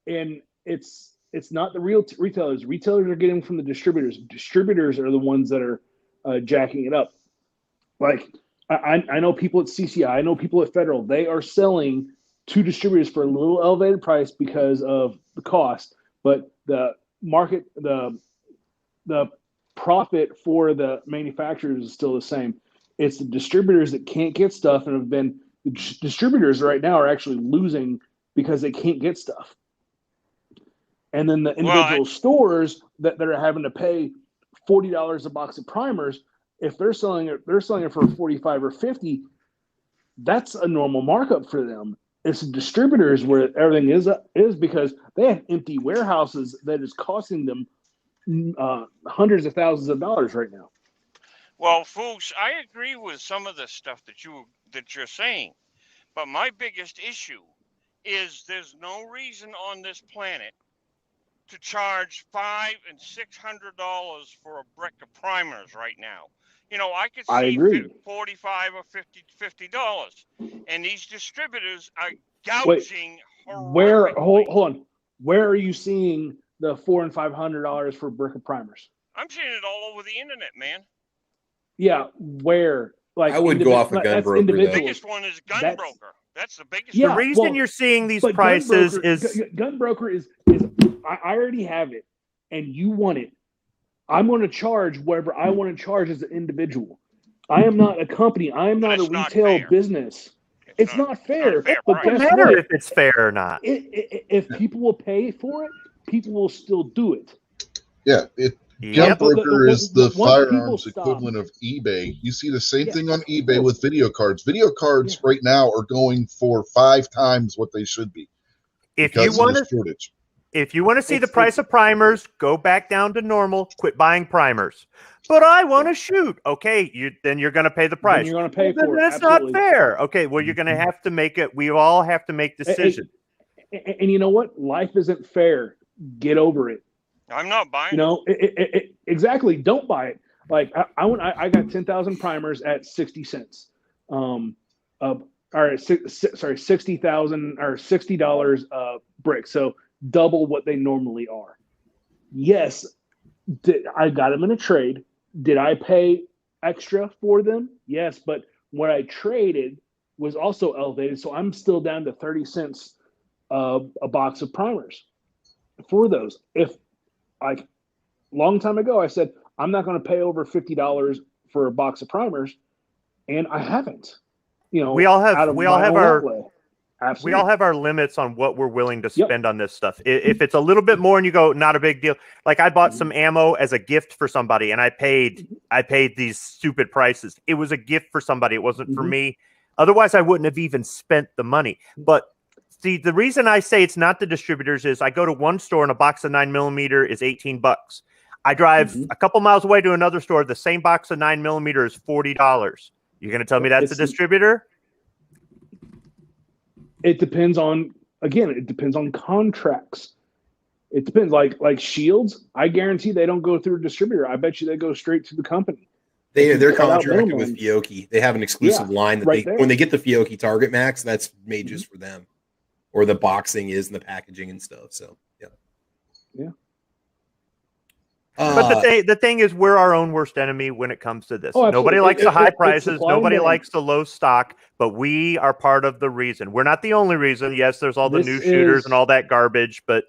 D: and it's not the real retailers. Retailers are getting from the distributors. Distributors are the ones that are jacking it up. Like I know people at CCI, I know people at Federal, they are selling to distributors for a little elevated price because of the cost, but the market, the profit for the manufacturers is still the same. It's the distributors that can't get stuff, and have been, the distributors right now are actually losing because they can't get stuff. And then the individual stores that are having to pay $40 a box of primers, if they're selling it for 45 or 50, that's a normal markup for them. It's the distributors where everything is because they have empty warehouses that is costing them hundreds of thousands of dollars right now.
G: Well, folks, I agree with some of the stuff that you're saying, but my biggest issue is there's no reason on this planet to charge $500 and $600 for a brick of primers right now. You know, I could see $45 or $50, and these distributors are gouging.
D: Where? Hold on. Where are you seeing the $400 and $500 for a brick of primers?
G: I'm seeing it all over the internet, man.
D: Yeah, where? Like,
A: I would go off a gun broker.
G: The biggest one is Gun Broker. That's the biggest.
F: Yeah, the reason you're seeing these prices is
D: Gun Broker is I already have it, and you want it. I'm going to charge whatever I want to charge as an individual. I am not a company. I am not a retail business. It's not fair. But
F: it doesn't matter if it's fair or not.
D: If people will pay for it, people will still do it.
C: Yeah, Gun Broker is the firearms equivalent of eBay. You see the same thing on eBay with video cards. Video cards right now are going for 5 times what they should be.
F: If you want to see the price of primers, go back down to normal. Quit buying primers. But I want to shoot. Okay, then you're going to pay the price.
D: Then you're going to pay for it.
F: That's not fair. Okay, well, you're going to have to make it. We all have to make decisions.
D: And you know what? Life isn't fair. Get over it.
G: I'm not buying.
D: You know, exactly. Don't buy it. Like I got 10,000 primers at 60 cents. All right, 60,000 or $60 brick. So double what they normally are. Yes, I got them in a trade. Did I pay extra for them? Yes, but what I traded was also elevated, so I'm still down to 30 cents a box of primers for those. If like long time ago, I said I'm not going to pay over $50 for a box of primers, and I haven't. You know, we all have
F: our limits on what we're willing to spend on this stuff. If it's a little bit more and you go, not a big deal. Like I bought some ammo as a gift for somebody, and I paid these stupid prices. It was a gift for somebody. It wasn't for me. Otherwise, I wouldn't have even spent the money. But see, the reason I say it's not the distributors is I go to one store and a box of 9mm is $18. I drive a couple miles away to another store. The same box of 9mm is $40. You're going to tell me that's a distributor?
D: It depends on contracts. It depends. Like Shields, I guarantee they don't go through a distributor. I bet you they go straight to the company.
A: They're contracted with Fiocchi. They have an exclusive line that when they get the Fiocchi Target Max, that's made just for them. Or the boxing is and the packaging and stuff. So yeah.
F: But the thing is, we're our own worst enemy when it comes to this. Nobody likes the high prices. Nobody likes the low stock. But we are part of the reason. We're not the only reason. Yes, there's all the new shooters and all that garbage. But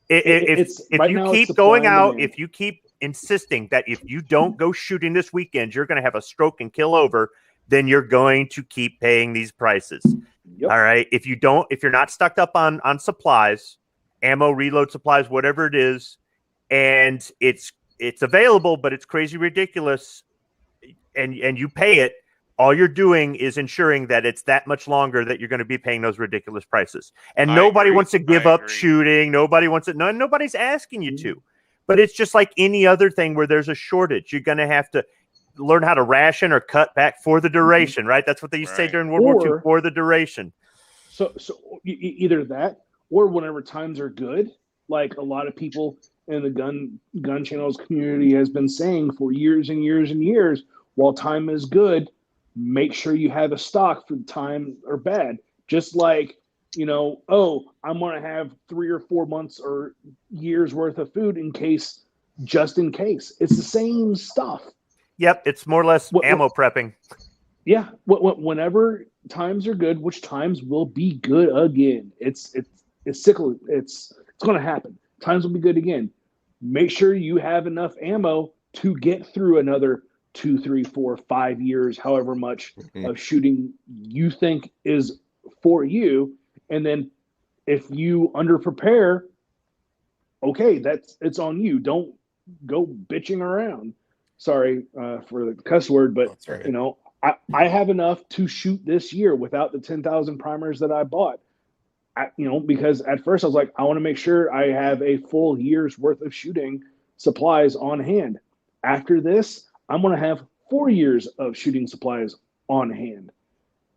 F: if you keep going out, if you keep insisting that if you don't go shooting this weekend, you're going to have a stroke and kill over, then you're going to keep paying these prices. All right. If you're not stocked up on supplies, ammo, reload supplies, whatever it is, and it's available, but it's crazy ridiculous, and you pay it, all you're doing is ensuring that it's that much longer that you're going to be paying those ridiculous prices. And nobody wants to give up shooting. Nobody wants it. Nobody's asking you to. But it's just like any other thing where there's a shortage. You're going to have to learn how to ration or cut back for the duration, right? That's what they used to say during World War II, for the duration.
D: So either that or whenever times are good, like a lot of people in the gun channels community has been saying for years and years and years, while time is good, make sure you have a stock for the time or bad. Just like, I'm going to have 3 or 4 months or years worth of food just in case. It's the same stuff.
F: Yep, it's more or less ammo prepping.
D: Yeah, whenever times are good, which times will be good again. It's cyclical. It's going to happen. Times will be good again. Make sure you have enough ammo to get through another 2, 3, 4, 5 years, however much of shooting you think is for you. And then if you underprepare, okay, it's on you. Don't go bitching around. Sorry for the cuss word, but
A: right.
D: you know, I have enough to shoot this year without the 10,000 primers that I bought. You know, because at first I was like, I want to make sure I have a full year's worth of shooting supplies on hand. After this, I'm going to have 4 years of shooting supplies on hand.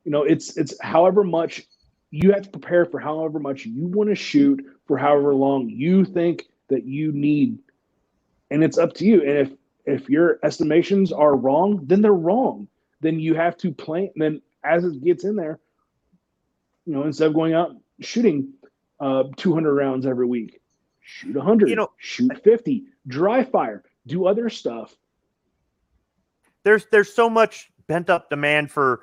D: You know, it's however much you have to prepare for, however much you want to shoot for however long you think that you need, and it's up to you. And if your estimations are wrong, then they're wrong. Then you have to plan. And then as it gets in there, you know, instead of going out shooting 200 rounds every week, shoot 100,
F: you know,
D: shoot 50, dry fire, do other stuff.
F: There's so much pent up demand for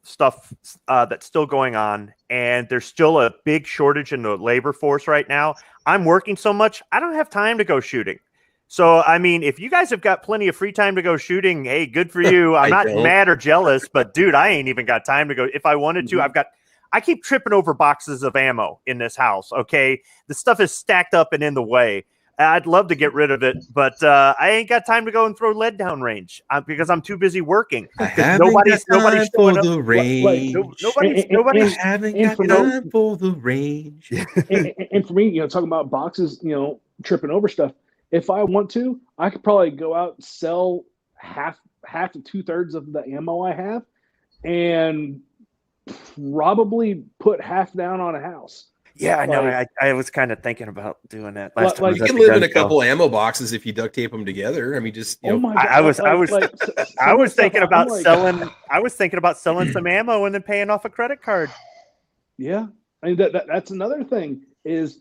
F: stuff that's still going on, and there's still a big shortage in the labor force right now. I'm working so much, I don't have time to go shooting. So, I mean, if you guys have got plenty of free time to go shooting, hey, good for you. I'm not mad or jealous, but dude, I ain't even got time to go. If I wanted to, I keep tripping over boxes of ammo in this house. Okay. The stuff is stacked up and in the way. I'd love to get rid of it, but I ain't got time to go and throw lead down range because I'm too busy working. Nobody's
A: for the range.
F: Nobody's
A: haven't got time for the range.
D: And for me, you know, talking about boxes, you know, tripping over stuff. If I want to, I could probably go out and sell half to 2/3 of the ammo I have, and probably put half down on a house.
F: Yeah, I know. I was kind of thinking about doing that.
A: You can live in a couple ammo boxes if you duct tape them together. I mean, just you know.
F: I was thinking about selling. I was thinking about selling some ammo and then paying off a credit card.
D: Yeah, I mean that's another thing is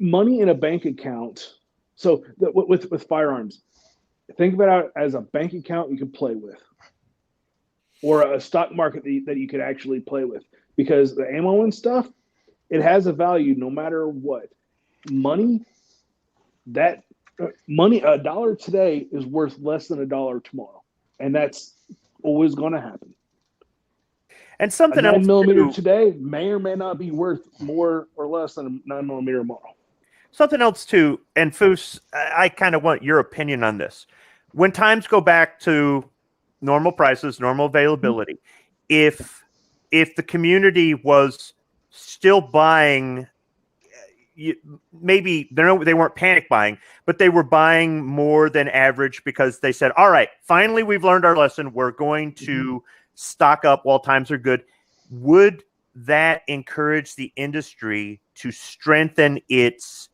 D: money in a bank account. So with firearms, think about it as a bank account you could play with, or a stock market that you could actually play with. Because the ammo and stuff, it has a value no matter what. Money, $1 today is worth less than $1 tomorrow, and that's always going to happen.
F: And something else,
D: 9mm today may or may not be worth more or less than a 9mm tomorrow.
F: Something else too, and Foos, I kind of want your opinion on this. When times go back to normal prices, normal availability, if the community was still buying, maybe they weren't panic buying, but they were buying more than average because they said, all right, finally, we've learned our lesson. We're going to stock up while times are good. Would that encourage the industry to strengthen its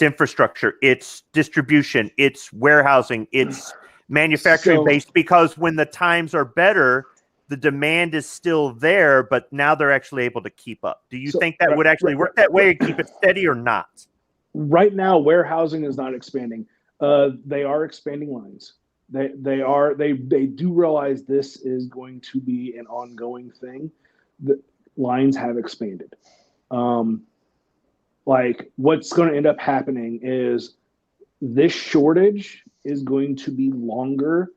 F: infrastructure, its distribution, its warehousing, its manufacturing base? Because when the times are better, the demand is still there, but now they're actually able to keep up. Do you think that would actually work that way and keep it steady or not?
D: Right now, warehousing is not expanding. They are expanding lines. They do realize this is going to be an ongoing thing. The lines have expanded. Like what's going to end up happening is this shortage is going to be longer.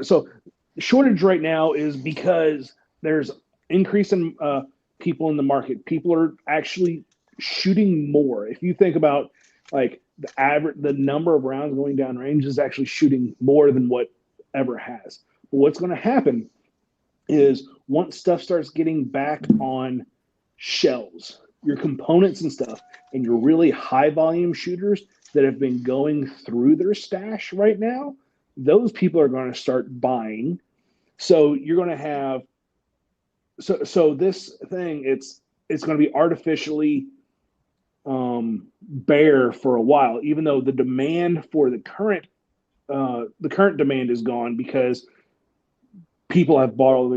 D: So shortage right now is because there's increase in people in the market. People are actually shooting more. If you think about like the number of rounds going down range is actually shooting more than what ever has. But what's going to happen is once stuff starts getting back on shelves, your components and stuff, and your really high volume shooters that have been going through their stash right now, those people are going to start buying. So you're going to have so this thing it's going to be artificially bare for a while, even though the demand for the current demand is gone because people have bought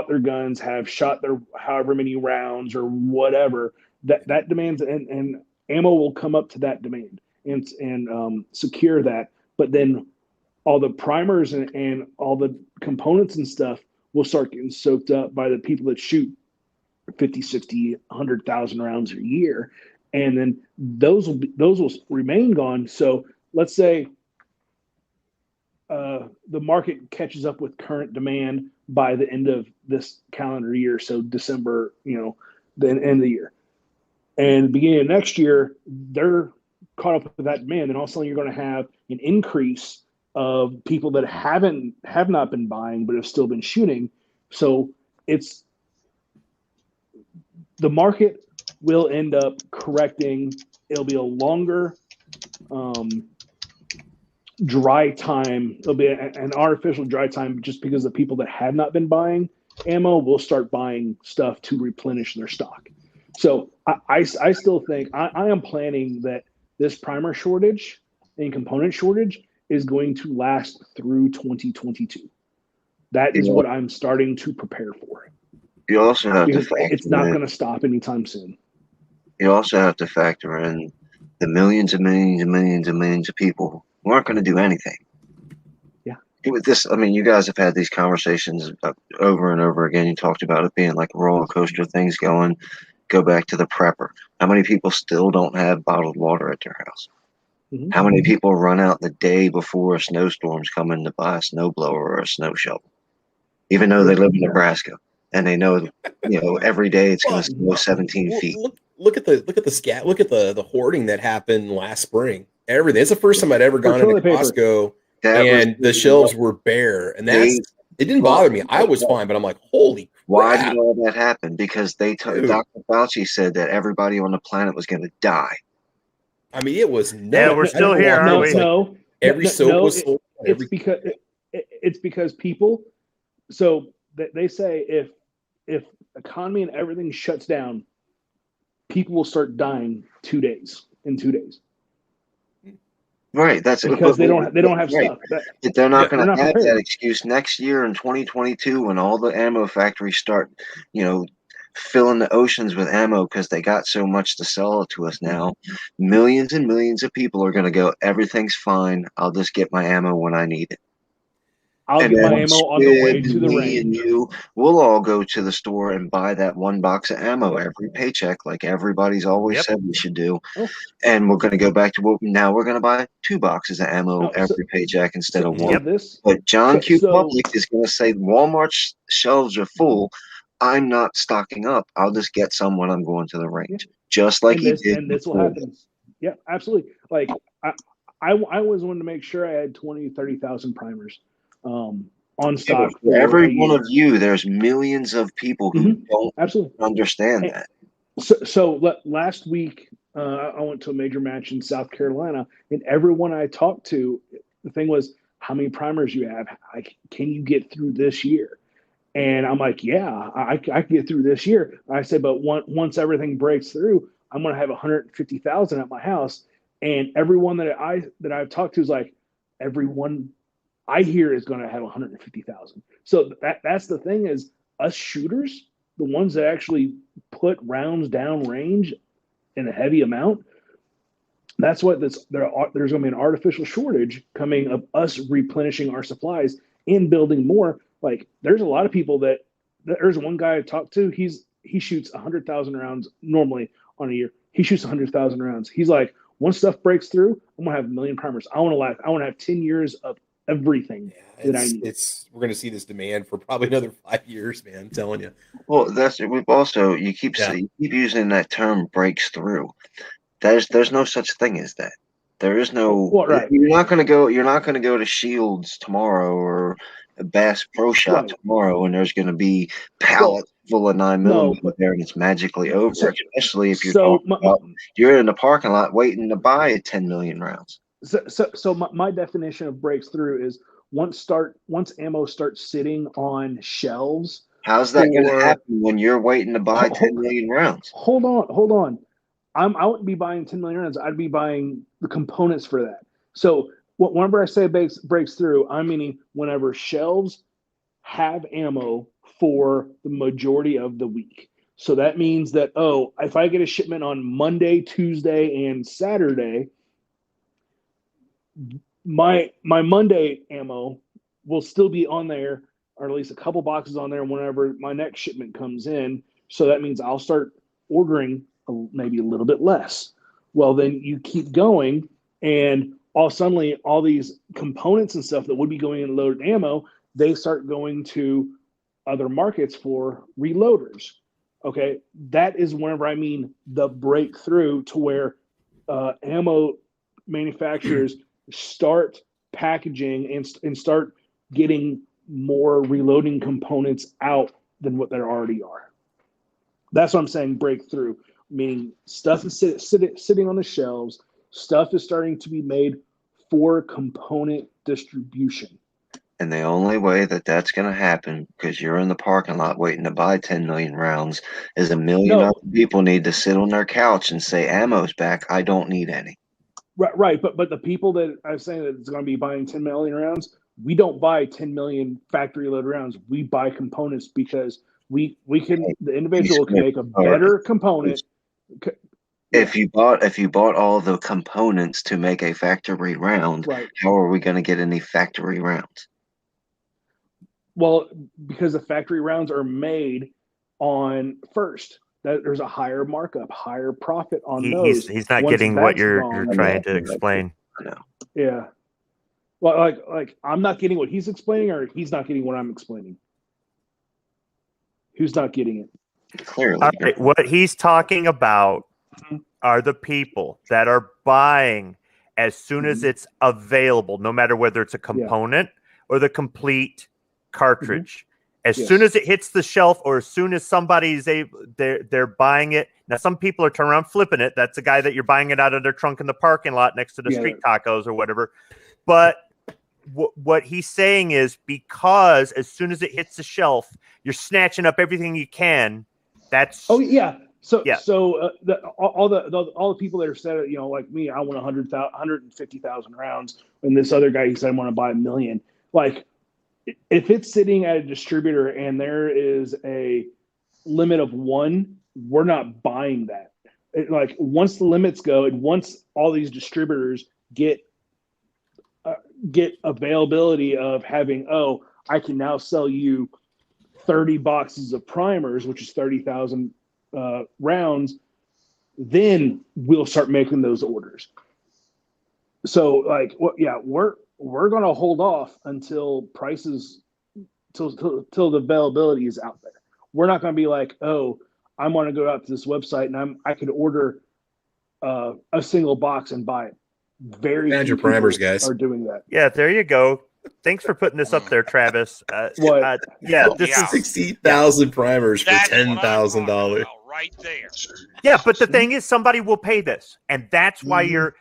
D: their guns, have shot their however many rounds or whatever. That demands and ammo will come up to that demand and secure that. But then all the primers and all the components and stuff will start getting soaked up by the people that shoot 50, 60, 100,000 rounds a year. And then those will remain gone. So let's say the market catches up with current demand by the end of this calendar year. So December, the end of the year. And beginning of next year, they're caught up with that demand. And all of a sudden you're going to have an increase of people that have not been buying, but have still been shooting. So the market will end up correcting. It'll be a longer dry time. It'll be an artificial dry time just because the people that have not been buying ammo will start buying stuff to replenish their stock. So I still think I am planning that this primer shortage and component shortage is going to last through 2022. That is what I'm starting to prepare for.
E: You also have
D: because
E: to factor
D: it's not going to stop anytime soon.
E: You also have to factor in the millions and millions and millions and millions of people who aren't going to do anything.
D: Yeah.
E: With this, I mean, you guys have had these conversations over and over again. You talked about it being like a roller coaster, things going. Go back to the prepper. How many people still don't have bottled water at their house?
D: Mm-hmm.
E: How many people run out the day before a snowstorm's coming to buy a snowblower or a snow shovel, even though they live in Nebraska and they know, every day it's going to snow 17 feet.
A: Look at the hoarding that happened last spring. Everything. It's the first time I'd ever gone into Costco and the shelves were bare, and it didn't bother me. I was fine, but I'm like, holy crap.
E: Why did all that happen? Because Dr. Fauci said that everybody on the planet was going to die.
A: I mean, it was
F: we're still here, aren't we?
D: No,
A: every soap was sold.
D: It's because people. So they say if economy and everything shuts down, people will start dying in 2 days.
E: Right, that's
D: because they don't have stuff.
E: They're not going to have that excuse next year in 2022 when all the ammo factories start, filling the oceans with ammo because they got so much to sell to us now. Millions and millions of people are going to go, everything's fine. I'll just get my ammo when I need it.
D: I'll get my ammo on the way to the range.
E: And you will all go to the store and buy that one box of ammo every paycheck, like everybody's always said we should do.
D: Oh.
E: And we're going to go back to now we're going to buy 2 boxes of ammo every paycheck instead of one. But John Q. Public is going to say Walmart's shelves are full. I'm not stocking up. I'll just get some when I'm going to the range, just like he did.
D: And this will happen. Yeah, absolutely. Like I always wanted to make sure I had 20, 30,000 primers. On stock.
E: For every one of you, there's millions of people who don't understand that.
D: So last week, I went to a major match in South Carolina, and everyone I talked to, the thing was, how many primers you have? Can you get through this year? And I'm like, yeah, I can get through this year. I said, but once everything breaks through, I'm going to have 150,000 at my house. And everyone that I've talked to is like, everyone I hear is going to have 150,000. So that's the thing is us shooters, the ones that actually put rounds down range in a heavy amount. That's what there's going to be an artificial shortage coming of us replenishing our supplies and building more. Like there's a lot of people there's one guy I talked to. He shoots 100,000 rounds normally on a year. He shoots 100,000 rounds. He's like, once stuff breaks through, I'm going to have a million primers. I want to have 10 years of everything that I need.
A: We're going to see this demand for probably another 5 years, man. I'm telling you.
E: Well, you keep using that term breaks through. There's no such thing as that. There is no. You're not going to go to Shields tomorrow or a Bass Pro Shop tomorrow, and there's going to be pallets full of 9mm there, and it's magically over. Especially if you're in the parking lot waiting to buy 10 million rounds.
D: So my definition of breaks through is once ammo starts sitting on shelves.
E: How's that going to happen when you're waiting to buy 10 million rounds?
D: Hold on. I wouldn't be buying 10 million rounds. I'd be buying the components for that. So whenever I say breaks through, I'm meaning whenever shelves have ammo for the majority of the week. So that means that, if I get a shipment on Monday, Tuesday, and Saturday, my Monday ammo will still be on there, or at least a couple boxes on there whenever my next shipment comes in. So that means I'll start ordering maybe a little bit less. Well, then you keep going, and suddenly all these components and stuff that would be going in loaded ammo, they start going to other markets for reloaders. Okay, that is whenever I mean the breakthrough to where ammo manufacturers start packaging and start getting more reloading components out than what there already are. That's what I'm saying, breakthrough, meaning stuff is sitting on the shelves, stuff is starting to be made for component distribution.
E: And the only way that that's going to happen, because you're in the parking lot waiting to buy 10 million rounds, is a million other people need to sit on their couch and say, ammo's back, I don't need any.
D: Right. But the people that I'm saying that it's going to be buying 10 million rounds, we don't buy 10 million factory load rounds. We buy components because we can, the individual can make a better component.
E: If you bought all the components to make a factory round,
D: right,
E: how are we going to get any factory rounds?
D: Well, because the factory rounds are made on first. That there's a higher markup, higher profit on those.
F: He's not getting what you're trying to explain.
E: I know.
D: Yeah. Well, like I'm not getting what he's explaining, or he's not getting what I'm explaining. Who's not getting it?
E: Clearly.
F: All right, what he's talking about are the people that are buying as soon as it's available, no matter whether it's a component or the complete cartridge. As soon as it hits the shelf, or as soon as somebody's they're buying it. Now, some people are turning around flipping it. That's the guy that you're buying it out of their trunk in the parking lot next to the street tacos or whatever. But what he's saying is, because as soon as it hits the shelf, you're snatching up everything you can. That's
D: So all the people that are said, like me, I want 150,000 rounds, and this other guy, he said I want to buy 1 million. Like, if it's sitting at a distributor and there is a limit of 1, we're not buying that. Like, once the limits go, and once all these distributors get availability of having, I can now sell you 30 boxes of primers, which is 30,000 rounds, then we'll start making those orders. So, like, we're going to hold off until prices, till the availability is out there. We're not going to be like, I want to go out to this website and I could order a single box and buy it. Very few
A: primers, guys,
D: are doing that.
F: Yeah, there you go. Thanks for putting this up there, Travis.
A: This is 60,000 primers for $10,000.
G: Right there.
F: Yeah, but the thing is, somebody will pay this, and that's why you're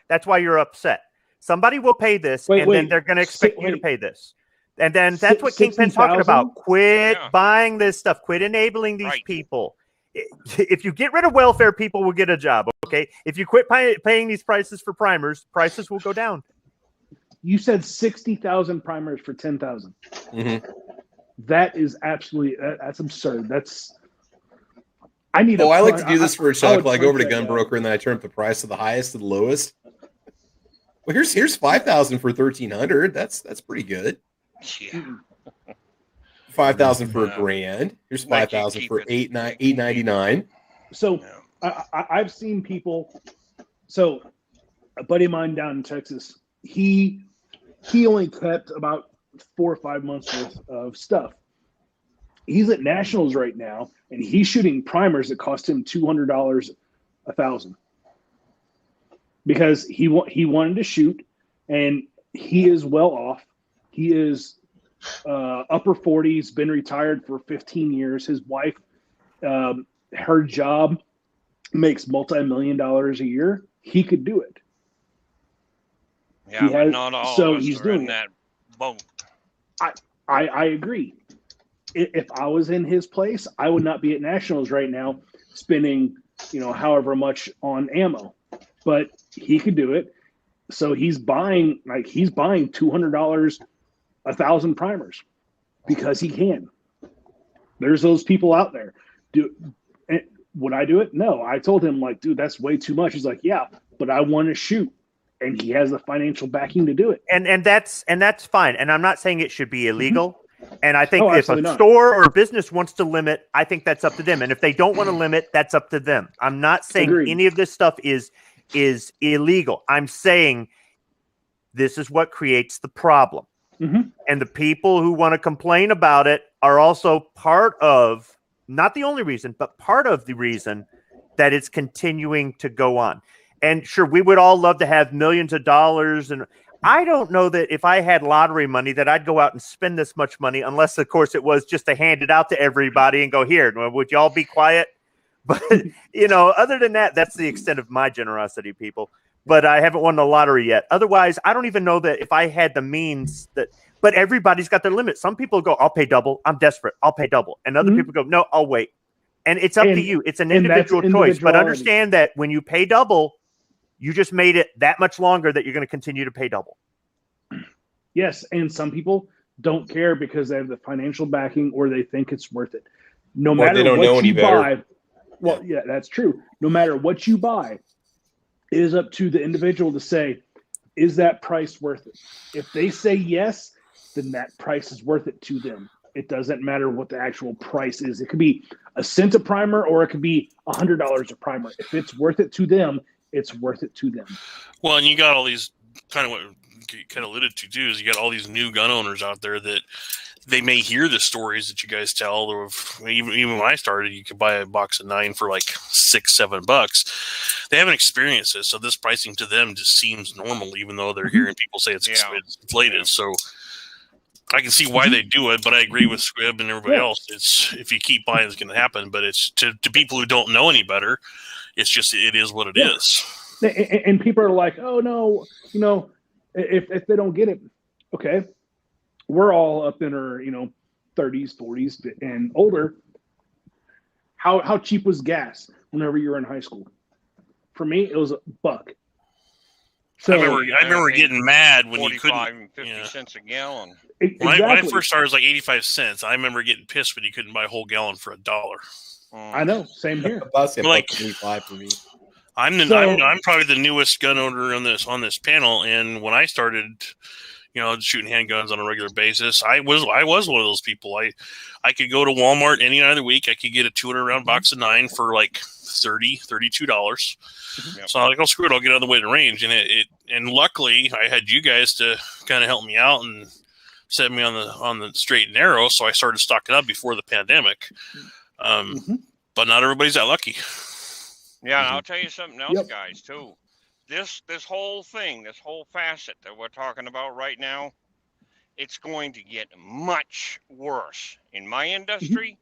F: upset. Somebody will pay this, then they're going to expect you to pay this. And then that's what Kingpin's talking about. Quit buying this stuff. Quit enabling these people. If you get rid of welfare, people will get a job, okay? If you quit paying these prices for primers, prices will go down.
D: You said 60,000 primers for 10,000.
A: Mm-hmm.
D: That is absolutely, that's absurd. I
A: like to do this for a chuck, like over to Gunbroker, and then I turn up the price to the highest to the lowest. Well, here's 5,000 for 1,300. That's pretty good.
G: Yeah.
A: 5,000 for $1,000. Here's 5,000 for $899.
D: So I've seen people. So a buddy of mine down in Texas, he only kept about 4 or 5 months worth of stuff. He's at Nationals right now, and he's shooting primers that cost him $200 1,000 because he wanted to shoot, and he is well off. He is upper 40s, been retired for 15 years. His wife, her job makes multi-million-dollars a year. He could do it.
G: Yeah, but not all of us
D: he's
G: are
D: doing
G: in that boat.
D: I agree. If I was in his place, I would not be at Nationals right now spending, however much on ammo. But he could do it. So he's buying $200 1,000 primers because he can. There's those people out there. Would I do it? No. I told him, dude, that's way too much. He's like, yeah, but I want to shoot and he has the financial backing to do it.
F: And that's fine. And I'm not saying it should be illegal. And I think if a
D: not.
F: store or a business wants to limit, I think that's up to them. And if they don't want to limit, that's up to them. I'm not saying any of this stuff is illegal. I'm saying this is what creates the problem. And the people who want to complain about it are also part of, not the only reason, but part of the reason that it's continuing to go on. And sure, we would all love to have millions of dollars. And I don't know that if I had lottery money that I'd go out and spend this much money, unless, of course, it was just to hand it out to everybody and go, here, would y'all be quiet? But, other than that, that's the extent of my generosity, people. But I haven't won the lottery yet. Otherwise, I don't even know that if I had the means that, but everybody's got their limit. Some people go, I'll pay double. I'm desperate. I'll pay double. And other people go, no, I'll wait. And it's up to you. It's an individual choice. But understand that when you pay double, you just made it that much longer that you're going to continue to pay double.
D: Yes. And some people don't care because they have the financial backing or they think it's worth it. No matter what you buy. Well, yeah, that's true. No matter what you buy, it is up to the individual to say, is that price worth it? If they say yes, then that price is worth it to them. It doesn't matter what the actual price is. It could be a cent a primer or it could be $100 a primer. If it's worth it to them, it's worth it to them. Well,
B: and you got all these kind of what you kind of alluded to too, is you got all these new gun owners out there that they may hear the stories that you guys tell. Of even when I started, you could buy a box of 9 for like $6-7. They haven't experienced it, so this pricing to them just seems normal, even though they're hearing people say it's inflated. So I can see why they do it, but I agree with Squib and everybody else. It's if you keep buying, it's going to happen. But it's to people who don't know any better. It's just it is what it is.
D: And people are like, oh no, if they don't get it, okay. We're all up in our 30s, 40s, and older. How cheap was gas whenever you were in high school? For me, it was $1. So
B: I remember getting mad when you couldn't.
G: 45 and 50 cents a gallon.
B: When I first started, it was like 85 cents. I remember getting pissed when you couldn't buy a whole gallon for $1.
D: I know, same here.
A: Like 25 for me.
B: I'm probably the newest gun owner on this panel, and when I started, shooting handguns on a regular basis, I was one of those people. I could go to Walmart any night of the week. I could get a 200 round box of 9 for like $32. So I'm like, oh screw it, I'll get out of the way to range. And luckily I had you guys to kind of help me out and set me on the straight and narrow. So I started stocking up before the pandemic. But not everybody's that lucky.
G: Yeah, and I'll tell you something else, guys, too. This whole thing, this whole facet that we're talking about right now, it's going to get much worse. In my industry,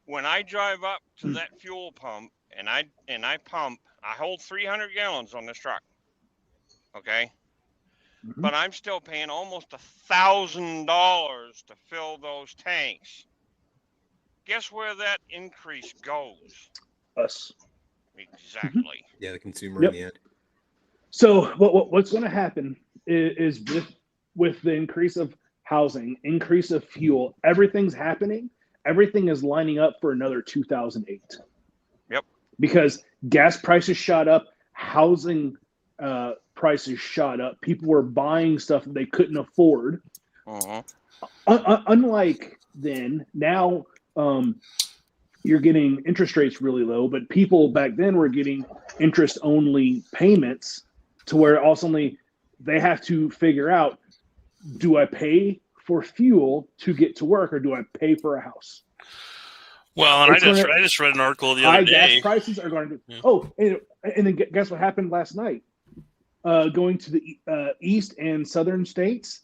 G: when I drive up to that fuel pump and I pump, I hold 300 gallons on this truck. Okay? But I'm still paying almost $1,000 to fill those tanks. Guess where that increase goes?
D: Us.
G: Exactly.
A: Yeah, the consumer in the end.
D: So what's going to happen is with the increase of housing, increase of fuel, everything's happening. Everything is lining up for another 2008.
G: Yep.
D: Because gas prices shot up, housing prices shot up. People were buying stuff that they couldn't afford. Unlike then, now you're getting interest rates really low, but people back then were getting interest-only payments to where ultimately they have to figure out, do I pay for fuel to get to work or do I pay for a house?
B: Well, and I just read an article the other day.
D: Gas prices are going to and then guess what happened last night? Going to the east and southern states,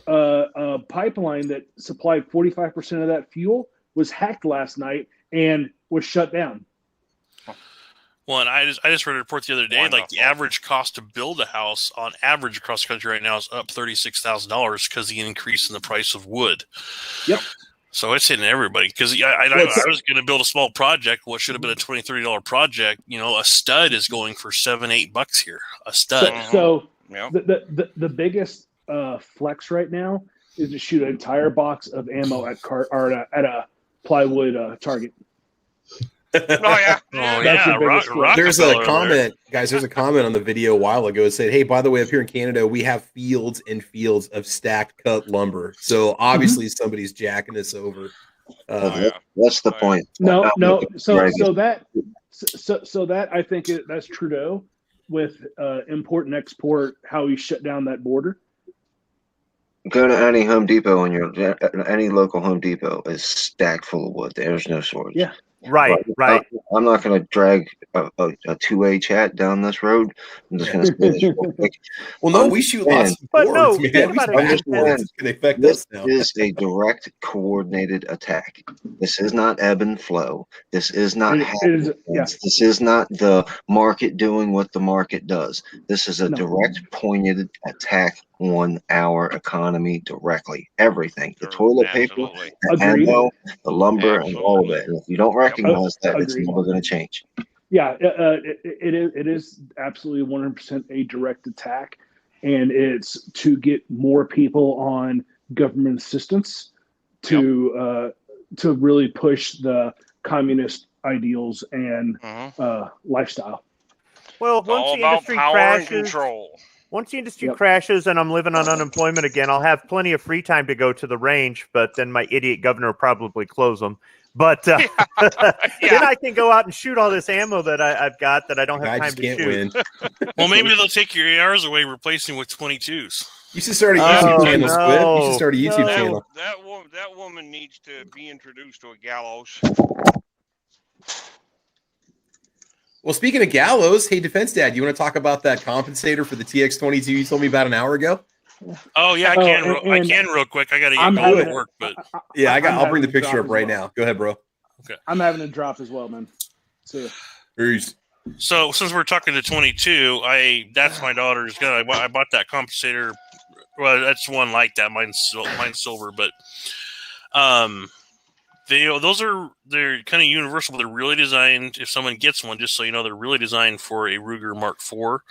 D: a pipeline that supplied 45% of that fuel was hacked last night and was shut down.
B: Well, and I just read a report the other day, like the average cost to build a house on average across the country right now is up $36,000 because of the increase in the price of wood.
D: Yep.
B: So it's hitting everybody because I was going to build a small project. What should have been a $20, $30 project, a stud is going for $7, $8 here. A stud.
D: So the biggest flex right now is to shoot an entire box of ammo at a plywood target.
G: yeah.
B: Oh
D: That's
B: yeah,
D: your biggest
B: Rockefeller
A: There's a
B: there.
A: comment, guys. There's a comment on the video a while ago that said, "Hey, by the way, up here in Canada, we have fields and fields of stacked cut lumber. So obviously, somebody's jacking us over."
E: That's the point.
D: No. So
E: Right.
D: that I think that's Trudeau with import and export. How he shut down that border.
E: Go to any Home Depot any local Home Depot is stacked full of wood. There's no shortage.
D: Yeah.
F: Right.
E: I'm not going to drag a two-way chat down this road. I'm just going to say this real quick.
A: Well, no, we shoot lots of
F: But
A: boards,
F: no,
A: man.
F: think about it.
A: It's going to affect
E: This
A: us now.
E: is a direct, coordinated attack. This is not ebb and flow. This is not This is not the market doing what the market does. This is a direct, pointed attack on our economy directly. Everything. The toilet paper, the ammo, the lumber, and all of it. And if you don't recognize that, it's never going to change.
D: Yeah, it is absolutely 100% a direct attack, and it's to get more people on government assistance to really push the communist ideals and lifestyle.
F: Well, once the industry crashes, once the industry crashes and I'm living on unemployment again, I'll have plenty of free time to go to the range, but then my idiot governor will probably close them. But then I can go out and shoot all this ammo that I've got that I don't have time to shoot.
B: Well, maybe they'll take your ARs away, replacing with 22s.
A: You should start a YouTube channel, Squid. You should start a YouTube channel.
G: That woman needs to be introduced to a gallows.
A: Well, speaking of gallows, hey, Defense Dad, you want to talk about that compensator for the TX22 you told me about an hour ago?
B: Oh yeah, I can real quick. I got to get going to work, but
A: I'll bring the picture up right now. Go ahead, bro.
B: Okay,
D: I'm having a drop as well, man. See ya.
A: Peace.
B: So since we're talking to 22, that's my daughter's gun. I bought that compensator. Well, that's one like that. Mine's silver, but they're kind of universal. But they're really designed. If someone gets one, just so you know, they're really designed for a Ruger Mark IV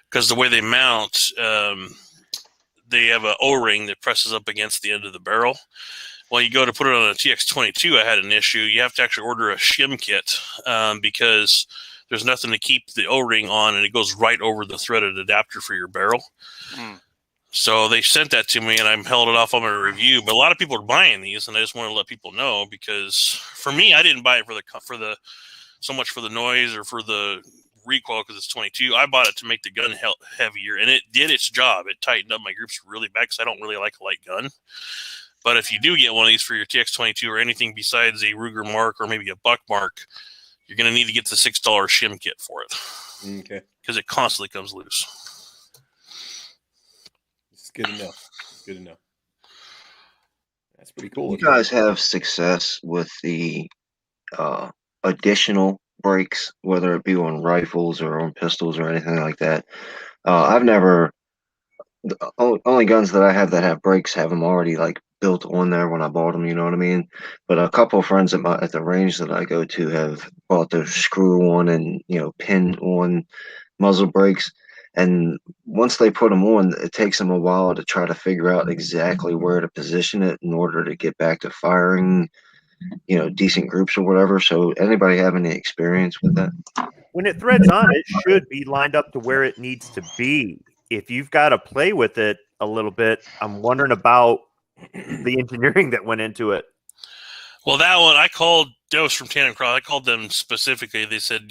B: because the way they mount. They have an O-ring that presses up against the end of the barrel. When you go to put it on a TX22, I had an issue. You have to actually order a shim kit because there's nothing to keep the O-ring on, and it goes right over the threaded adapter for your barrel. So they sent that to me, and I held it off on my review. But a lot of people are buying these, and I just want to let people know because for me, I didn't buy it for the so much for the noise or for the recoil because it's 22. I bought it to make the gun heavier, and it did its job. It tightened up my grips really bad because I don't really like a light gun. But if you do get one of these for your TX22 or anything besides a Ruger Mark or maybe a Buck Mark, you're going to need to get the $6 shim kit for it.
A: Okay.
B: Because it constantly comes loose.
A: It's good to know. Good to know. That's pretty cool.
E: You guys have success with the additional brakes, whether it be on rifles or on pistols or anything like that. I've never. The only guns that I have that have brakes have them already like built on there when I bought them. You know what I mean? But a couple of friends at the range that I go to have bought those screw on and pin on muzzle brakes. And once they put them on, it takes them a while to try to figure out exactly where to position it in order to get back to firing, decent groups or whatever. So anybody have any experience with that?
F: When it threads on, it should be lined up to where it needs to be. If you've got to play with it a little bit, I'm wondering about the engineering that went into it.
B: Well, that one that was from Tandem Cross. I called them specifically. They said,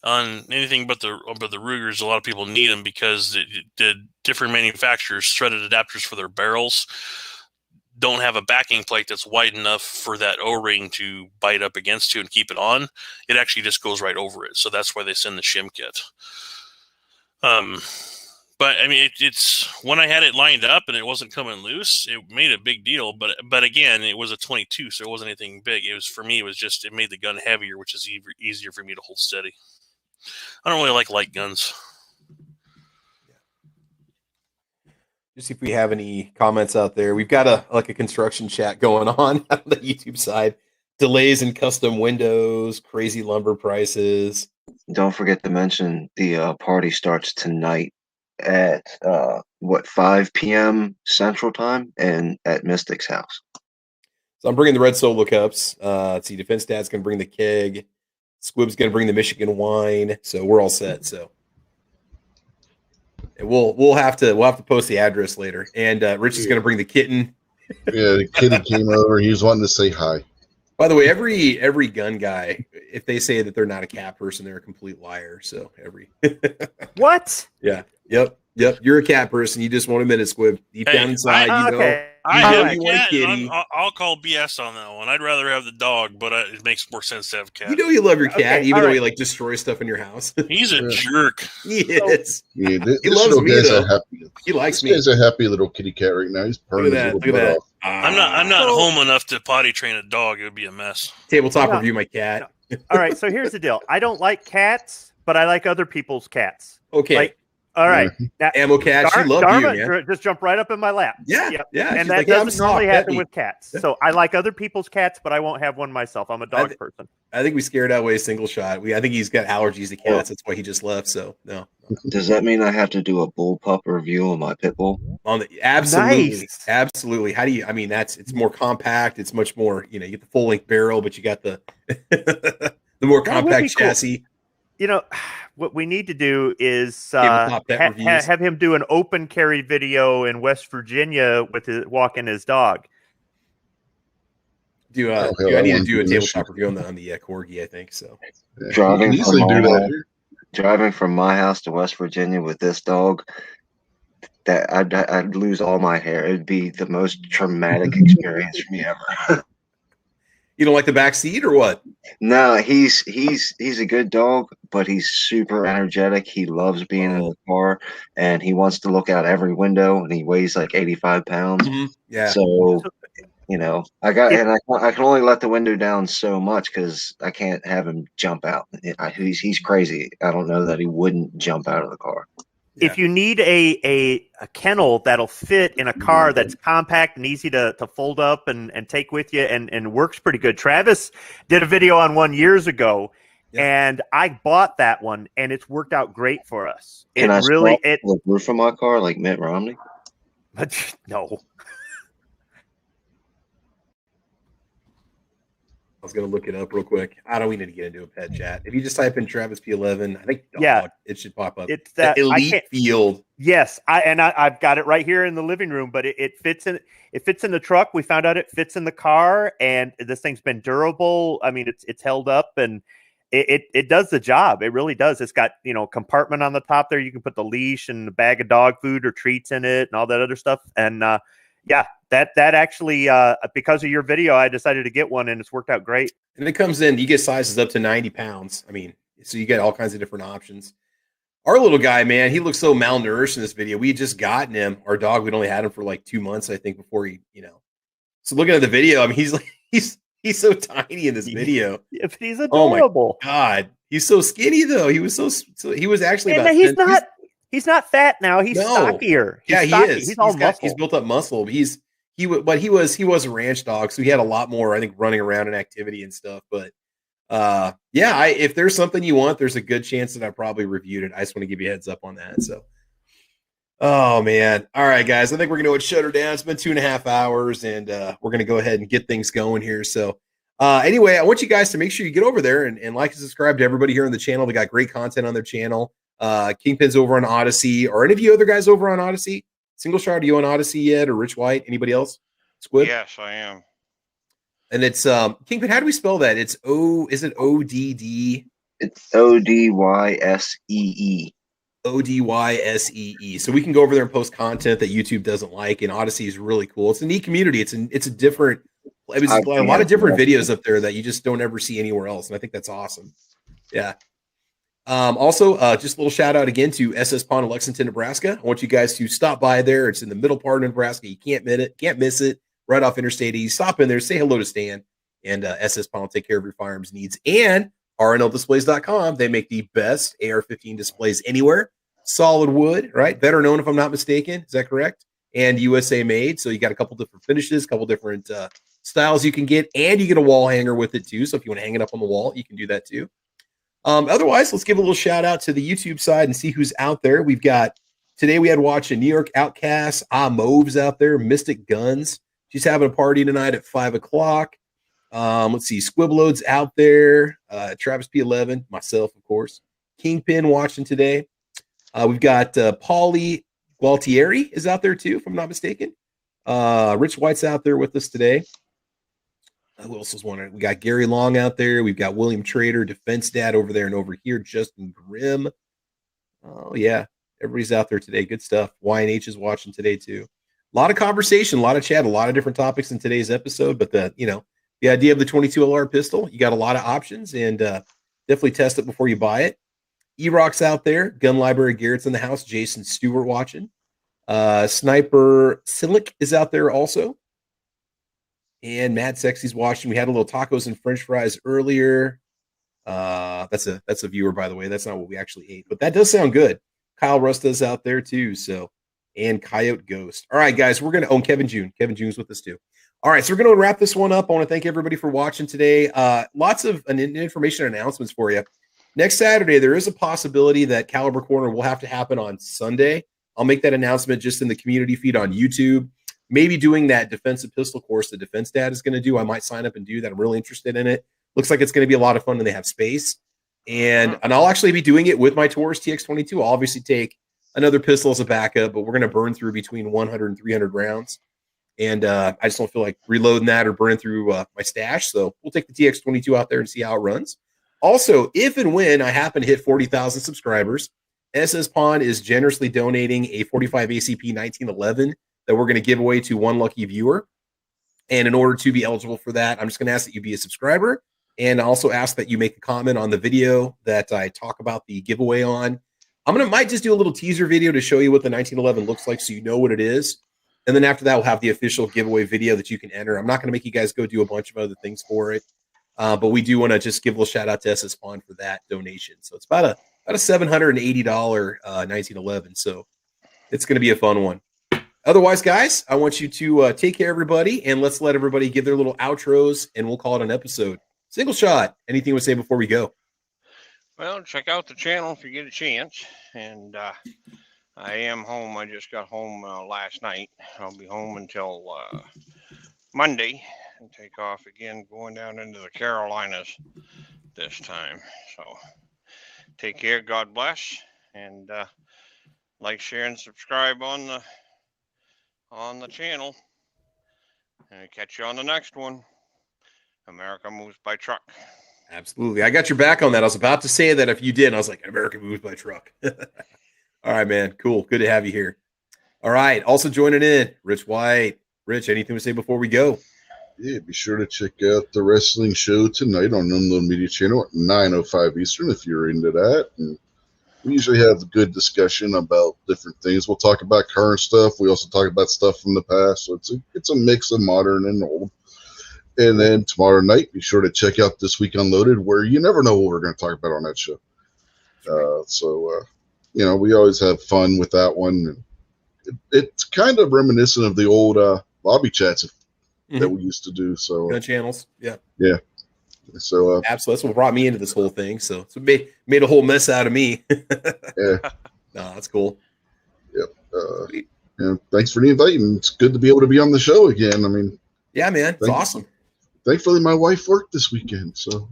B: on anything but the Rugers, a lot of people need them because the different manufacturers threaded adapters for their barrels don't have a backing plate that's wide enough for that O-ring to bite up against to and keep it on. It actually just goes right over it. So that's why they send the shim kit. But I mean, it's when I had it lined up and it wasn't coming loose, it made a big deal. But again, it was a 22, so it wasn't anything big. It was for me. It was just it made the gun heavier, which is easier for me to hold steady. I don't really like light guns.
A: Just see if we have any comments out there. We've got a construction chat going on the YouTube side. Delays in custom windows, crazy lumber prices.
E: Don't forget to mention the party starts tonight at 5 p.m. Central Time and at Mystic's house.
A: So I'm bringing the red solo cups. Let's see, Defense Dad's going to bring the keg. Squib's going to bring the Michigan wine. So we're all set. So and we'll have to post the address later. And Rich is going to bring the kitten.
C: Yeah, the kitty came over. He was wanting to say hi.
A: By the way, every gun guy, if they say that they're not a cat person, they're a complete liar. So
F: What?
A: Yeah. Yep. You're a cat person. You just won't admit it, Squib. Deep down inside,
F: okay.
B: I have a
A: you want
B: cat.
A: kitty.
B: I'll call BS on that one. I'd rather have the dog, but it makes more sense to have a cat.
A: You know you love your cat, even though
F: right.
A: he like destroys stuff in your house.
B: He's a jerk.
A: He is.
C: Yeah,
A: He loves me though. He likes me.
C: He's a happy little kitty cat right now. He's purring his little butt off.
B: I'm not home enough to potty train a dog. It would be a mess.
A: Tabletop review my cat.
F: All right, so here's the deal. I don't like cats, but I like other people's cats.
A: Okay.
F: Like, all right. Now,
A: Ammo cat, she loved
F: Dharma
A: you, man.
F: just jump right up in my lap.
A: Yeah.
F: And
A: She's
F: that
A: like,
F: doesn't
A: I'm
F: normally
A: soft,
F: happen
A: pet me.
F: with cats. So I like other people's cats, but I won't have one myself. I'm a dog person.
A: I think we scared away a single shot. I think he's got allergies to cats. That's why he just left. So no.
E: Does that mean I have to do a bullpup review on my pit bull?
A: Absolutely. How do you? I mean, it's more compact. It's much more. You get the full length barrel, but you got the the more compact chassis.
F: Cool. What we need to do is have him do an open carry video in West Virginia with walking his dog.
A: I need to do a tabletop review on the Corgi, I think so.
E: Yeah. Driving from my house to West Virginia with this dog, that I'd lose all my hair. It'd be the most traumatic experience for me ever.
A: You don't like the back seat or what?
E: No, he's a good dog, but he's super energetic. He loves being in the car, and he wants to look out every window. And he weighs like 85 pounds.
A: Mm-hmm. Yeah.
E: So, I can only let the window down so much because I can't have him jump out. He's crazy. I don't know that he wouldn't jump out of the car.
F: If you need a kennel that'll fit in a car that's compact and easy to fold up and take with you and works pretty good. Travis did a video on one years ago, and I bought that one, and it's worked out great for us.
E: Can I swap the roof of my car like Mitt Romney?
F: No.
A: I was going to look it up real quick. We need to get into a pet chat. If you just type in Travis P11, I think it should pop up.
F: It's that
A: Elite Field.
F: Yes, I've got it right here in the living room, but it fits in. It fits in the truck. We found out it fits in the car, and this thing's been durable. I mean, it's held up, and it does the job. It really does. It's got a compartment on the top there. You can put the leash and a bag of dog food or treats in it, and all that other stuff. And that actually, because of your video, I decided to get one, and it's worked out great.
A: And it comes in, you get sizes up to 90 pounds. I mean, so you get all kinds of different options. Our little guy, man, he looks so malnourished in this video. We had just gotten him. Our dog, we'd only had him for like 2 months, I think, before he, So looking at the video, I mean, he's so tiny in this video.
F: He's adorable.
A: Oh my God. He's so skinny though. He was so he was actually about
F: he's not fat now. He's stockier.
A: He is.
F: He's all muscle.
A: He's built up muscle. He was a ranch dog, so he had a lot more, I think, running around and activity and stuff. But if there's something you want, there's a good chance that I probably reviewed it. I just want to give you a heads up on that. So, oh man, all right, guys, I think we're gonna shut her down. It's been 2.5 hours, and we're gonna go ahead and get things going here. So, anyway, I want you guys to make sure you get over there and like and subscribe to everybody here on the channel. They got great content on their channel. Kingpin's over on Odyssey. Are any of you other guys over on Odyssey? Single Shot, are you on Odyssey yet, or Rich White? Anybody else? Squid?
G: Yes, I am.
A: And it's Kingpin. How do we spell that? It's Is it ODD?
E: It's ODYSEE.
A: ODYSEE. So we can go over there and post content that YouTube doesn't like, and Odyssey is really cool. It's a neat community. It's a different. It's a lot of different videos up there that you just don't ever see anywhere else, and I think that's awesome. Yeah. Also, just a little shout out again to SS Pawn in Lexington, Nebraska. I want you guys to stop by there. It's in the middle part of Nebraska. You can't miss it. Right off Interstate 80. Stop in there, say hello to Stan, and SS Pawn will take care of your firearms needs. And RNLdisplays.com. They make the best AR-15 displays anywhere. Solid wood, right? Better known if I'm not mistaken. Is that correct? And USA made. So you got a couple different finishes, a couple different styles you can get, and you get a wall hanger with it too. So if you want to hang it up on the wall, you can do that too. Otherwise, let's give a little shout out to the YouTube side and see who's out there. Today we had watching New York Outcasts, Moves out there, Mystic Guns, She's having a party tonight at 5 o'clock. Let's see. Squibload's out there. Travis P11, myself, of course. Kingpin watching today. We've got Paulie Gualtieri is out there too, if I'm not mistaken. Rich White's out there with us today. Who else was wondering? We got Gary Long out there. We've got William Trader, Defense Dad over there and over here. Justin Grimm. Oh, yeah. Everybody's out there today. Good stuff. YNH is watching today too. A lot of conversation, a lot of chat, a lot of different topics in today's episode. But the idea of the 22 LR pistol, you got a lot of options, and definitely test it before you buy it. E-Rock's out there. Gun Library Garrett's in the house. Jason Stewart watching. Sniper Silic is out there also. And Mad Sexy's watching. We had a little tacos and French fries earlier. That's a viewer, by the way. That's not what we actually ate, but that does sound good. Kyle Rusta's out there too. So, and Coyote Ghost. All right, guys, we're gonna own Kevin June. Kevin June's with us too. All right, so we're gonna wrap this one up. I want to thank everybody for watching today. Lots of information and announcements for you. Next Saturday, there is a possibility that Caliber Corner will have to happen on Sunday. I'll make that announcement just in the community feed on YouTube. Maybe doing that defensive pistol course the Defense Dad is going to do. I might sign up and do that. I'm really interested in it. Looks like it's going to be a lot of fun, and they have space. And I'll actually be doing it with my Taurus TX22. I'll obviously take another pistol as a backup, but we're going to burn through between 100 and 300 rounds. And I just don't feel like reloading that or burning through my stash. So we'll take the TX22 out there and see how it runs. Also, if and when I happen to hit 40,000 subscribers, SS Pawn is generously donating a 45 ACP 1911 that we're going to give away to one lucky viewer. And in order to be eligible for that, I'm just going to ask that you be a subscriber, and also ask that you make a comment on the video that I talk about the giveaway on. Might just do a little teaser video to show you what the 1911 looks like so you know what it is. And then after that, we'll have the official giveaway video that you can enter. I'm not going to make you guys go do a bunch of other things for it. But we do want to just give a little shout out to SS Pawn for that donation. So it's about a $780 1911. So it's going to be a fun one. Otherwise, guys, I want you to take care, everybody, and let's let everybody give their little outros, and we'll call it an episode. Single Shot, anything to say before we go?
G: Well, check out the channel if you get a chance. And I am home. I just got home last night. I'll be home until Monday and take off again, going down into the Carolinas this time. So take care. God bless. And like, share, and subscribe on the channel. And catch you on the next one. America moves by truck.
A: Absolutely. I got your back on that. I was about to say that if you did. I was like, America moves by truck. All right, man. Cool. Good to have you here. All right. Also joining in, Rich White. Rich, anything to say before we go?
C: Yeah, be sure to check out the wrestling show tonight on Unknown Media Channel at 9:05 Eastern if you're into that. And we usually have a good discussion about different things. We'll talk about current stuff. We also talk about stuff from the past. So it's a mix of modern and old. And then tomorrow night, be sure to check out This Week Unloaded, where you never know what we're going to talk about on that show. We always have fun with that one. It's kind of reminiscent of the old lobby chats that we used to do. So
A: Gun channels, yeah.
C: So
A: absolutely, that's what brought me into this whole thing. So it made a whole mess out of me.
C: Yeah,
A: no, that's cool.
C: Yep. And thanks for the invite, and it's good to be able to be on the show again. I mean,
A: yeah, man, it's awesome.
C: Thankfully, my wife worked this weekend, so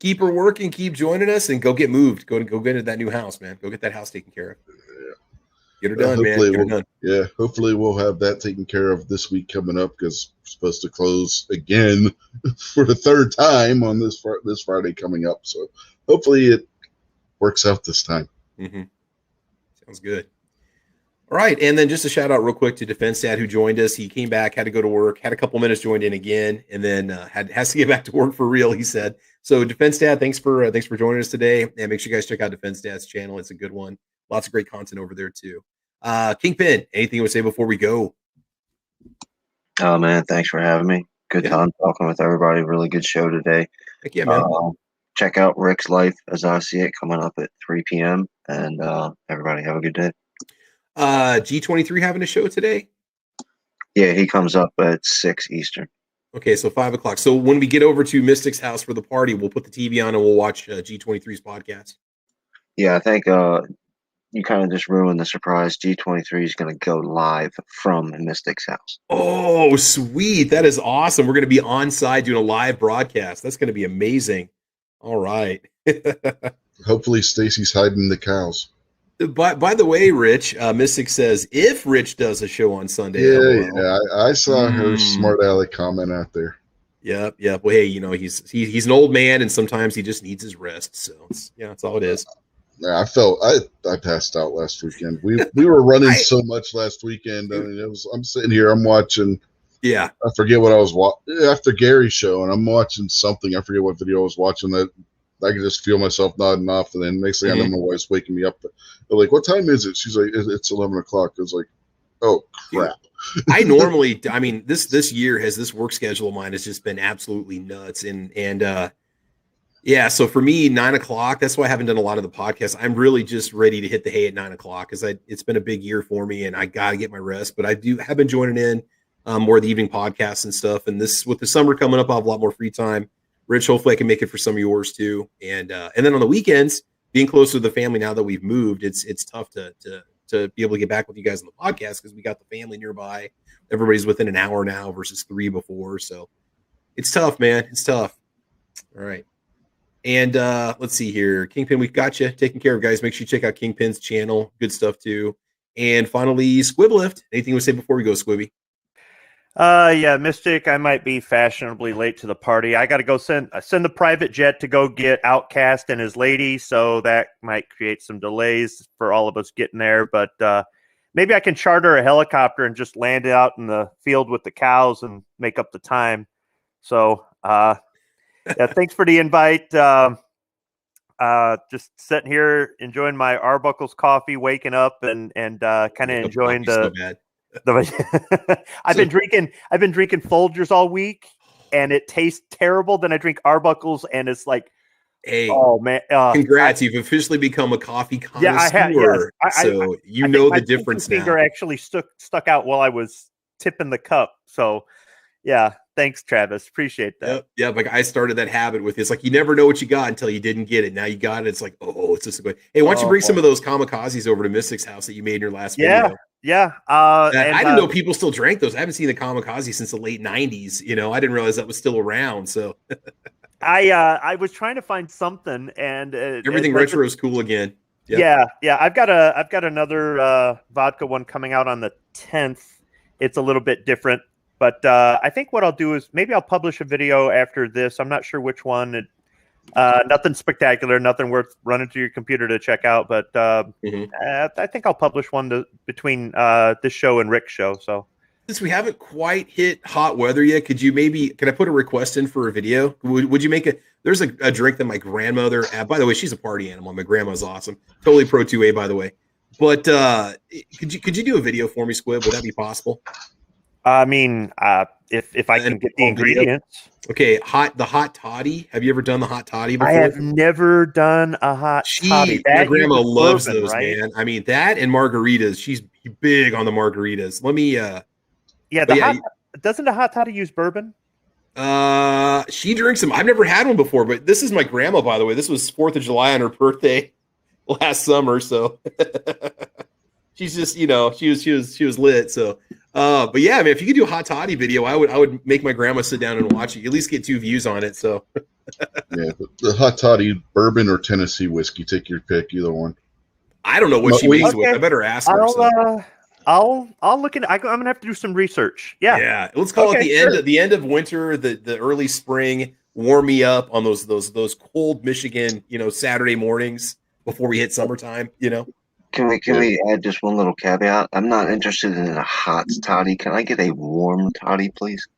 A: keep her working, keep joining us, and go get moved. Go get into that new house, man. Go get that house taken care of.
C: Yeah.
A: Get her done, man. Get her done.
C: Yeah, hopefully we'll have that taken care of this week coming up, because we're supposed to close again for the third time on this Friday coming up. So hopefully it works out this time.
A: Mm-hmm. Sounds good. All right, and then just a shout out real quick to Defense Dad, who joined us. He came back, had to go to work, had a couple minutes, joined in again, and then has to get back to work for real, he said. So Defense Dad, thanks for joining us today, and make sure you guys check out Defense Dad's channel. It's a good one. Lots of great content over there too. Kingpin, anything you would say before we go?
E: Oh man, thanks for having me. Good time talking with everybody. Really good show today.
A: Heck yeah, man.
E: Check out Rick's Life as I See It coming up at 3 p.m. And everybody have a good day.
A: G23 having a show today?
E: Yeah, he comes up at 6 Eastern.
A: Okay, so 5 o'clock. So when we get over to Mystic's house for the party, we'll put the TV on and we'll watch G23's podcast.
E: Yeah, I think you kind of just ruined the surprise. G23 is going to go live from Mystic's house.
A: Oh, sweet. That is awesome. We're going to be on site doing a live broadcast. That's going to be amazing. All right.
C: Hopefully Stacy's hiding the cows.
A: By the way, Rich, Mystic says, if Rich does a show on Sunday.
C: Yeah, I saw her smart aleck comment out there.
A: Yep. Well, hey, he's an old man, and sometimes he just needs his rest. So that's all it is.
C: Yeah, I passed out last weekend. We were running so much last weekend. I mean, I'm sitting here, I'm watching.
A: Yeah.
C: I forget what I was watching after Gary's show, and I'm watching something. I forget what video I was watching that I could just feel myself nodding off, and then next thing I know, my wife's waking me up. They're like, "What time is it?" She's like, "It's 11 o'clock." I was like, "Oh crap."
A: I normally, I mean, this year this work schedule of mine has just been absolutely nuts, and yeah. So for me, 9 o'clock. That's why I haven't done a lot of the podcasts. I'm really just ready to hit the hay at 9 o'clock because it's been a big year for me, and I gotta get my rest. But I have been joining in more of the evening podcasts and stuff. And this with the summer coming up, I'll have a lot more free time. Rich, hopefully I can make it for some of yours too. And then on the weekends, being closer to the family now that we've moved, it's tough to be able to get back with you guys on the podcast because we got the family nearby. Everybody's within an hour now versus 3 before. So it's tough, man. It's tough. All right. And let's see here. Kingpin, we've got you taken care of, guys. Make sure you check out Kingpin's channel. Good stuff too. And finally, Squiblift. Anything we say before we go, Squibby?
F: Yeah, Mystic, I might be fashionably late to the party. I got to go send the private jet to go get Outcast and his lady, so that might create some delays for all of us getting there. But maybe I can charter a helicopter and just land it out in the field with the cows and make up the time. So, yeah, thanks for the invite. Just sitting here enjoying my Arbuckle's coffee, waking up and kind of enjoying the. I've been drinking Folgers all week, and it tastes terrible. Then I drink Arbuckles, and it's like,
A: hey,
F: oh man!
A: Congrats, you've officially become a coffee connoisseur.
F: Yeah, I have. Yes.
A: So I know the difference now.
F: Finger actually stuck out while I was tipping the cup. So, yeah, thanks, Travis. Appreciate that.
A: Yeah, like I started that habit with it's like you never know what you got until you didn't get it. Now you got it. It's like, oh, it's just a good. Hey, why don't you bring some of those kamikazes over to Mystic's house that you made in your last video?
F: Yeah.
A: I didn't know people still drank those. I haven't seen the kamikaze since the late 90s. I didn't realize that was still around. So
F: I was trying to find something, and
A: everything retro is cool again.
F: Yep. Yeah. I've got another vodka one coming out on the 10th. It's a little bit different, but I think what I'll do is maybe I'll publish a video after this. I'm not sure which one. Nothing spectacular, nothing worth running to your computer to check out, but I think I'll publish one between this show and Rick's show. So
A: since we haven't quite hit hot weather yet, can I put a request in for a video? Would you make there's a drink that my grandmother, by the way, she's a party animal. My grandma's awesome. Totally pro 2A, by the way. But could you do a video for me, Squib? Would that be possible?
F: I mean, if I can get the ingredients.
A: Okay, the hot toddy. Have you ever done the hot toddy before?
F: I have never done a hot toddy.
A: My grandma loves those, right? Man. I mean, that and margaritas. She's big on the margaritas. Let me.
F: Doesn't the hot toddy use bourbon?
A: She drinks them. I've never had one before, but this is my grandma, by the way. This was 4th of July on her birthday last summer, so she's just, she was lit. So, but yeah, man, if you could do a hot toddy video, I would make my grandma sit down and watch it. You at least get 2 views on it. So,
C: yeah, the hot toddy, bourbon or Tennessee whiskey, take your pick, either one.
A: I don't know what she makes with. I better ask her.
F: I'll look into. I'm gonna have to do some research. Yeah.
A: Let's call it the end of winter, the early spring. Warm me up on those cold Michigan, Saturday mornings before we hit summertime.
E: Can we add just one little caveat? I'm not interested in a hot toddy. Can I get a warm toddy, please?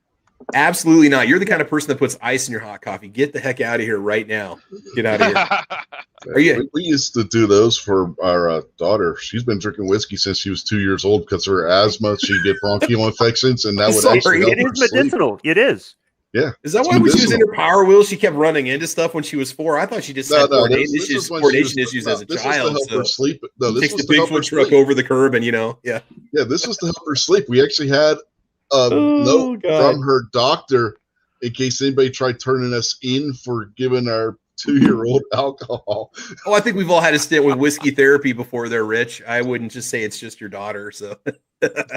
A: Absolutely not. You're the kind of person that puts ice in your hot coffee. Get the heck out of here right now. Get out of here.
C: We used to do those for our daughter. She's been drinking whiskey since she was 2 years old because of her asthma. She'd get bronchial infections, and that would actually help her sleep.
F: Medicinal. It is.
C: Yeah.
A: Is that why when she was in her Power Wheel, she kept running into stuff when she was 4? I thought she just had coordination issues as a child.
C: This was to help her sleep. No, this
A: takes
C: was
A: the Bigfoot truck over the curb and, Yeah,
C: this was to help her sleep. We actually had a note from her doctor in case anybody tried turning us in for giving our 2-year-old alcohol.
A: Oh, I think we've all had a stint with whiskey therapy before they're rich. I wouldn't just say it's just your daughter. So,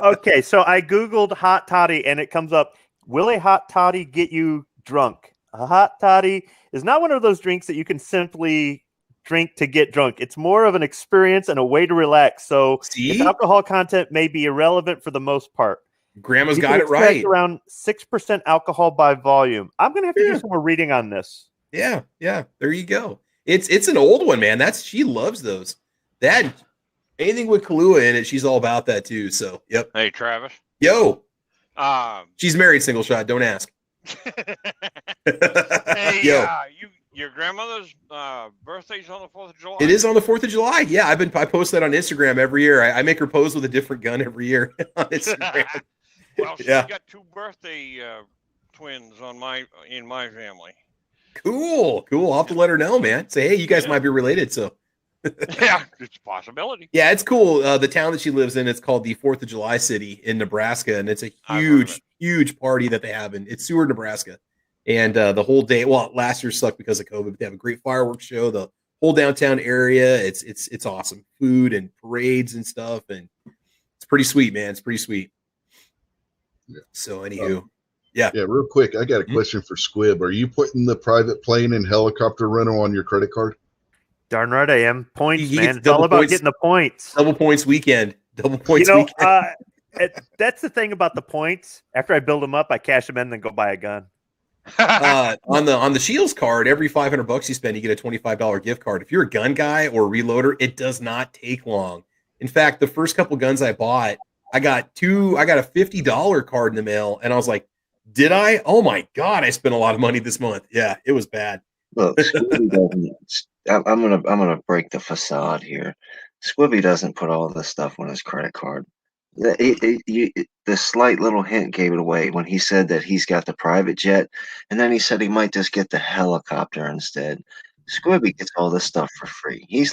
F: okay, so I Googled hot toddy and it comes up, will a hot toddy get you drunk? A hot toddy is not one of those drinks that you can simply drink to get drunk. It's more of an experience and a way to relax. So its alcohol content may be irrelevant for the most part.
A: Grandma's got it right.
F: Around 6% alcohol by volume. I'm going to have to do some more reading on this.
A: Yeah. There you go. It's an old one, man. She loves those. That anything with Kahlua in it, she's all about that too. So, yep.
G: Hey, Travis.
A: Yo. She's married, single shot. Don't ask.
G: Hey,
A: yo.
G: Your grandmother's birthday's on the 4th of July.
A: It is on the 4th of July. Yeah, I post that on Instagram every year. I make her pose with a different gun every year on Instagram.
G: Well, she's got 2 birthday twins in my family.
A: Cool. I'll have to let her know, man. Say, hey, you guys might be related. So,
G: yeah, it's a possibility.
A: Yeah, it's cool. The town that she lives in, it's called the 4th of July City in Nebraska, and it's a huge party that they have it's Seward, Nebraska. And the whole day, well, last year sucked because of COVID, but they have a great fireworks show. The whole downtown area, it's awesome. Food and parades and stuff, and it's pretty sweet, man. It's pretty sweet. Yeah. So, anywho, yeah, real
C: quick, I got a question for Squib. Are you putting the private plane and helicopter rental on your credit card?
F: Darn right I am. Points, man. It's all about getting the points.
A: Double points weekend. Weekend.
F: That's the thing about the points. After I build them up, I cash them in and then go buy a gun.
A: On the Shields card, every $500 you spend, you get a $25 gift card. If you're a gun guy or a reloader, it does not take long. In fact, the first couple guns I bought, I got a $50 card in the mail, and I was like, did I? Oh my God, I spent a lot of money this month. Yeah, it was bad.
E: Look, I'm gonna break the facade here. Squibby doesn't put all this stuff on his credit card. The slight little hint gave it away when he said that he's got the private jet, and then he said he might just get the helicopter instead. Squibby gets all this stuff for free. He's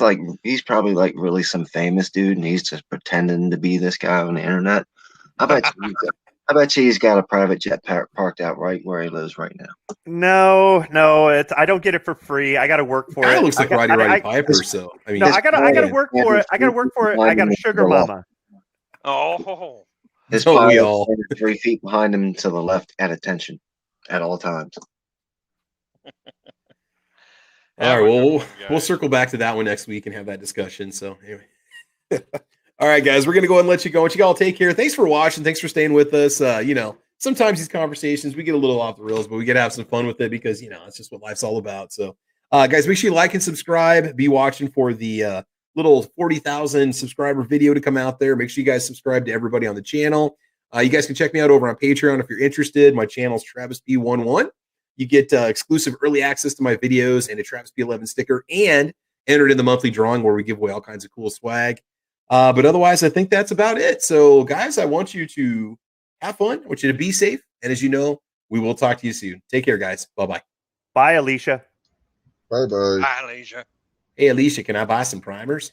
E: probably like really some famous dude, and he's just pretending to be this guy on the internet. I bet you he's got a private jet parked out right where he lives right now.
F: No, I don't get it for free. I got to work for it.
A: It looks like Roddy Piper. So I mean,
F: I got to work for it. I got a sugar mama.
G: Oh,
E: his pilot 3 feet behind him to the left at attention at all times.
A: All right, we'll circle back to that one next week and have that discussion. So anyway. All right, guys, we're going to go ahead and let you go. You all take care. Thanks for watching. Thanks for staying with us. Sometimes these conversations, we get a little off the rails, but we get to have some fun with it because, it's just what life's all about. So, guys, make sure you like and subscribe. Be watching for the little 40,000 subscriber video to come out there. Make sure you guys subscribe to everybody on the channel. You guys can check me out over on Patreon if you're interested. My channel's Travis P11. You get exclusive early access to my videos and a Travis P11 sticker and entered in the monthly drawing where we give away all kinds of cool swag. But otherwise, I think that's about it. So, guys, I want you to have fun. I want you to be safe. And as you know, we will talk to you soon. Take care, guys. Bye-bye.
F: Bye, Alicia.
C: Bye-bye.
G: Bye, Alicia.
A: Hey, Alicia, can I buy some primers?